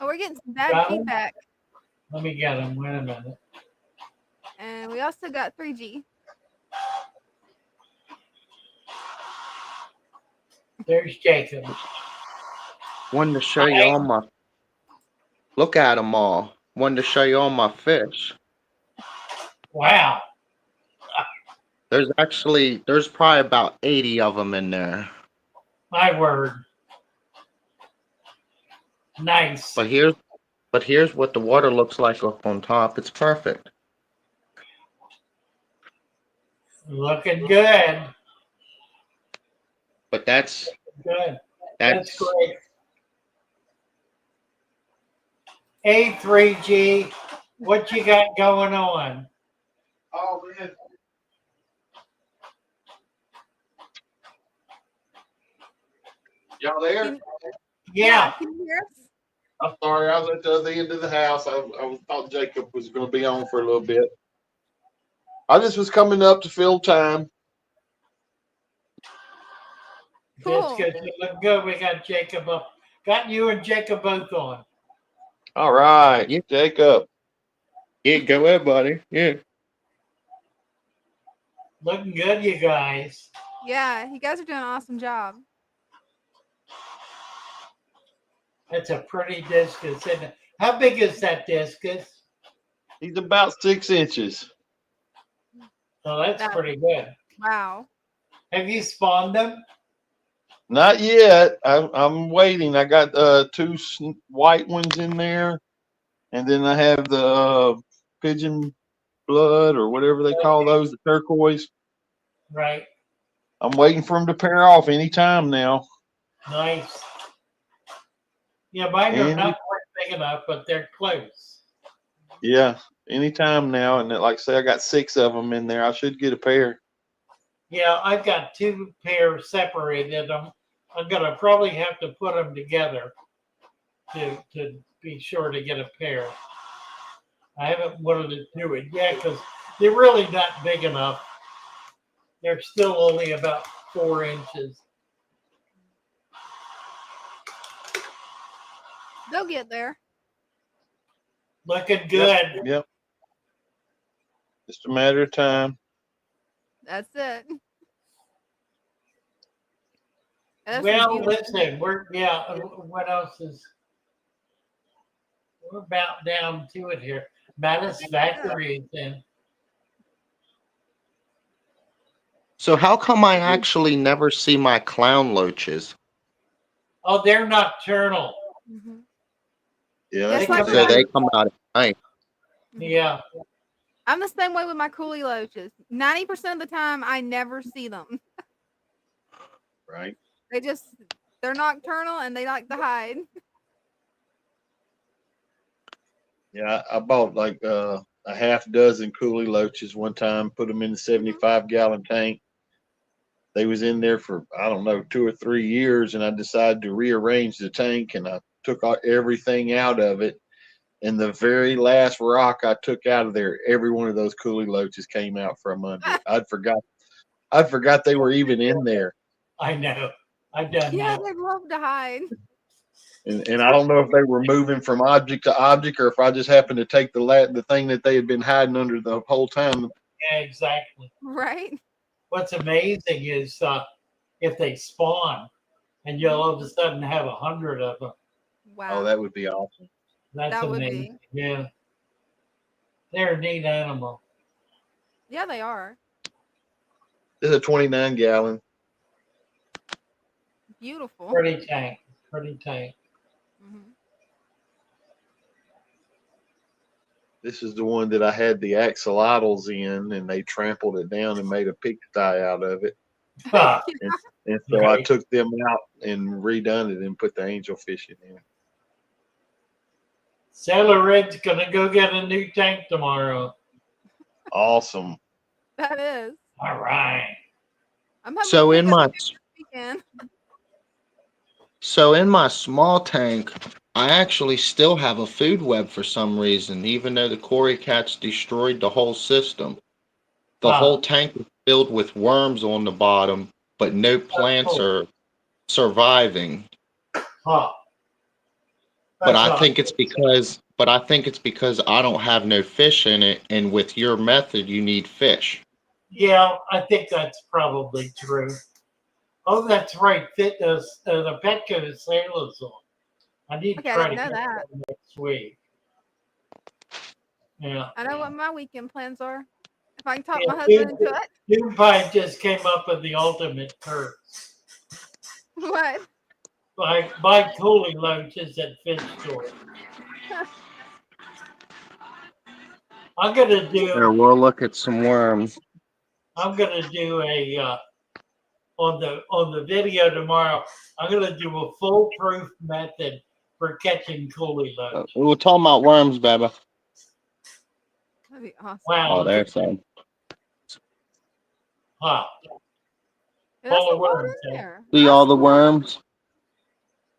Speaker 3: Oh, we're getting some bad feedback.
Speaker 2: Let me get him. Wait a minute.
Speaker 3: And we also got 3G.
Speaker 2: There's Jacob.
Speaker 10: Wanted to show you all my. Look at them all. Wanted to show you all my fish.
Speaker 2: Wow.
Speaker 10: There's probably about 80 of them in there.
Speaker 2: My word. Nice.
Speaker 10: But here's what the water looks like up on top. It's perfect.
Speaker 2: Looking good.
Speaker 10: But that's
Speaker 2: Good. That's
Speaker 10: that's
Speaker 2: great. A3G, what you got going on?
Speaker 12: Oh man. Y'all there?
Speaker 2: Yeah.
Speaker 3: Can you hear us?
Speaker 12: I'm sorry, I was at the other end of the house. I thought Jacob was going to be on for a little bit. I just was coming up to fill time.
Speaker 2: That's
Speaker 3: Cool.
Speaker 2: good. You look good. We got Jacob up. Got you and Jacob both on.
Speaker 12: All right,
Speaker 10: Yeah.
Speaker 12: Jacob.
Speaker 10: Yeah, go ahead, buddy. Yeah.
Speaker 2: Looking good, you guys.
Speaker 3: Yeah, you guys are doing an awesome job.
Speaker 2: That's a pretty discus, isn't it? How big is that discus?
Speaker 12: He's about 6 inches.
Speaker 2: Oh, that's
Speaker 3: That-
Speaker 2: pretty good.
Speaker 3: Wow.
Speaker 2: Have you spawned them?
Speaker 12: Not yet. I'm waiting. I got 2 white ones in there, and then I have the pigeon blood or whatever they call those, the turquoise.
Speaker 2: Right.
Speaker 12: I'm waiting for them to pair off any time now.
Speaker 2: Nice. Yeah, mine are
Speaker 12: Any-
Speaker 2: not quite big enough, but they're close.
Speaker 12: Yeah, anytime now. And like I say, I got 6 of them in there. I should get a pair.
Speaker 2: Yeah, I've got 2 pairs separated. I'm gonna probably have to put them together to be sure to get a pair. I haven't wanted to do it yet because they're really not big enough. They're still only about 4 inches.
Speaker 3: They'll get there.
Speaker 2: Looking good.
Speaker 12: Yep. Just a matter of time.
Speaker 3: That's it. That's
Speaker 2: Well,
Speaker 3: beautiful.
Speaker 2: listen, what else is? We're about down to it here. Mattis Factory is in.
Speaker 10: So how come I actually never see my clown loaches?
Speaker 2: Oh, they're nocturnal.
Speaker 3: Mhm.
Speaker 12: Yeah,
Speaker 3: Yes,
Speaker 2: They
Speaker 3: like
Speaker 2: come
Speaker 10: So
Speaker 2: out.
Speaker 10: they come out at night.
Speaker 2: Yeah.
Speaker 3: I'm the same way with my coolie loaches. 90% of the time, I never see them.
Speaker 12: right.
Speaker 3: They're nocturnal and they like to hide.
Speaker 12: Yeah, I bought like a half dozen coolie loaches one time, put them in the 75-gallon tank. They was in there for, I don't know, 2 or 3 years, and I decided to rearrange the tank, and I took everything out of it. And the very last rock I took out of there, every one of those coolie loaches came out from under it. I forgot they were even in there.
Speaker 2: I know. I've done
Speaker 3: Yeah,
Speaker 2: that.
Speaker 3: they love to hide.
Speaker 12: And I don't know if they were moving from object to object, or if I just happened to take the thing that they had been hiding under the whole time.
Speaker 2: Yeah, exactly.
Speaker 3: Right?
Speaker 2: What's amazing is if they spawn and you'll all of a sudden have 100 of them.
Speaker 3: Wow.
Speaker 12: Oh, that would be awesome.
Speaker 2: That's
Speaker 3: That would
Speaker 2: amazing. Yeah. They're a neat animal.
Speaker 3: Yeah, they are.
Speaker 12: This is a 29-gallon.
Speaker 3: Beautiful.
Speaker 2: Pretty tank. Pretty tank.
Speaker 3: Mhm.
Speaker 12: This is the one that I had the axolotls in, and they trampled it down and made a pigsty out of it.
Speaker 2: Ah,
Speaker 12: And so I
Speaker 2: Right.
Speaker 12: took them out and redone it and put the angelfish in.
Speaker 2: Sailor Red's gonna go get a new tank tomorrow.
Speaker 12: Awesome.
Speaker 3: That is.
Speaker 2: All right.
Speaker 3: I'm hoping
Speaker 10: So
Speaker 3: to
Speaker 10: in
Speaker 3: pick up
Speaker 10: my
Speaker 3: this weekend.
Speaker 10: so in my small tank, I actually still have a food web for some reason, even though the Cory cats destroyed the whole system. The
Speaker 2: Huh.
Speaker 10: whole tank is filled with worms on the bottom, but no plants
Speaker 2: cool.
Speaker 10: are surviving.
Speaker 2: Huh.
Speaker 10: But
Speaker 2: That's
Speaker 10: I think it's because I don't have no fish in it, and with your method, you need fish.
Speaker 2: Yeah, I think that's probably true. Oh, that's right. The Petco Sailor's on. I need to
Speaker 3: Okay, I
Speaker 2: try to
Speaker 3: didn't know
Speaker 2: get
Speaker 3: that.
Speaker 2: that next week. Yeah.
Speaker 3: I know what my weekend plans are. If I can talk
Speaker 2: Yeah,
Speaker 3: my husband into it.
Speaker 2: Doom Pie just came up with the ultimate curse.
Speaker 3: What?
Speaker 2: buy coolie loaches at fish stores. I'm gonna
Speaker 10: Here,
Speaker 2: do.
Speaker 10: we'll look at some worms.
Speaker 2: I'm gonna do a on the video tomorrow. I'm gonna do a foolproof method for catching coolie loach.
Speaker 10: We were talking about worms, baby.
Speaker 3: That'd be awesome.
Speaker 2: Wow,
Speaker 10: Oh, there's some.
Speaker 2: huh?
Speaker 3: Yeah, that's
Speaker 2: Full
Speaker 3: a
Speaker 2: of
Speaker 3: lot
Speaker 2: worms.
Speaker 3: in
Speaker 2: Eh?
Speaker 3: there.
Speaker 10: See all the worms?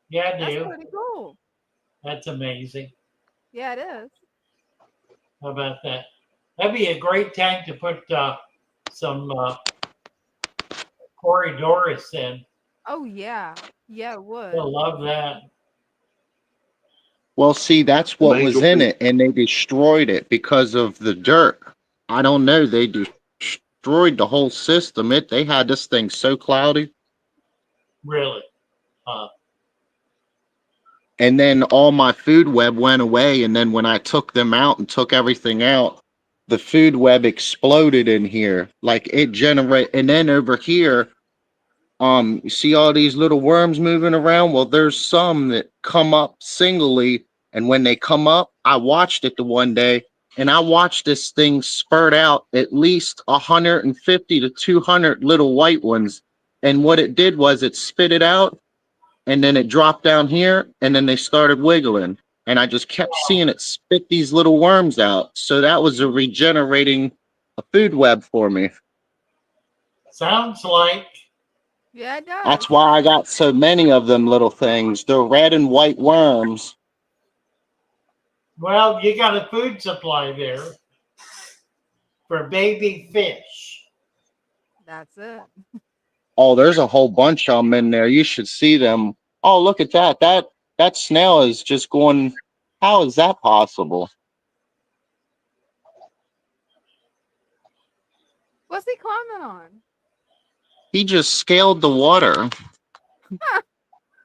Speaker 2: Yeah, I
Speaker 3: That's
Speaker 2: do.
Speaker 3: pretty cool.
Speaker 2: That's amazing.
Speaker 3: Yeah, it is.
Speaker 2: How about that? That'd be a great tank to put some Doris in.
Speaker 3: Oh yeah, yeah, it would.
Speaker 2: They'll love that.
Speaker 10: Well, see, that's what was
Speaker 12: Angel
Speaker 10: in
Speaker 12: fish.
Speaker 10: it, and they destroyed it because of the dirt. I don't know. They destroyed the whole system. They had this thing so cloudy.
Speaker 2: Really.
Speaker 10: And then all my food web went away. And then when I took them out and took everything out, the food web exploded in here. Like it generate. And then over here, you see all these little worms moving around? Well, there's some that come up singly. And when they come up, I watched it the one day and I watched this thing spurt out at least 150 to 200 little white ones. And what it did was it spit it out and then it dropped down here and then they started wiggling. And I just kept seeing it spit these little worms out. So that was a regenerating a food web for me.
Speaker 2: Sounds like.
Speaker 3: Yeah, it does.
Speaker 10: That's why I got so many of them little things. They're red and white worms.
Speaker 2: Well, you got a food supply there for baby fish.
Speaker 3: That's it.
Speaker 10: Oh, there's a whole bunch of them in there. You should see them. Oh, look at that. That snail is just going. How is that possible?
Speaker 3: What's he climbing on?
Speaker 10: He just scaled the water.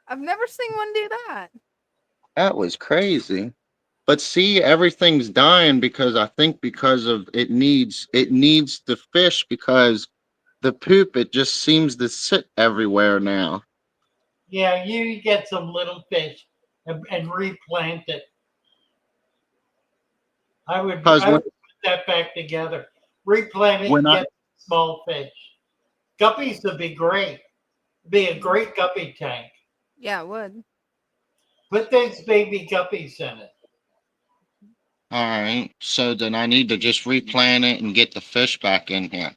Speaker 3: I've never seen one do that.
Speaker 10: That was crazy. But see, everything's dying because I think because of it needs the fish because the poop, it just seems to sit everywhere now.
Speaker 2: Yeah, you get some little fish and replant it. I would put that back together. Replant it and get small fish. Guppies would be great. Be a great guppy tank.
Speaker 3: Yeah, it would.
Speaker 2: Put those baby guppies in it.
Speaker 10: All right. So then I need to just replant it and get the fish back in here.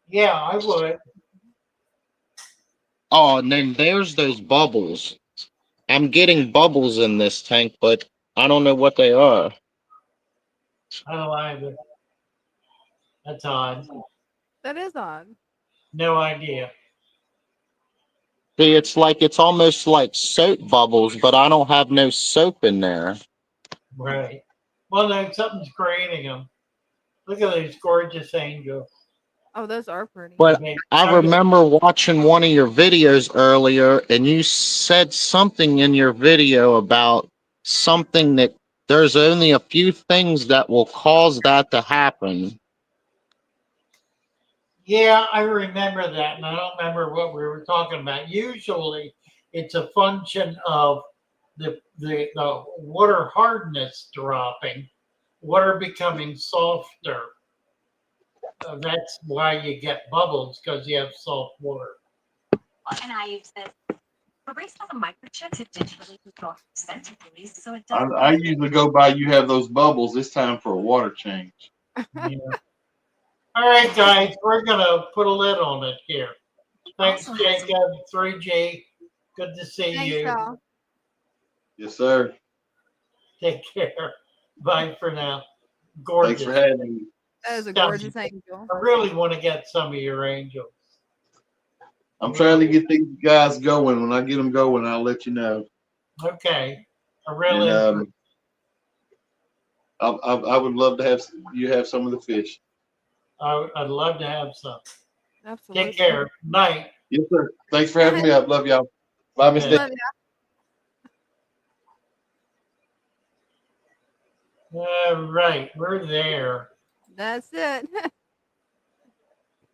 Speaker 2: Yeah, I would.
Speaker 10: Oh, and then there's those bubbles. I'm getting bubbles in this tank, but I don't know what they are.
Speaker 2: I don't either. That's odd.
Speaker 3: That is odd.
Speaker 2: No idea.
Speaker 10: See, it's almost like soap bubbles, but I don't have no soap in there.
Speaker 2: Right. Well, no, something's creating them. Look at those gorgeous angels.
Speaker 3: Oh, those are pretty.
Speaker 10: But I remember watching one of your videos earlier, and you said something in your video about something that there's only a few things that will cause that to happen.
Speaker 2: Yeah, I remember that, and I don't remember what we were talking about. Usually, it's a function of the water hardness dropping, water becoming softer. That's why you get bubbles, because you have soft water.
Speaker 13: And I use this. We're based on the microchip to digitally control sensitivity, so it does.
Speaker 12: I usually go by. You have those bubbles. It's time for a water change.
Speaker 2: Yeah. All right, guys, we're gonna put a lid on it here. Thanks, Jacob. 3G. Good to see you.
Speaker 3: Al.
Speaker 12: Yes, sir.
Speaker 2: Take care. Bye for now. Gorgeous.
Speaker 12: Thanks for having me.
Speaker 3: That is a gorgeous angel.
Speaker 2: I really want to get some of your angels.
Speaker 12: I'm trying to get these guys going. When I get them going, I'll let you know.
Speaker 2: Okay. I really.
Speaker 12: And, I would love to have you have some of the fish.
Speaker 2: I'd love to have some.
Speaker 3: Absolutely.
Speaker 2: Take care. Night.
Speaker 12: Yes, sir. Thanks for having me. I love y'all. Bye, Miss
Speaker 3: Love
Speaker 12: Dina.
Speaker 2: All right, we're there.
Speaker 3: That's it.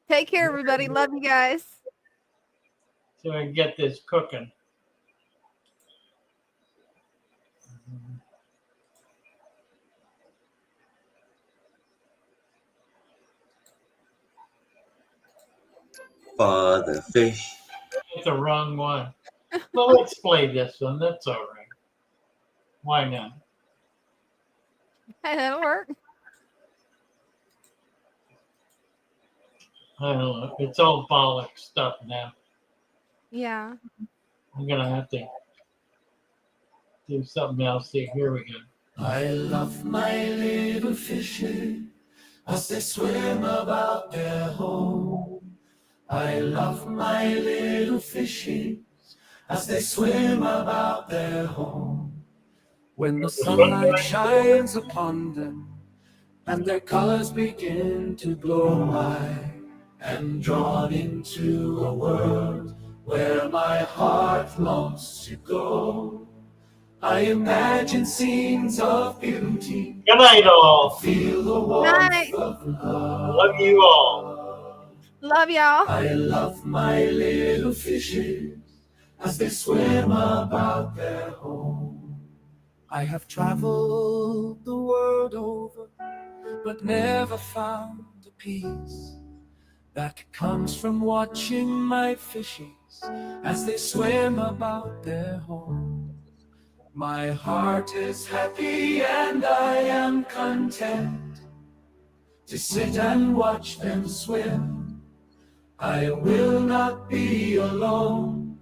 Speaker 3: Take care, everybody. Love you guys.
Speaker 2: So I can get this cooking.
Speaker 1: for the fish.
Speaker 2: It's the wrong one. Well, let's play this one. That's all right. Why not?
Speaker 3: Hey, that'll work.
Speaker 2: I don't know. It's all bollock stuff now.
Speaker 3: Yeah.
Speaker 2: I'm gonna have to do something else. See, here we go.
Speaker 1: I love my little fishes as they swim about their home. I love my little fishes as they swim about their home. When the sunlight shines upon them and their colors begin to glow, I am drawn into a world where my heart longs to go. I imagine scenes of beauty.
Speaker 2: Good night, all.
Speaker 1: Feel the warmth
Speaker 3: Night.
Speaker 1: of love.
Speaker 2: Love you all.
Speaker 3: Love y'all.
Speaker 1: I love my little fishes as they swim about their home. I have traveled the world over, but never found the peace that comes from watching my fishes as they swim about their home. My heart is happy and I am content to sit and watch them swim. I will not be alone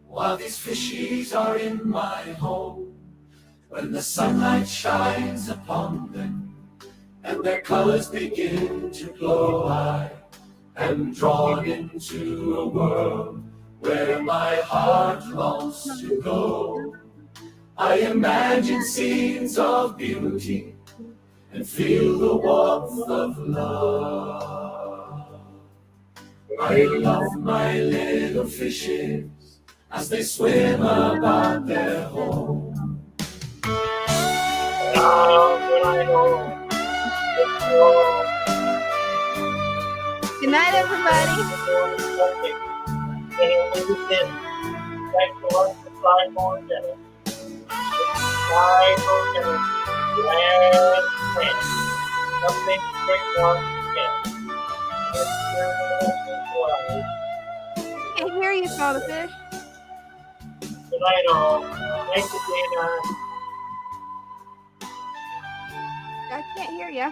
Speaker 1: while these fishies are in my home. When the sunlight shines upon them and their colors begin to glow, I am drawn into a world where my heart longs to go. I imagine scenes of beauty and feel the warmth of love. I love my little fishes as they swim about their home.
Speaker 3: Good night, everybody.
Speaker 2: Thanks for watching the 5 more minutes. 5 more minutes. Last chance. Something great once again.
Speaker 3: Can't hear you, Father Fish.
Speaker 2: Good night, all. Thank you, Dina.
Speaker 3: I can't hear you.